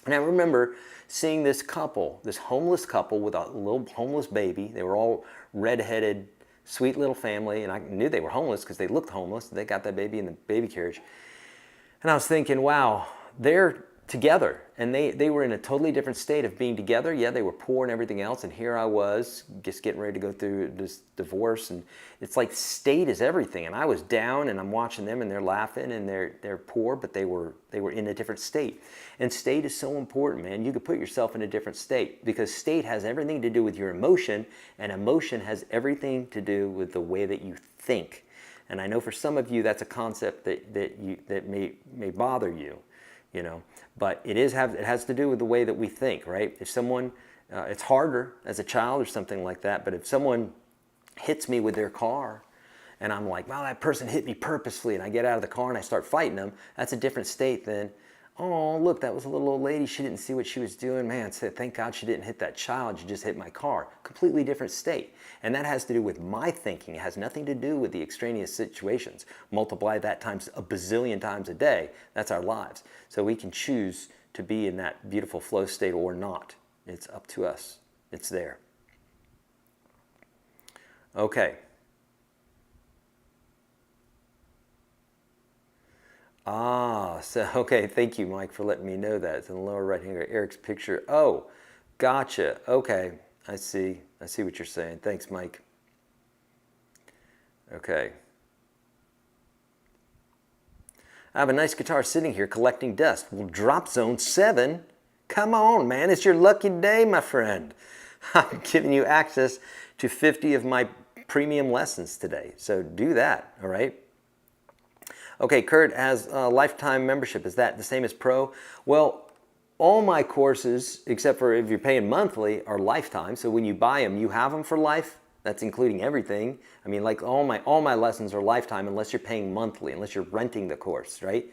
And I remember seeing this couple, this homeless couple with a little homeless baby. They were all redheaded, sweet little family, and I knew they were homeless because they looked homeless. They got that baby in the baby carriage. And I was thinking, wow, they're together. And they were in a totally different state of being together. Yeah, they were poor and everything else. And here I was just getting ready to go through this divorce. And it's like state is everything. And I was down and I'm watching them and they're laughing and they're poor, but they were in a different state. And state is so important, man. You could put yourself in a different state because state has everything to do with your emotion, and emotion has everything to do with the way that you think. And I know for some of you that's a concept that may bother you, but it has to do with the way that we think, right? If someone, it's harder as a child or something like that, but if someone hits me with their car and I'm like, wow, that person hit me purposely, and I get out of the car and I start fighting them, that's a different state than, oh, look, that was a little old lady. She didn't see what she was doing. Man, thank God she didn't hit that child. She just hit my car. Completely different state. And that has to do with my thinking. It has nothing to do with the extraneous situations. Multiply that times a bazillion times a day. That's our lives. So we can choose to be in that beautiful flow state or not. It's up to us. It's there. Okay. Ah, so, okay, thank you, Mike, for letting me know that. It's in the lower right-hand corner, Eric's picture. Oh, gotcha. Okay, I see. I see what you're saying. Thanks, Mike. Okay. I have a nice guitar sitting here collecting dust. Well, drop zone 7? Come on, man. It's your lucky day, my friend. I'm giving you access to 50 of my premium lessons today. So do that, all right? Okay, Kurt has a lifetime membership. Is that the same as Pro? Well, all my courses, except for if you're paying monthly, are lifetime. So when you buy them, you have them for life. That's including everything. I mean, like all my lessons are lifetime unless you're paying monthly, unless you're renting the course, right?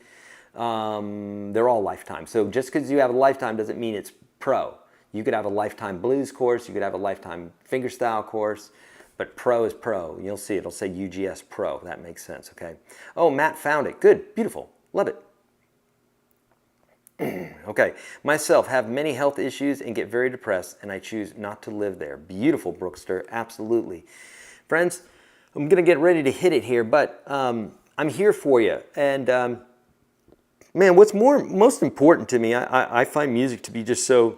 They're all lifetime. So just because you have a lifetime doesn't mean it's Pro. You could have a lifetime blues course. You could have a lifetime fingerstyle course. But Pro is Pro. You'll see it'll say UGS Pro. That makes sense, okay? Oh, Matt found it. Good, beautiful, love it. Okay, myself have many health issues and get very depressed, and I choose not to live there. Beautiful, Brookster, absolutely. Friends, I'm gonna get ready to hit it here, but I'm here for you. And man, what's most important to me, I find music to be just so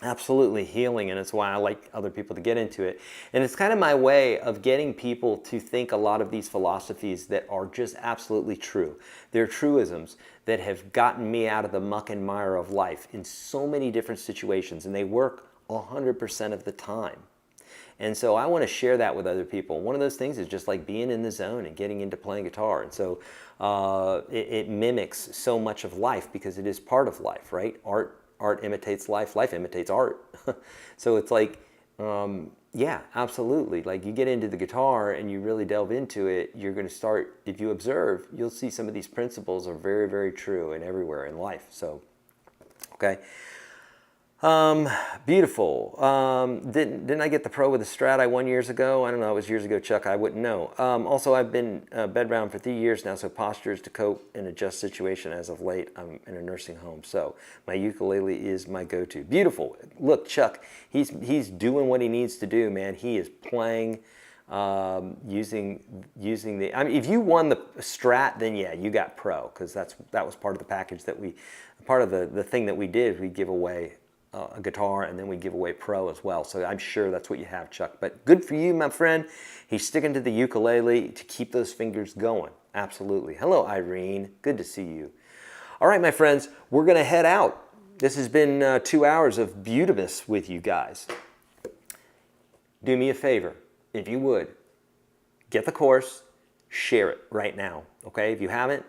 absolutely healing, and it's why I like other people to get into it. And it's kind of my way of getting people to think a lot of these philosophies that are just absolutely true. They're truisms that have gotten me out of the muck and mire of life in so many different situations, and they work 100% of the time. And so I want to share that with other people. One of those things is just like being in the zone and getting into playing guitar. And so it mimics so much of life because it is part of life, right? Art imitates life, life imitates art. So it's like, yeah, absolutely. Like you get into the guitar and you really delve into it, you're going to start, if you observe, you'll see some of these principles are very, very true and everywhere in life. So, okay. Beautiful. Didn't I get the Pro with the Strat I won years ago? I don't know. It was years ago, Chuck. I wouldn't know. Also, I've been bedbound for 3 years now, so posture is to cope and adjust situation. As of late, I'm in a nursing home, so my ukulele is my go-to. Beautiful. Look, Chuck, he's doing what he needs to do, man. He is playing using the. I mean, if you won the Strat, then yeah, you got Pro because that was part of the package that part of the thing that we did. We give away a guitar, and then we give away Pro as well. So I'm sure that's what you have, Chuck. But good for you, my friend. He's sticking to the ukulele to keep those fingers going. Absolutely. Hello, Irene. Good to see you. All right, my friends, we're going to head out. This has been 2 hours of beautiness with you guys. Do me a favor, if you would. Get the course, share it right now, okay? If you haven't,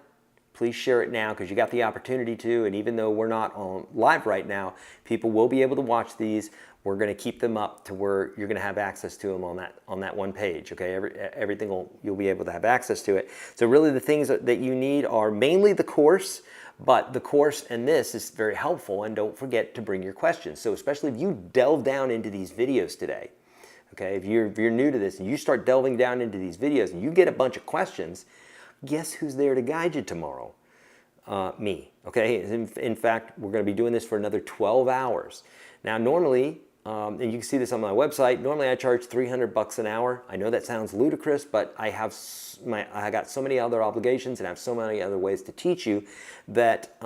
please share it now because you got the opportunity to, and even though we're not on live right now, people will be able to watch these. We're going to keep them up to where you're going to have access to them on that one page, okay? Everything you'll be able to have access to it. So really the things that you need are mainly the course, but the course and this is very helpful, and don't forget to bring your questions. So especially if you delve down into these videos today, okay? If you're new to this and you start delving down into these videos and you get a bunch of questions, guess who's there to guide you tomorrow? Me, okay? In fact, we're going to be doing this for another 12 hours. Now, normally, and you can see this on my website, normally I charge $300 an hour. I know that sounds ludicrous, but I got so many other obligations and I have so many other ways to teach you that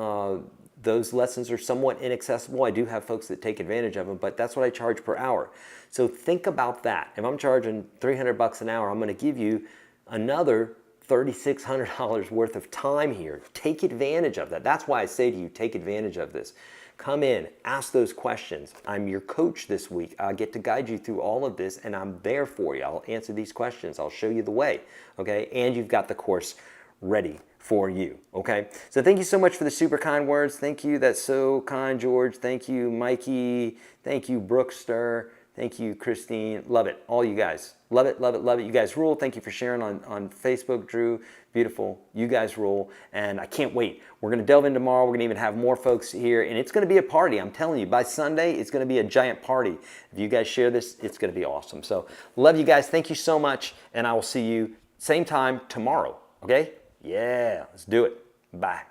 those lessons are somewhat inaccessible. I do have folks that take advantage of them, but that's what I charge per hour. So think about that. If I'm charging $300 an hour, I'm going to give you another $3,600 worth of time here. Take advantage of that. That's why I say to you, take advantage of this. Come in, ask those questions. I'm your coach this week. I get to guide you through all of this, and I'm there for you. I'll answer these questions. I'll show you the way, okay? And you've got the course ready for you, okay? So thank you so much for the super kind words. Thank you. That's so kind, George. Thank you, Mikey. Thank you, Brookster. Thank you, Christine. Love it. All you guys. Love it, love it, love it. You guys rule. Thank you for sharing on Facebook, Drew. Beautiful. You guys rule. And I can't wait. We're going to delve in tomorrow. We're going to even have more folks here. And it's going to be a party. I'm telling you, by Sunday, it's going to be a giant party. If you guys share this, it's going to be awesome. So love you guys. Thank you so much. And I will see you same time tomorrow. Okay? Yeah. Let's do it. Bye.